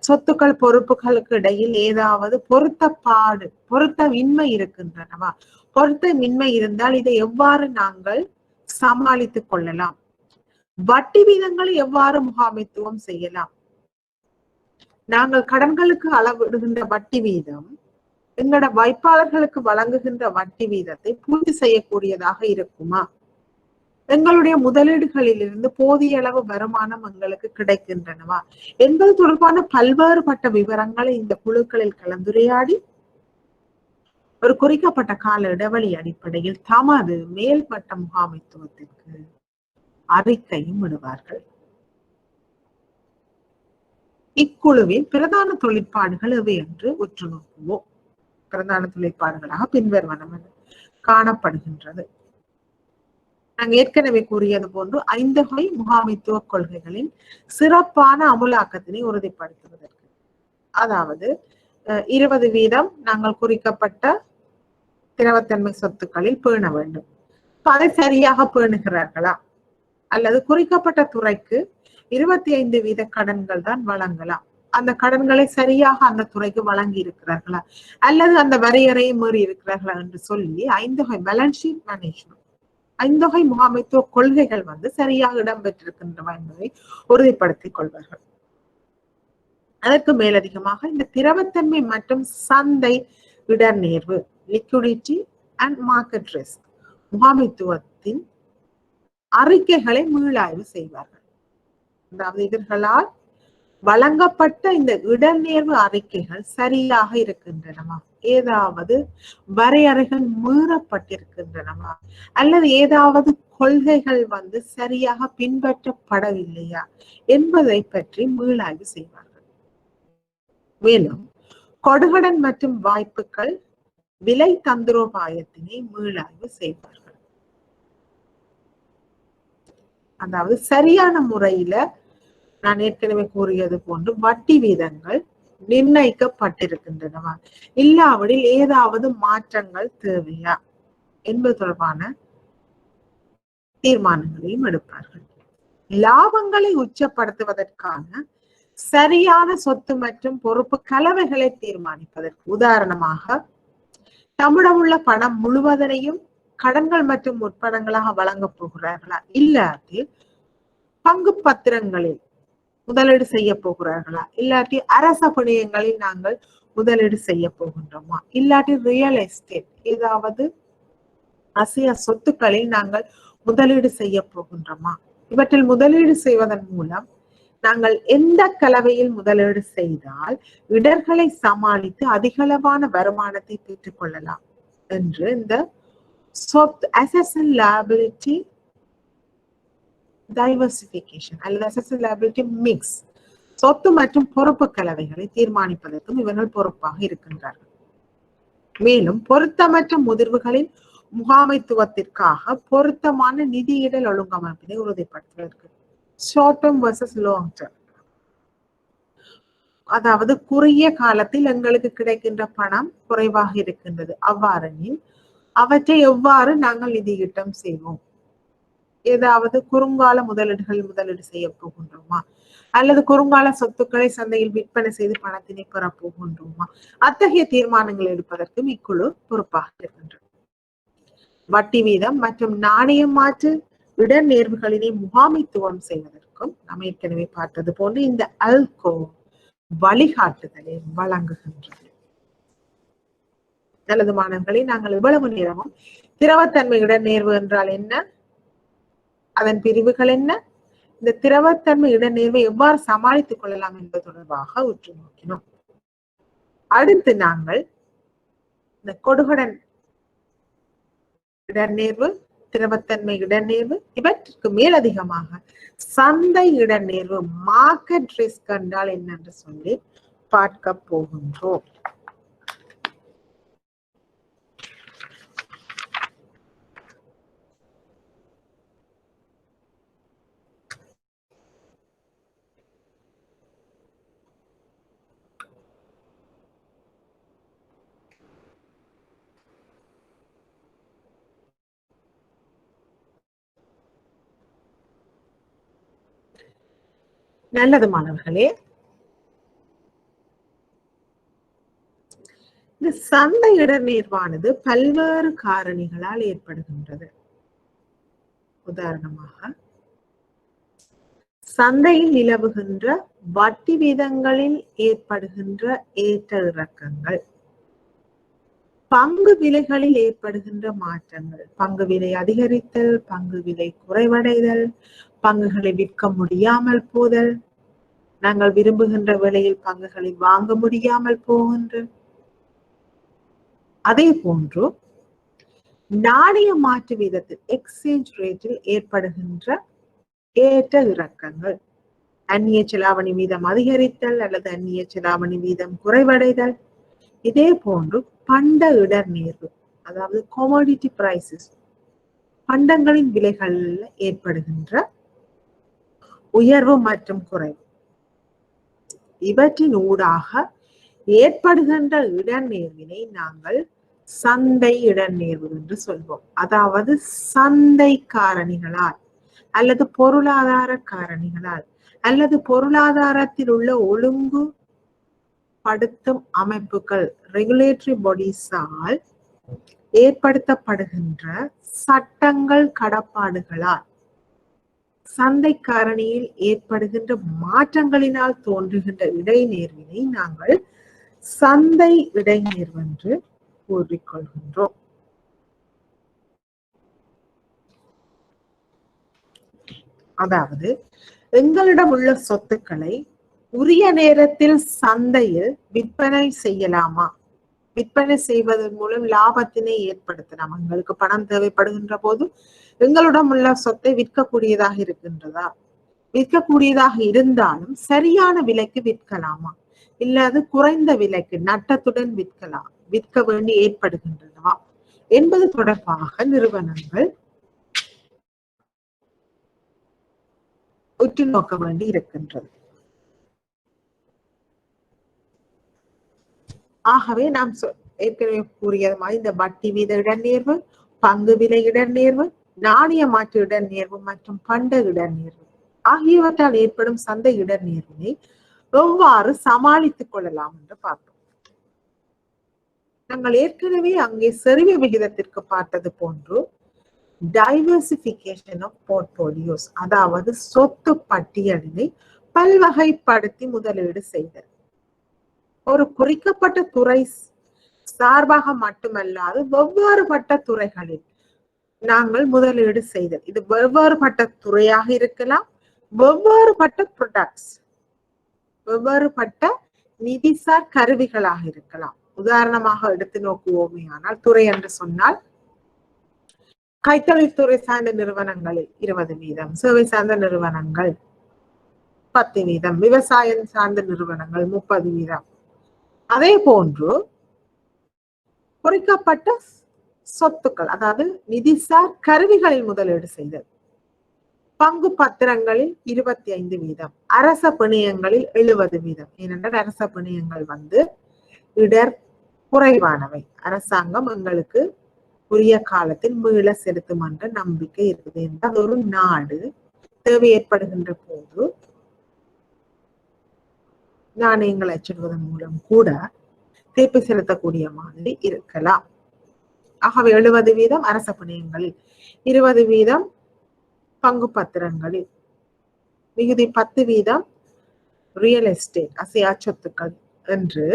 சொத்துக்கள் பொறுப்புகளுக்கு இடையில் ஏதாவது பொருத்தமின்மை இருக்கின்றனவா, பொருத்தமின்மை இருந்தால் இதை எவ்வாறு நாங்கள் சமாளித்துக் கொள்ளலாம், வட்டி வீதங்களை எவ்வாறு முகாமைத்துவம் செய்யலாம், நாங்கள் கடன்களுக்கு அளவிடுகின்ற வட்டி வீதம் எங்களோட வைப்பாளர்களுக்கு வழங்குகின்ற வட்டி வீதத்தை பூர்த்தி செய்யக்கூடியதாக இருக்குமா, எங்களுடைய முதலீடுகளிலிருந்து போதிய அளவு வருமானம் எங்களுக்கு கிடைக்கின்றனவா என்பது தொடர்பான பல்வேறுபட்ட விவரங்களை இந்த குழுக்களில் கலந்துரையாடி ஒரு குறிக்கப்பட்ட கால இடைவெளி அடிப்படையில் தமது மேல்மட்ட முகாமைத்துவத்திற்கு அறிக்கையும் விடுவார்கள். இக்குழுவின் பிரதான தொழிற்பாடுகள் எவை என்று உற்று நோக்குவோம். பிரதான தொழிற்பாடுகளாக பின்வருவன காணப்படுகின்றது. நாங்கள் ஏற்கனவே கூறியது போன்று ஐந்தொகை முகாமைத்துவ கொள்கைகளின் சிறப்பான அமுலாக்கத்தினை உறுதிப்படுத்துவதற்கு, அதாவது 20% நாங்கள் குறிக்கப்பட்ட திரவத்தன்மை சொத்துக்களில் பேண வேண்டும். அதை சரியாக பேணுகிறார்களா, அல்லது குறிக்கப்பட்ட துறைக்கு 25% கடன்கள் தான் வழங்கலாம். அந்த கடன்களை சரியாக அந்த துறைக்கு வழங்கி இருக்கிறார்களா அல்லது அந்த வரையறையை மீறி இருக்கிறார்களா என்று சொல்லி ஐந்தொகை பேலன்ஸ் ஷீட் மேனேஜ்மெண்ட், ஐந்தொகை முகாமைத்துவ கொள்கைகள் சரியாக இடம்பெற்றிருக்கின்றன என்பதை உறுதிப்படுத்திக் கொள்வார்கள். அதற்கு மேலதிகமாக இந்த திரவத்தன்மை மற்றும் சந்தை இடர்நேர்வு, லிக்விடிட்டி அண்ட் மார்க்கெட் ரிஸ்க் முகாமைத்துவத்தின் அறிக்கைகளை மீளாய்வு செய்வார்கள். அதாவது இவர்களால் வழங்கப்பட்ட இந்த இடர்நேர்வு அறிக்கைகள் சரியாக இருக்கின்றனவா, ஏதாவது வரையறைகள் மீறப்பட்டிருக்கின்றனவா அல்லது ஏதாவது கொள்கைகள் சரியாக பின்பற்றப்படவில்லையா என்பதை பற்றி மீளாய்வு செய்வார்கள். மேலும் கொடுகடன் மற்றும் வாய்ப்புகள் விலை தந்திரோபாயத்தினை மீளாய்வு செய்வார்கள். அதாவது சரியான முறையில நான் ஏற்கனவே கூறியது போன்று வட்டி வீதங்கள் நிர்ணயிக்கப்பட்டிருக்கின்றனவா, இல்லாவிடில் ஏதாவது மாற்றங்கள் தேவையா என்பது தொடர்பான தீர்மானங்களையும் எடுப்பார்கள். லாபங்களை உச்சப்படுத்துவதற்கான சரியான சொத்து மற்றும் பொறுப்பு கலவைகளை தீர்மானிப்பதற்கு, உதாரணமாக தம்மிடமுள்ள பணம் முழுவதனையும் கடன்கள் மற்றும் முற்பணங்களாக வழங்கப் போகிறார்களா, இல்லாட்டி பங்கு பத்திரங்களில் முதலீடு செய்ய போகிறார்களா, இல்லாட்டி அரச பணியங்களில் நாங்கள் முதலீடு செய்ய போகின்றோமா, இல்லாட்டி ரியல் எஸ்டேட் ஏதாவது அசைய சொத்துக்களில் நாங்கள் முதலீடு செய்ய போகின்றோமா, இவற்றில் முதலீடு செய்வதன் மூலம் நாங்கள் எந்த கலவையில் முதலீடு செய்தால் இடர்களை சமாளித்து அதிகளவான வருமானத்தை பெற்றுக் கொள்ளலாம் என்று இந்த சொத்து அசெட் அண்ட் லைபிலிட்டி டைவர்சிபிகேஷன் அல்லது அசெட் அண்ட் லைபிலிட்டி மிக்ஸ், சொத்து மற்றும் பொறுப்பு கலவைகளை தீர்மானிப்பதற்கும் இவர்கள் பொறுப்பாக இருக்கின்றார்கள். மேலும் பொருத்தமற்ற முதிர்வுகளின் முகாமைத்துவத்திற்காக பொருத்தமான நிதியிடல் ஒழுங்கமைப்பினை உறுதிப்படுத்துவதற்கு, short term versus long term, அதாவது குறுகிய காலத்தில் எங்களுக்கு கிடைக்கின்ற பணம் குறைவாக இருக்கின்றது, அவ்வாறெனில் அவற்றை எவ்வாறு நாங்கள் நிதியிட்டம் செய்வோம், ஏதாவது குறுங்கால முதலீடு செய்ய போகின்றோமா அல்லது குறுங்கால சொத்துக்களை சந்தையில் விற்பனை செய்து பணத்தினை பெறப் போகின்றோமா, அத்தகைய தீர்மானங்கள் எடுப்பதற்கும் இக்குழு பொறுப்பாக இருக்கின்றது. வட்டி வீதம் மற்றும் நாணய மாற்று இடர்நேர்வுகளினை முகாமைத்துவம் செய்வதற்கும் நாம் ஏற்கனவே பார்த்தது போன்று இந்த அல்கோ வழிகாட்டுதலை வழங்குகின்றது. நல்லது மாணவர்களை, நாங்கள் இவ்வளவு நேரமும் திரவத்தன்மை இடர்நேர்வு என்றால் என்ன, அதன் பிரிவுகள் என்ன, இந்த திரவத்தன்மை இடர்நேர்வை எவ்வாறு சமாளித்துக் கொள்ளலாம் என்பது தொடர்பாக உற்று நோக்கினோம். அடுத்து நாங்கள் இந்த கொடுகடன் இடர்நேர்வு, திரவத்தன்மை இடர்நேர்வு, இவற்றுக்கு மேலதிகமாக சந்தை இடர்நேர்வு, மார்க்கெட் ரிஸ்க் என்றால் என்னென்று சொல்லி பார்க்க போகின்றோம். நல்லது மாணவர்களே, இந்த சந்தை இடர்நேர்வானது பல்வேறு காரணிகளால் ஏற்படுகின்றது. உதாரணமாக சந்தையில் நிலவுகின்ற வட்டி வீதங்களில் ஏற்படுகின்ற ஏற்ற இறக்கங்கள், பங்கு விலைகளில் ஏற்படுகின்ற மாற்றங்கள், பங்கு விலை அதிகரித்தல், பங்கு விலை குறைவடைதல், பங்குகளை விற்க முடியாமல் போதல், நாங்கள் விரும்புகின்ற விலையில் பங்குகளை வாங்க முடியாமல் போகின்ற, அதே போன்று நாணய மாற்று வீதத்தில் எக்ஸ்சேஞ்ச் ரேட்டில் ஏற்படுகின்ற ஏற்ற இறக்கங்கள், அந்நிய செலாவணி வீதம் அதிகரித்தல் அல்லது அந்நிய செலாவணி வீதம் குறைவடைதல், இதே போன்று பண்ட இடர்நேர்வு, அதாவது commodity prices, பண்டங்களின் விலைகளில் ஏற்படுகின்ற உயர்வு மற்றும் குறைவு, இவற்றின் ஊடாக ஏற்படுகின்ற இடர்நேர்வினை நாங்கள் சந்தை இடர்நேர்வு என்று சொல்வோம். அதாவது சந்தை காரணிகளால் அல்லது பொருளாதார காரணிகளால் அல்லது பொருளாதாரத்தில் உள்ள ஒழுங்கு படுத்தும் அமைப்புகள் ரெகுலேட்டரி பாடிஸால் ஏற்படுத்தப்படுகின்ற சட்டங்கள் கடப்பாடுகளால் சந்தை காரணியில் ஏற்படுகின்ற மாற்றங்களினால் தோன்றுகின்ற இடைநேர்வினை நாங்கள் சந்தை இடைநேர்வு என்று கூறிக்கொள்கின்றோம். அதாவது எங்களிடம் உள்ள சொத்துக்களை உரிய நேரத்தில் சந்தையில் விற்பனை செய்யலாமா, விற்பனை செய்வதன் மூலம் லாபத்தினை ஏற்படுத்தலாம். எங்களுக்கு பணம் தேவைப்படுகின்ற போது எங்களிடம் உள்ள சொத்தை விற்கக்கூடியதாக இருக்கின்றதா, விற்கக்கூடியதாக இருந்தாலும் சரியான விலைக்கு விற்கலாமா, இல்லாது குறைந்த விலைக்கு நட்டத்துடன் விற்க வேண்டி ஏற்படுகின்றதா என்பது தொடர்பாக நிறுவனங்கள் உற்று நோக்க வேண்டி இருக்கின்றது. ஆகவே நாம் ஏற்கனவே கூறியது மாதிரி இந்த வட்டி வீத இடநேர்வு, பங்கு விலை இடநேர்வு, நாணய மாற்று இடநேர்வு மற்றும் பண்ட இடநேர்வு ஆகியவற்றால் ஏற்படும் சந்தை இடநேர்வினை எவ்வாறு சமாளித்துக் கொள்ளலாம் என்று பார்த்தோம். நாங்கள் ஏற்கனவே அங்கே செறிவு விகிதத்திற்கு பார்த்தது போன்று டைவர்சிபிகேஷன் ஆஃப் போர்ட்போலியோஸ், அதாவது சொத்து பட்டியலினை பல்வகைப்படுத்தி முதலீடு செய்தல். ஒரு குறிக்கப்பட்ட துறை சார்பாக மட்டுமல்லாது வெவ்வேறுபட்ட துறைகளில் நாங்கள் முதலீடு செய்தல். இது வெவ்வேறுபட்ட துறையாக இருக்கலாம், வெவ்வேறுபட்ட ப்ராடக்ட்ஸ், வெவ்வேறுபட்ட நிதிசார் கருவிகளாக இருக்கலாம். உதாரணமாக எடுத்து நோக்குவோமே ஆனால், துறை என்று சொன்னால் கைத்தொழில்துறை சார்ந்த நிறுவனங்களில் 20%, சேவை சார்ந்த நிறுவனங்கள் 10%, விவசாயம் சார்ந்த நிறுவனங்கள் 30%. அதே போன்று குறிக்கப்பட்ட சொத்துக்கள், அதாவது நிதிசார் கருவிகளில் முதலீடு செய்தல். பங்கு பத்திரங்களில் 25%, அரச பிணையங்களில் 70%. ஏனென்றால் அரச பிணையங்கள் இடர் குறைவானவை, அரசாங்கம் எங்களுக்கு உரிய காலத்தில் மீள செலுத்தும் என்ற நம்பிக்கை இருக்குது. என்றால் ஒரு நாடு தேவை ஏற்படுகின்ற போது நாணயங்கள் அச்சிடுவதன் மூலம் கூட திருப்பி செலுத்தக்கூடிய மாதிரி இருக்கலாம். ஆகவே 70% அரச பிணையங்களில், 20% பங்கு பத்திரங்களில், மிகுதி 10% ரியல் எஸ்டேட் அசையா சொத்துக்கள் என்று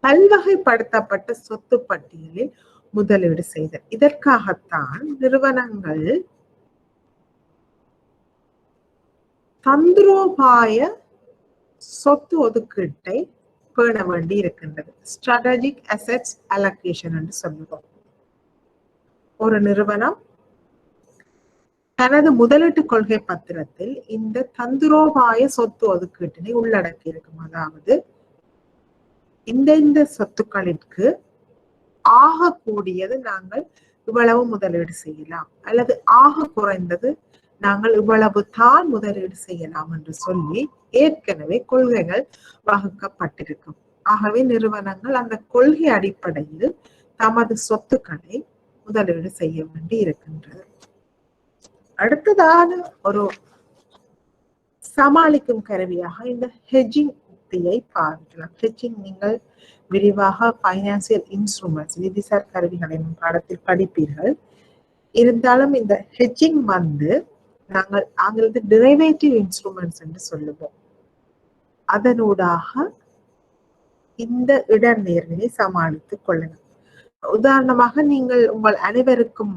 பல்வகைப்படுத்தப்பட்ட சொத்து பட்டியலில் முதலீடு செய்தல். இதற்காகத்தான் நிறுவனங்கள் தந்திரோபாய சொத்து ஒதுக்கீட்டை பேண வேண்டி இருக்கின்றது. ஸ்ட்ராட்டஜிக் அசெட்ஸ் அலோகேஷன் என்று சொல்லுவோம். ஒரு நிறுவனம் தனது முதலீட்டு கொள்கை பத்திரத்தில் இந்த தந்திரோபாய சொத்து ஒதுக்கீட்டினை உள்ளடக்கி இருக்கும். அதாவது இந்த சொத்துக்களிற்கு ஆக கூடியது நாங்கள் இவ்வளவு முதலீடு செய்யலாம், அல்லது ஆக குறைந்தது நாங்கள் இவ்வளவு தான் முதலீடு செய்யலாம் என்று சொல்லி ஏற்கனவே கொள்கைகள் வகுக்கப்பட்டிருக்கும். ஆகவே நிறுவனங்கள் அந்த கொள்கை அடிப்படையில் தமது சொத்துக்களை முதலீடு செய்ய வேண்டி இருக்கின்றது. அடுத்ததான ஒரு சமாளிக்கும் கருவியாக இந்த ஹெட்ஜிங் உத்தியை பாவிக்கலாம். ஹெட்ஜிங் நீங்கள் விரிவாக பைனான்சியல் இன்ஸ்ட்ருமெண்ட்ஸ், நிதிசார் கருவிகள் என்னும் பாடத்தில் படிப்பீர்கள். இருந்தாலும் இந்த ஹெட்ஜிங் நாங்கள் ஆங்கிலத்தில் டெரிவேட்டிவ் இன்ஸ்ட்ருமெண்ட்ஸ் என்று சொல்லுவோம். அதனூடாக இந்த இடநேர்வினை சமாளித்துக் கொள்ளலாம். உதாரணமாக நீங்கள் உங்கள் அனைவருக்கும்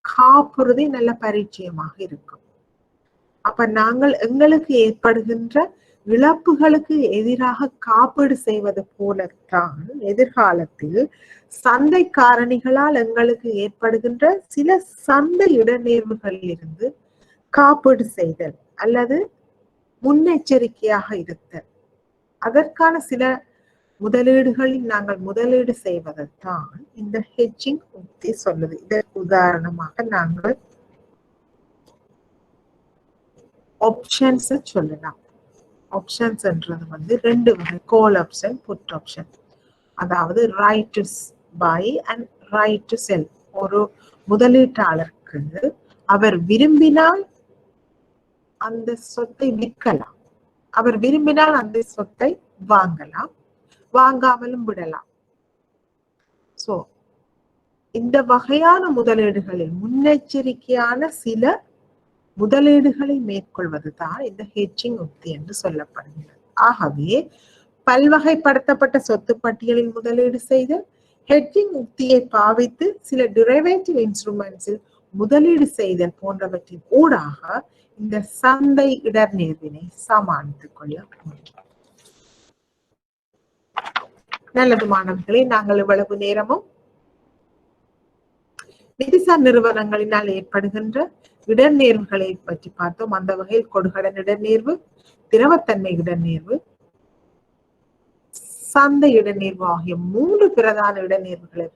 காப்புறுதி நல்ல பரிச்சயமாக இருக்கும். அப்ப நாங்கள் எங்களுக்கு ஏற்படுகின்ற இழப்புகளுக்கு எதிராக காப்பீடு செய்வது போலத்தான் எதிர்காலத்தில் சந்தை காரணிகளால் எங்களுக்கு ஏற்படுகின்ற சில சந்தை இடநேர்வுகளில் இருந்து காப்பீடு செய்தல் அல்லது முன்னெச்சரிக்கையாக இருத்தல், அதற்கான சில முதலீடுகளில் நாங்கள் முதலீடு செய்வதைத்தான் இந்த ஹெட்ஜிங் உத்தி சொல்லுது. இதற்கு உதாரணமாக நாங்கள் ஆப்ஷன்ஸ் சொல்லலாம். ஆப்ஷன்ஸ் என்றது 2 வகை, கால் ஆப்ஷன், புட் ஆப்ஷன். அதாவது right to buy and right to sell. ஒரு முதலீட்டாளருக்கு அவர் விரும்பினால் அந்த சொத்தை விற்கலாம். அவர் விரும்பினால் அந்த சொத்தை வாங்கலாம், வாங்காமலும் விடலாம். சோ இந்த வகையான முதலீடுகளில் முன்னெச்சரிக்கையான சில முதலீடுகளை மேற்கொள்வதுதான் இந்த ஹெட்ஜிங் உத்தி என்று சொல்லப்படுகிறது. ஆகவே பல்வகைப்படுத்தப்பட்ட சொத்து பட்டியலில் முதலீடு செய்தல், ஹெட்ஜிங் உத்தியை பாவித்து சில டிரைவேட்டிவ் இன்ஸ்ட்ருமெண்ட்ஸில் முதலீடு செய்தல் போன்றவற்றின் ஊடாக இந்த சந்தை இடர்நேர்வினை சமாளித்துக் கொள்ள முடியும். நல்லது மாணவர்களே, நாங்கள் இவ்வளவு நேரமும் நிதிசார் நிறுவனங்களினால் ஏற்படுகின்ற இடர்நேர்வுகளை பற்றி பார்த்தோம். அந்த வகையில் கொடுகடன் இடர்நேர்வு, திரவத்தன்மை இடர்நேர்வு, சந்தை இடர்நேர்வு ஆகிய 3 பிரதான இடர்நேர்வுகளை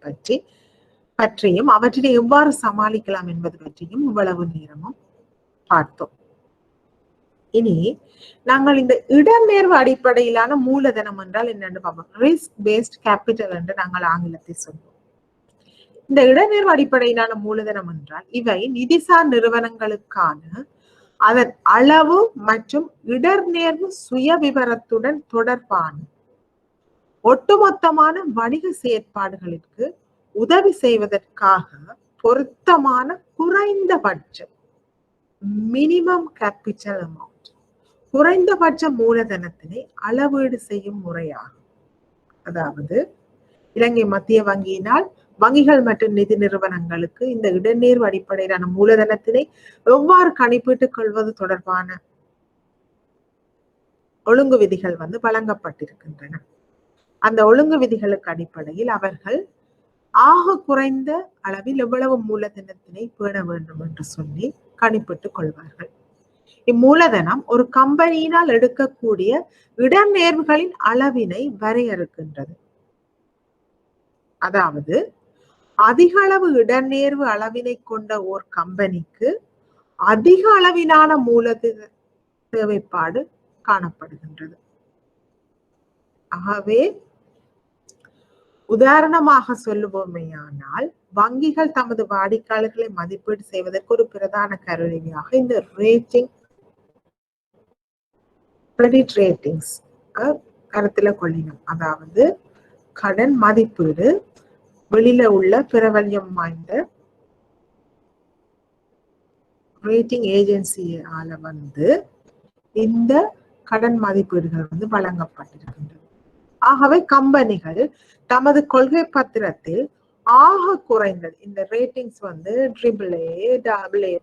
பற்றியும் அவற்றினை எவ்வாறு சமாளிக்கலாம் என்பது பற்றியும் இவ்வளவு நேரமும் பார்த்தோம். இனி நாங்கள் இந்த இடர்நேர்வு அடிப்படையிலான மூலதனம் என்றால் என்னென்று பார்ப்போம். ரிஸ்க் பேஸ்ட் கேபிட்டல் என்று நாங்கள் ஆங்கிலத்தில் சொல்வோம். இந்த இடர்நேர்வு அடிப்படையிலான மூலதனம் என்றால் இவை நிதிசார் நிறுவனங்களுக்கான அதன் அளவு மற்றும் இடர்நேர்வு சுயவிவரத்துடன் தொடர்பான ஒட்டுமொத்தமான வணிக செயற்பாடுகளுக்கு உதவி செய்வதற்காக பொருத்தமான குறைந்தபட்ச மினிமம் கேபிட்டல் அமௌண்ட், குறைந்தபட்ச மூலதனத்தினை அளவீடு செய்யும் முறையாகும். அதாவது இலங்கை மத்திய வங்கியினால் வங்கிகள் மற்றும் நிதி நிறுவனங்களுக்கு இந்த இடர்நேர்வு அடிப்படையிலான மூலதனத்தினை எவ்வாறு கணிப்பிட்டுக் கொள்வது தொடர்பான ஒழுங்கு விதிகள் வழங்கப்பட்டிருக்கின்றன. அந்த ஒழுங்கு விதிகளுக்கு அடிப்படையில் அவர்கள் ஆக குறைந்த அளவில் எவ்வளவு மூலதனத்தினை பேண வேண்டும் என்று சொல்லி கணிப்பிட்டுக் கொள்வார்கள். இம்மூலதனம் ஒரு கம்பெனியினால் எடுக்கக்கூடிய இடர்நேர்வுகளின் அளவினை வரையறுக்கின்றது. அதாவது அதிக அளவு இடர்நேர்வு அளவினை கொண்ட ஓர் கம்பெனிக்கு அதிக அளவிலான மூலதன தேவைப்பாடு காணப்படுகின்றது. ஆகவே உதாரணமாக சொல்லுவோமேயானால் வங்கிகள் தமது வாடிக்கையாளர்களை மதிப்பீடு செய்வதற்கு ஒரு பிரதான கருவியாக இந்த கிரெடிட் ரேட்டிங்ஸ் கருத்துல கொள்ளினோம். அதாவது கடன் மதிப்பீடு வெளியில உள்ள பிரபல்யம் வாய்ந்த ரேட்டிங் ஏஜென்சியால இந்த கடன் மதிப்பீடுகள் வழங்கப்பட்டிருக்கின்றது. ஆகவே கம்பெனிகள் தமது கொள்கை பத்திரத்தில் ஆக குறைந்தது இந்த ratings AAA, AA+,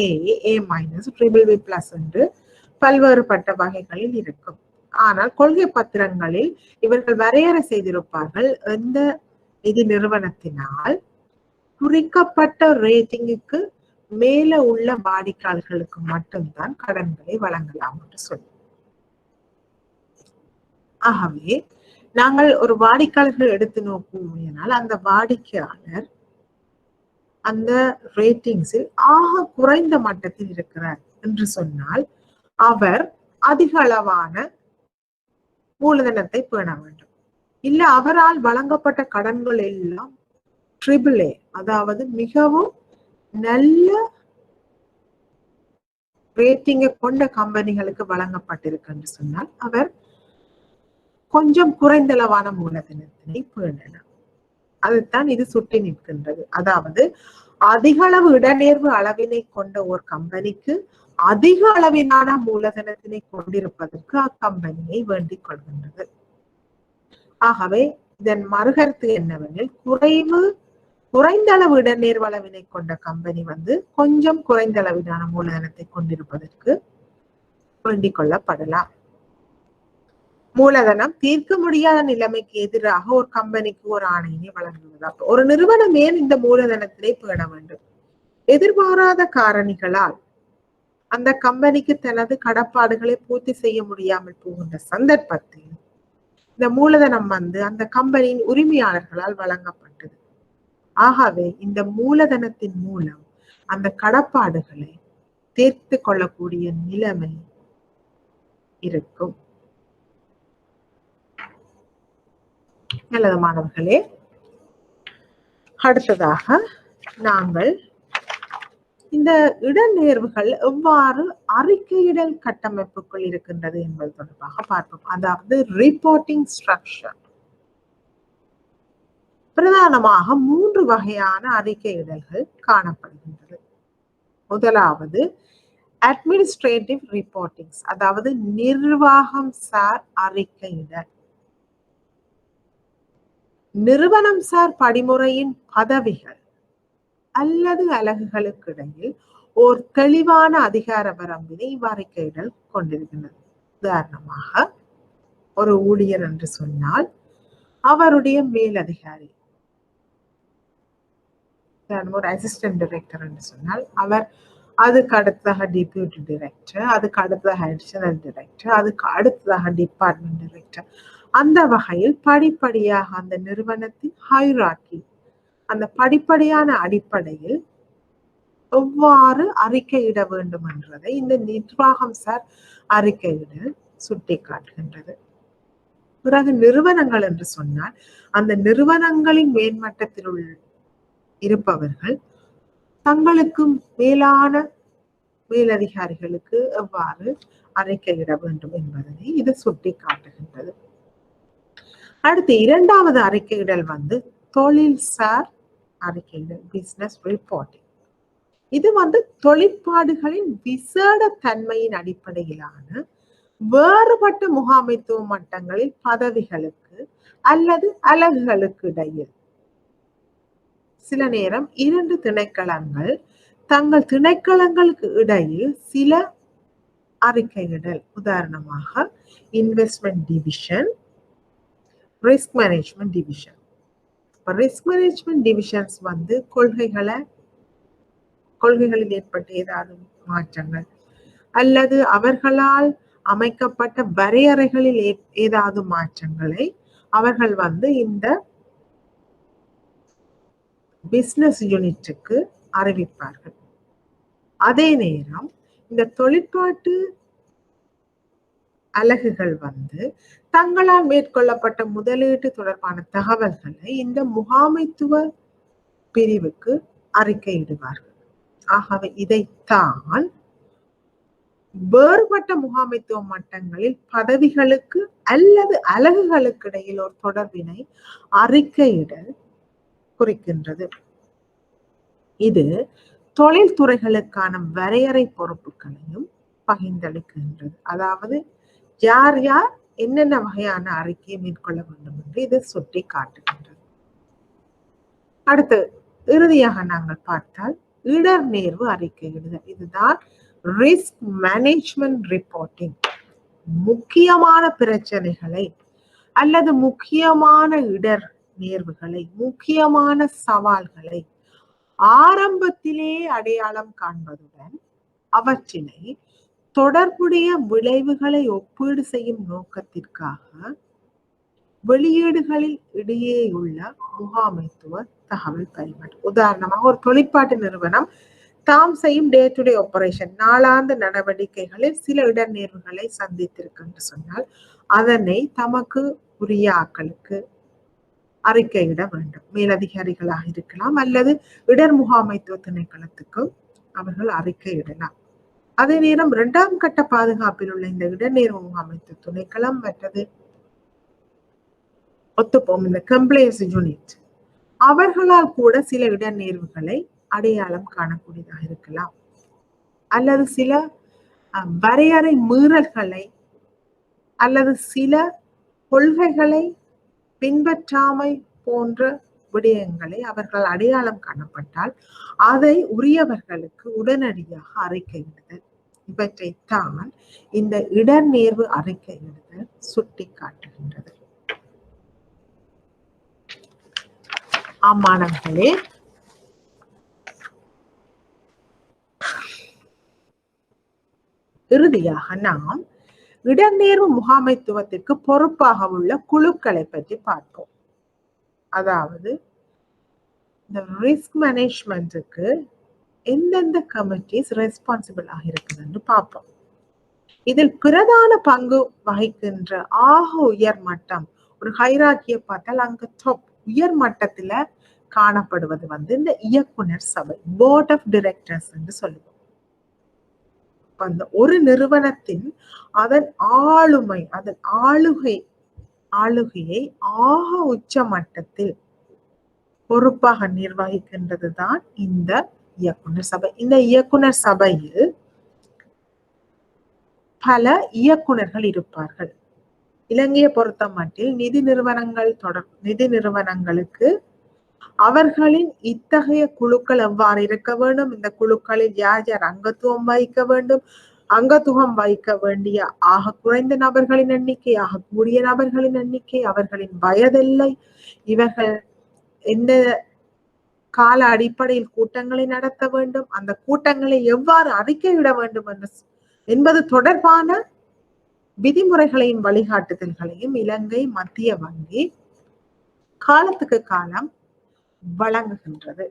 A-, BBB+ என்று பல்வேறுபட்ட வகைகளில் இருக்கும். ஆனால் கொள்கை பத்திரங்களில் இவர்கள் வரையறை செய்திருப்பார்கள் இந்த நிதி நிறுவனத்தினால் குறிக்கப்பட்ட ரேட்டிங்குக்கு மேல உள்ள வாடிக்கையாளர்களுக்கு மட்டும்தான் கடன்களை வழங்கலாம் என்று சொல்லி. ஆகவே நாங்கள் ஒரு வாடிக்கையாளர்கள் எடுத்து நோக்குவோம், அந்த வாடிக்கையாளர் அந்த ரேட்டிங்ஸில் ஆக குறைந்த மட்டத்தில் இருக்கிறார் என்று சொன்னால் அவர் அதிக அளவான மூலதனத்தை பேண வேண்டும். இல்ல அவரால் வழங்கப்பட்ட கடன்கள் எல்லாம் AAA, அதாவது மிகவும் நல்ல ரேட்டிங்கை கொண்ட கம்பெனிகளுக்கு வழங்கப்பட்டிருக்கு என்று சொன்னால் அவர் கொஞ்சம் குறைந்தளவான மூலதனத்தினை பேணலாம். அதுதான் இது சுட்டி நிற்கின்றது. அதாவது அதிக அளவு இடநேர்வு அளவினை கொண்ட ஒரு கம்பெனிக்கு அதிக அளவிலான மூலதனத்தினை கொண்டிருப்பதற்கு அக்கம்பெனியை வேண்டிக் கொள்கின்றது. ஆகவே இதன் மறுகருத்து என்னவெனில் குறைந்த அளவு இடநேர்வு அளவினை கொண்ட கம்பெனி கொஞ்சம் குறைந்த அளவிலான மூலதனத்தை கொண்டிருப்பதற்கு வேண்டிக் கொள்ளப்படலாம். மூலதனம் தீர்க்க முடியாத நிலைமைக்கு எதிராக ஒரு கம்பெனிக்கு ஒரு ஆணையினை வழங்குவதாக. ஒரு நிறுவனம் ஏன் இந்த மூலதனத்தினை பேண வேண்டும்? எதிர்பாராத காரணிகளால் அந்த கம்பெனிக்கு தனது கடப்பாடுகளை பூர்த்தி செய்ய முடியாமல் போகின்ற சந்தர்ப்பத்தில் இந்த மூலதனம் அந்த கம்பெனியின் உரிமையாளர்களால் வழங்கப்பட்டது. ஆகவே இந்த மூலதனத்தின் மூலம் அந்த கடப்பாடுகளை தீர்த்து கொள்ளக்கூடிய நிலைமை இருக்கும். நல்லது மாணவர்களே, அடுத்ததாக நாங்கள் இந்த இடநேர்வுகள் எவ்வாறு அறிக்கையிடல் கட்டமைப்புக்குள் இருக்கின்றது என்பது தொடர்பாக பார்ப்போம். அதாவது ரிப்போர்ட்டிங் ஸ்ட்ரக்சர். பிரதானமாக 3 வகையான அறிக்கையிடல்கள் காணப்படுகின்றது. முதலாவது அட்மினிஸ்ட்ரேட்டிவ் ரிப்போர்ட்டிங்ஸ், அதாவது நிர்வாகம் சார் அறிக்கையிடல். நிறுவனம் சார் படிமுறையின் பதவிகள் அல்லது அலகுகளுக்கு இடையில் ஓர் தெளிவான அதிகார வரம்பினை இவ்வறிக்கையிடல் கொண்டிருக்கின்றது. உதாரணமாக ஒரு ஊழியர் என்று சொன்னால் அவருடைய மேலதிகாரி, ஒரு அசிஸ்டன்ட் டைரக்டர் என்று சொன்னால் அவர், அதுக்கு அடுத்ததாக டெபியூட்டி டைரக்டர், அதுக்கு அடுத்ததாக அடிஷனல் டைரக்டர், அதுக்கு அடுத்ததாக டிபார்ட்மெண்ட் டைரக்டர். அந்த வகையில் படிப்படியாக அந்த நிறுவனத்தின் ஹைரார்கி, அந்த படிப்படியான அடிப்படையில் எவ்வாறு அறிக்கையிட வேண்டும் என்றதை இந்த நிர்வாகம் சார் அறிக்கையிடல் சுட்டி காட்டுகின்றது. பிறகு நிறுவனங்கள் என்று சொன்னால் அந்த நிறுவனங்களின் மேன்மட்டத்தில் இருப்பவர்கள் தங்களுக்கு மேலான மேலதிகாரிகளுக்கு எவ்வாறு அறிக்கையிட வேண்டும் என்பதனை இது சுட்டி காட்டுகின்றது. அடுத்து இரண்டாவது அறிக்கையிடல் தொழில்சார் அறிக்கையிடல், பிசினஸ் ரிப்போர்ட்டிங். இது தொழிற்பாடுகளின் விசேட தன்மையின் அடிப்படையிலான வேறுபட்ட முகாமைத்துவ மட்டங்களில் பதவிகளுக்கு அல்லது அலகுகளுக்கு இடையில் சில நேரம் 2 திணைக்களங்கள் தங்கள் திணைக்களங்களுக்கு இடையில் சில அறிக்கையிடல், உதாரணமாக investment division, risk management division. Risk management divisions கொள்கைகளில் ஏற்பட்ட ஏதாவது மாற்றங்கள் அல்லது அவர்களால் அமைக்கப்பட்ட வரையறைகளில் ஏதாவது மாற்றங்களை அவர்கள் இந்த பிசினஸ் யூனிட்டுக்கு அறிவிப்பார்கள். அதே நேரம் இந்த தொழிற்பாட்டு அலகுகள் தங்களால் மேற்கொள்ளப்பட்ட முதலீட்டு தொடர்பான தகவல்களை இந்த முகாமைத்துவ பிரிவுக்கு அறிக்கையிடுவார்கள். ஆகவே இதைத்தான் வேறுபட்ட முகாமைத்துவ மட்டங்களில் பதவிகளுக்கு அல்லது அலகுகளுக்கு இடையில் ஒரு தொடர்பினை அறிக்கையிடல் குறிக்கின்றது. இது தொழில்துறைகளுக்கான வரையறை பொறுப்புகளையும் பகிர்ந்தளிக்கின்றது. அதாவது யார் யார் என்னென்ன வகையான அறிக்கையை மேற்கொள்ள வேண்டும் என்று இது சுட்டி காட்டுகின்றது. அடுத்து இறுதியாக நாங்கள் பார்த்தால் இடர் நேர்வு அறிக்கையிடுதல். இதுதான் ரிஸ்க் மேனேஜ்மெண்ட் ரிப்போர்ட்டிங். முக்கியமான பிரச்சனைகளை அல்லது முக்கியமான இடர் நேர்வுகளை, முக்கியமான சவால்களை ஆரம்பத்திலே அடையாளம் காண்பதுடன் அவற்றினை தொடர்புடைய விளைவுகளை ஒப்பீடு செய்யும் நோக்கத்திற்காக வெளியீடுகளில் இடையேயுள்ள முகாமைத்துவ தகவல் பரிமாற்றம். உதாரணமாக ஒரு தொழிற்பாட்டு நிறுவனம் தாம் செய்யும் டே டு டே ஆபரேஷன், நாளாந்த நடவடிக்கைகளில் சில இடர்நேர்வுகளை சந்தித்திருக்கு என்று சொன்னால் அதனை தமக்கு உரிய ஆக்களுக்கு அறிக்கையிட வேண்டும். மேலதிகாரிகளாக இருக்கலாம் அல்லது இடர் முகாமைத்துவ திணைக்களத்துக்கும் அவர்கள் அறிக்கையிடலாம். அதே நேரம் 2ஆம் கட்ட பாதுகாப்பில் உள்ள இந்த இடர்நேர்வு முகாமைத்துவ திணைக்களம் மற்றது ஒத்துப்போம் இந்த கம்ப்ளைன்ஸ் யூனிட், அவர்களால் கூட சில இடர்நேர்வுகளை அடையாளம் காணக்கூடியதாக இருக்கலாம் அல்லது சில வரையறை மீறல்களை அல்லது சில கொள்கைகளை பின்பற்றாமை போன்ற விடயங்களை அவர்கள் அடையாளம் காணப்பட்டால் அதை உரியவர்களுக்கு உடனடியாக அறிக்கையிடுதல். இவற்றைத்தான் இந்த இடர்நேர்வு அறிக்கையிடுதல் சுட்டி காட்டுகின்றது. மாணவர்களே, இறுதியாக நாம் இடர்நேர்வு முகாமைத்துவத்திற்கு பொறுப்பாக உள்ள குழுக்களை பற்றி பார்ப்போம். அதாவது இந்த ரிஸ்க் மேனேஜ்மெண்ட்டுக்கு எந்தெந்த கமிட்டிஸ் ரெஸ்பான்சிபிள் ஆக இருக்குதுன்னு பார்ப்போம். இதில் பிரதான பங்கு வகிக்கின்ற ஆக உயர் மட்டம், ஒரு ஹைராக்கியை பார்த்தால் அங்க டாப் உயர் மட்டத்துல காணப்படுவது இந்த இயக்குனர் சபை, போர்ட் ஆஃப் டைரக்டர்ஸ் என்று சொல்லுவோம். அந்த ஒரு நிறுவனத்தின் அதன் ஆளுமை, அதன் ஆளுகையை ஆக உச்ச மட்டத்தில் பொறுப்பாக நிர்வகிக்கின்றதுதான் இந்த இயக்குனர் சபை. இந்த இயக்குனர் சபையில் பல இயக்குனர்கள் இருப்பார்கள். இலங்கையை பொறுத்த மட்டில் நிதி நிறுவனங்களுக்கு அவர்களின் இத்தகைய குழுக்கள் எவ்வாறு இருக்க வேண்டும், இந்த குழுக்களில் யார் யார் அங்கத்துவம் வகிக்க வேண்டும், அங்கத்துவம் வகிக்க வேண்டிய ஆக குறைந்த நபர்களின் எண்ணிக்கை, ஆக கூடிய நபர்களின் எண்ணிக்கை, அவர்களின் வயதெல்லை, இவர்கள் எந்த கால அடிப்படையில் கூட்டங்களை நடத்த வேண்டும், அந்த கூட்டங்களை எவ்வாறு அறிக்கையிட வேண்டும் என்பது தொடர்பான விதிமுறைகளையும் வழிகாட்டுதல்களையும் இலங்கை மத்திய வங்கி காலத்துக்கு காலம் வழங்குகின்றது.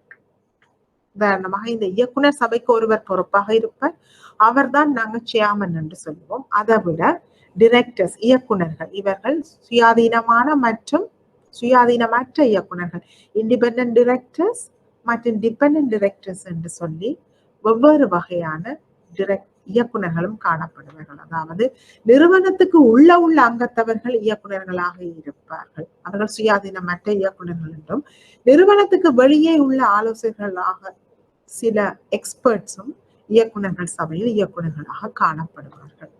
உதாரணமாக இந்த இயக்குனர் சபைக்கு ஒருவர் பொறுப்பாக இருப்பார், அவர்தான் நாங்கள் சேர்மன் என்று சொல்லுவோம். அதை விட டிரெக்டர்ஸ், இயக்குனர்கள், இவர்கள் சுயாதீனமான மற்றும் சுயாதீனமற்ற இயக்குனர்கள், இண்டிபெண்டன்ட் டிரெக்டர்ஸ் மற்றும் டிபெண்டன்ட் டிரெக்டர்ஸ் என்று சொல்லி வெவ்வேறு வகையான இயக்குனர்களும் காணப்படுவார்கள். அதாவது நிறுவனத்துக்கு உள்ள அங்கத்தவர்கள் இயக்குனர்களாக இருப்பார்கள், அவர்கள் சுயாதீனமற்ற இயக்குனர்கள் என்றும், நிறுவனத்துக்கு வெளியே உள்ள ஆலோசகர்களாக சில எக்ஸ்பர்ட்ஸும் இயக்குனர்கள் சபையில் இயக்குனர்களாக காணப்படுவார்கள்.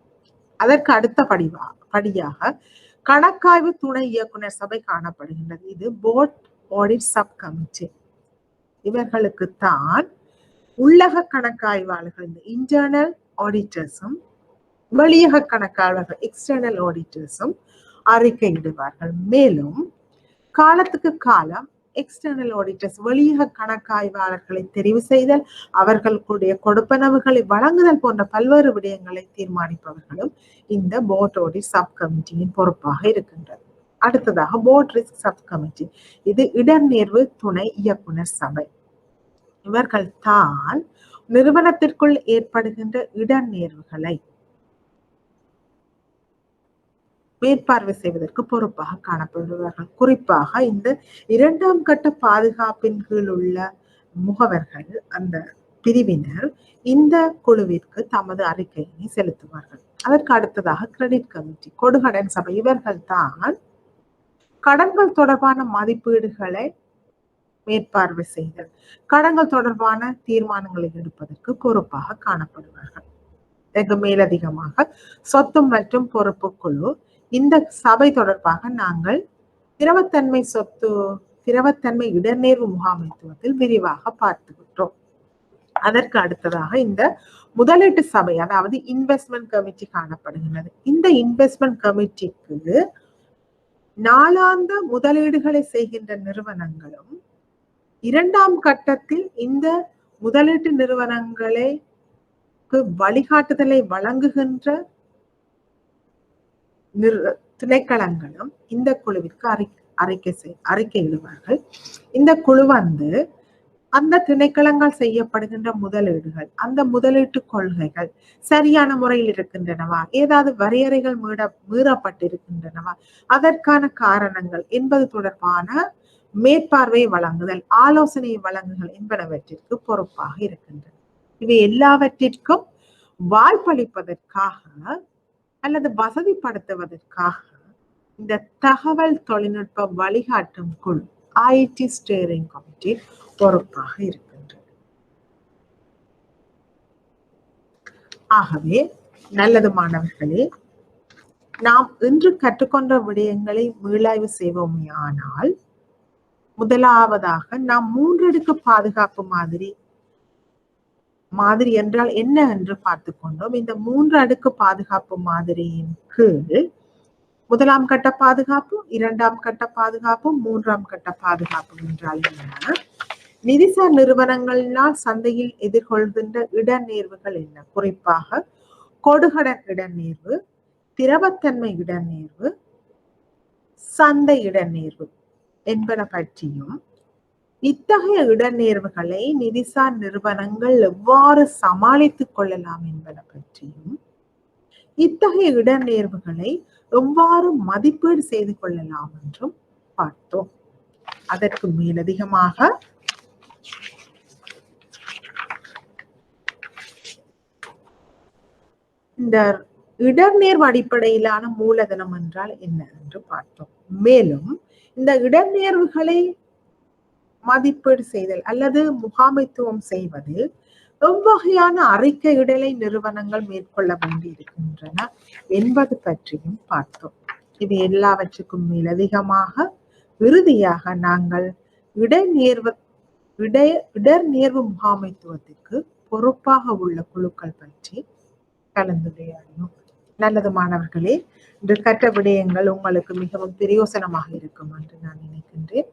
அதற்கு அடுத்த படியாக கணக்காய்வு துணை இயக்குனர் சபை காணப்படுகின்றது. இது போர்ட் ஆடிட் சப் கமிட்டி. இவர்களுக்குத்தான் உள்ளக கணக்காய்வாளர்கள், இந்த இன்டர்னல் ஆடிட்டர்ஸும் வெளியக கணக்காய்வாளர்கள் எக்ஸ்டர்னல் ஆடிட்டர்ஸும் அறிக்கையிடுவார்கள். மேலும் காலத்துக்கு காலம் எக்ஸ்டர்னல் ஆடிட்டர்ஸ், வெளியக கணக்காய்வாளர்களை தெரிவு செய்தல், அவர்களுடைய கொடுப்பனவுகளை வழங்குதல் போன்ற பல்வேறு விடயங்களை தீர்மானிப்பவர்களும் இந்த போர்ட் ஆடிட் சப் கமிட்டியின் பொறுப்பாக இருக்கின்றது. அடுத்ததாக போர்ட் ரிஸ்க் சப் கமிட்டி. இது இடர்நேர்வு துணை இயக்குனர் சபை. இவர்கள் தான் நிறுவனத்திற்குள் ஏற்படுகின்ற இடர்நேர்வுகளை மேற்பார்வை செய்வதற்கு பொறுப்பாக காணப்படுவார்கள். குறிப்பாக இந்த 2ஆம் கட்ட பாதுகாப்பின் கீழ் உள்ள முகவர்கள், அந்த பிரிவினர் இந்த குழுவிற்கு தமது அறிக்கையினை செலுத்துவார்கள். அதற்கு அடுத்ததாக கிரெடிட் கமிட்டி, கொடுகடன் சபை. இவர்கள் தான் கடன்கள் தொடர்பான மதிப்பீடுகளை மேற்பார்வை செய்தல், கடன்கள் தொடர்பான தீர்மானங்களை எடுப்பதற்கு பொறுப்பாக காணப்படுவார்கள். இதற்கு மேலதிகமாக சொத்து மற்றும் பொறுப்பு குழு. இந்த சபை தொடர்பாக நாங்கள் திரவத்தன்மை இடர்நேர்வு முகாமைத்துவத்தில் விரிவாக பார்த்துவிட்டோம். அதற்கு அடுத்ததாக இந்த முதலீட்டு சபை, அதாவது இன்வெஸ்ட்மெண்ட் கமிட்டி காணப்படுகின்றது. இந்த இன்வெஸ்ட்மெண்ட் கமிட்டிக்கு நாளாந்த முதலீடுகளை செய்கின்ற நிறுவனங்களும் 2ஆம் கட்டத்தில் இந்த முதலீட்டு நிறுவனங்களுக்கு வழிகாட்டுதலை வழங்குகின்ற திணைக்களங்களும் இந்த குழுவிற்கு அறிக்கையிடுவார்கள். இந்த குழு அந்த திணைக்களங்கள் செய்யப்படுகின்ற முதலீடுகள், அந்த முதலீட்டு கொள்கைகள் சரியான முறையில் இருக்கின்றனவா, ஏதாவது வரையறைகள் மீறப்பட்டிருக்கின்றனவா, அதற்கான காரணங்கள் என்பது தொடர்பான மேற்பார்வையை வழங்குதல், ஆலோசனையை வழங்குதல் என்பனவற்றிற்கு பொறுப்பாக இருக்கின்றன. இவை எல்லாவற்றிற்கும் வாய்ப்பளிப்பதற்காக அல்லது வசதிப்படுத்துவதற்காக இந்த தகவல் தொழில்நுட்ப வழிகாட்டும் குழு, ஐடி ஸ்டீரிங் கமிட்டி பொறுப்பாக இருக்கின்றது. ஆகவே நல்லது மாணவர்களே, நாம் இன்று கற்றுக்கொண்ட விடயங்களை மீளாய்வு செய்வோமே ஆனால், முதலாவதாக நாம் 3 அடுக்கு பாதுகாப்பு மாதிரி என்றால் என்ன என்று பார்த்து கொண்டோம். இந்த 3 அடுக்கு பாதுகாப்பு மாதிரியின் கீழ் 1ஆம் கட்ட பாதுகாப்பு, 2ஆம் கட்ட பாதுகாப்பு, 3ஆம் கட்ட பாதுகாப்பு என்றால் என்ன, நிதிசார் நிறுவனங்களினால் சந்தையில் எதிர்கொள்கின்ற இடர்நேர்வுகள் என்ன, குறிப்பாக கொடுகடன் இடர்நேர்வு, திரவத்தன்மை இடர்நேர்வு, சந்தை இடர்நேர்வு என்பன பற்றியும், இத்தகைய இடர்நேர்வுகளை நிதிசார் நிறுவனங்கள் எவ்வாறு சமாளித்துக் கொள்ளலாம் என்பன பற்றியும், இத்தகைய இடர்நேர்வுகளை எவ்வாறு மதிப்பீடு செய்து கொள்ளலாம் என்றும் பார்த்தோம். அதற்கு மேலதிகமாக இந்த இடர்நேர்வு அடிப்படையிலான மூலதனம் என்றால் என்ன என்று பார்த்தோம். மேலும் இந்த இடர்நேர்வுகளை மதிப்பீடு செய்தல் அல்லது முகாமைத்துவம் செய்வது எவ்வகையான அறிக்கையிடலை நிறுவனங்கள் மேற்கொள்ள வேண்டி இருக்கின்றன என்பது பற்றியும் பார்த்தோம். இது எல்லாவற்றுக்கும் மேலதிகமாக இறுதியாக நாங்கள் இடர்நேர்வு முகாமைத்துவத்துக்கு பொறுப்பாக உள்ள குழுக்கள் பற்றி கலந்துரையாடினோம். நல்லது மாணவர்களே, இன்று கற்ற விடயங்கள் உங்களுக்கு மிகவும் பிரயோசனமாக இருக்கும் என்று நான் நினைக்கின்றேன்.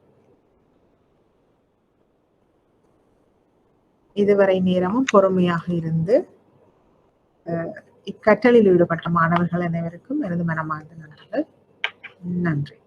இதுவரை நேரமும் பொறுமையாக இருந்து இக்கற்றலில் ஈடுபட்ட மாணவர்கள் அனைவருக்கும் எனது மனமார்ந்த நன்றிகள். நன்றி.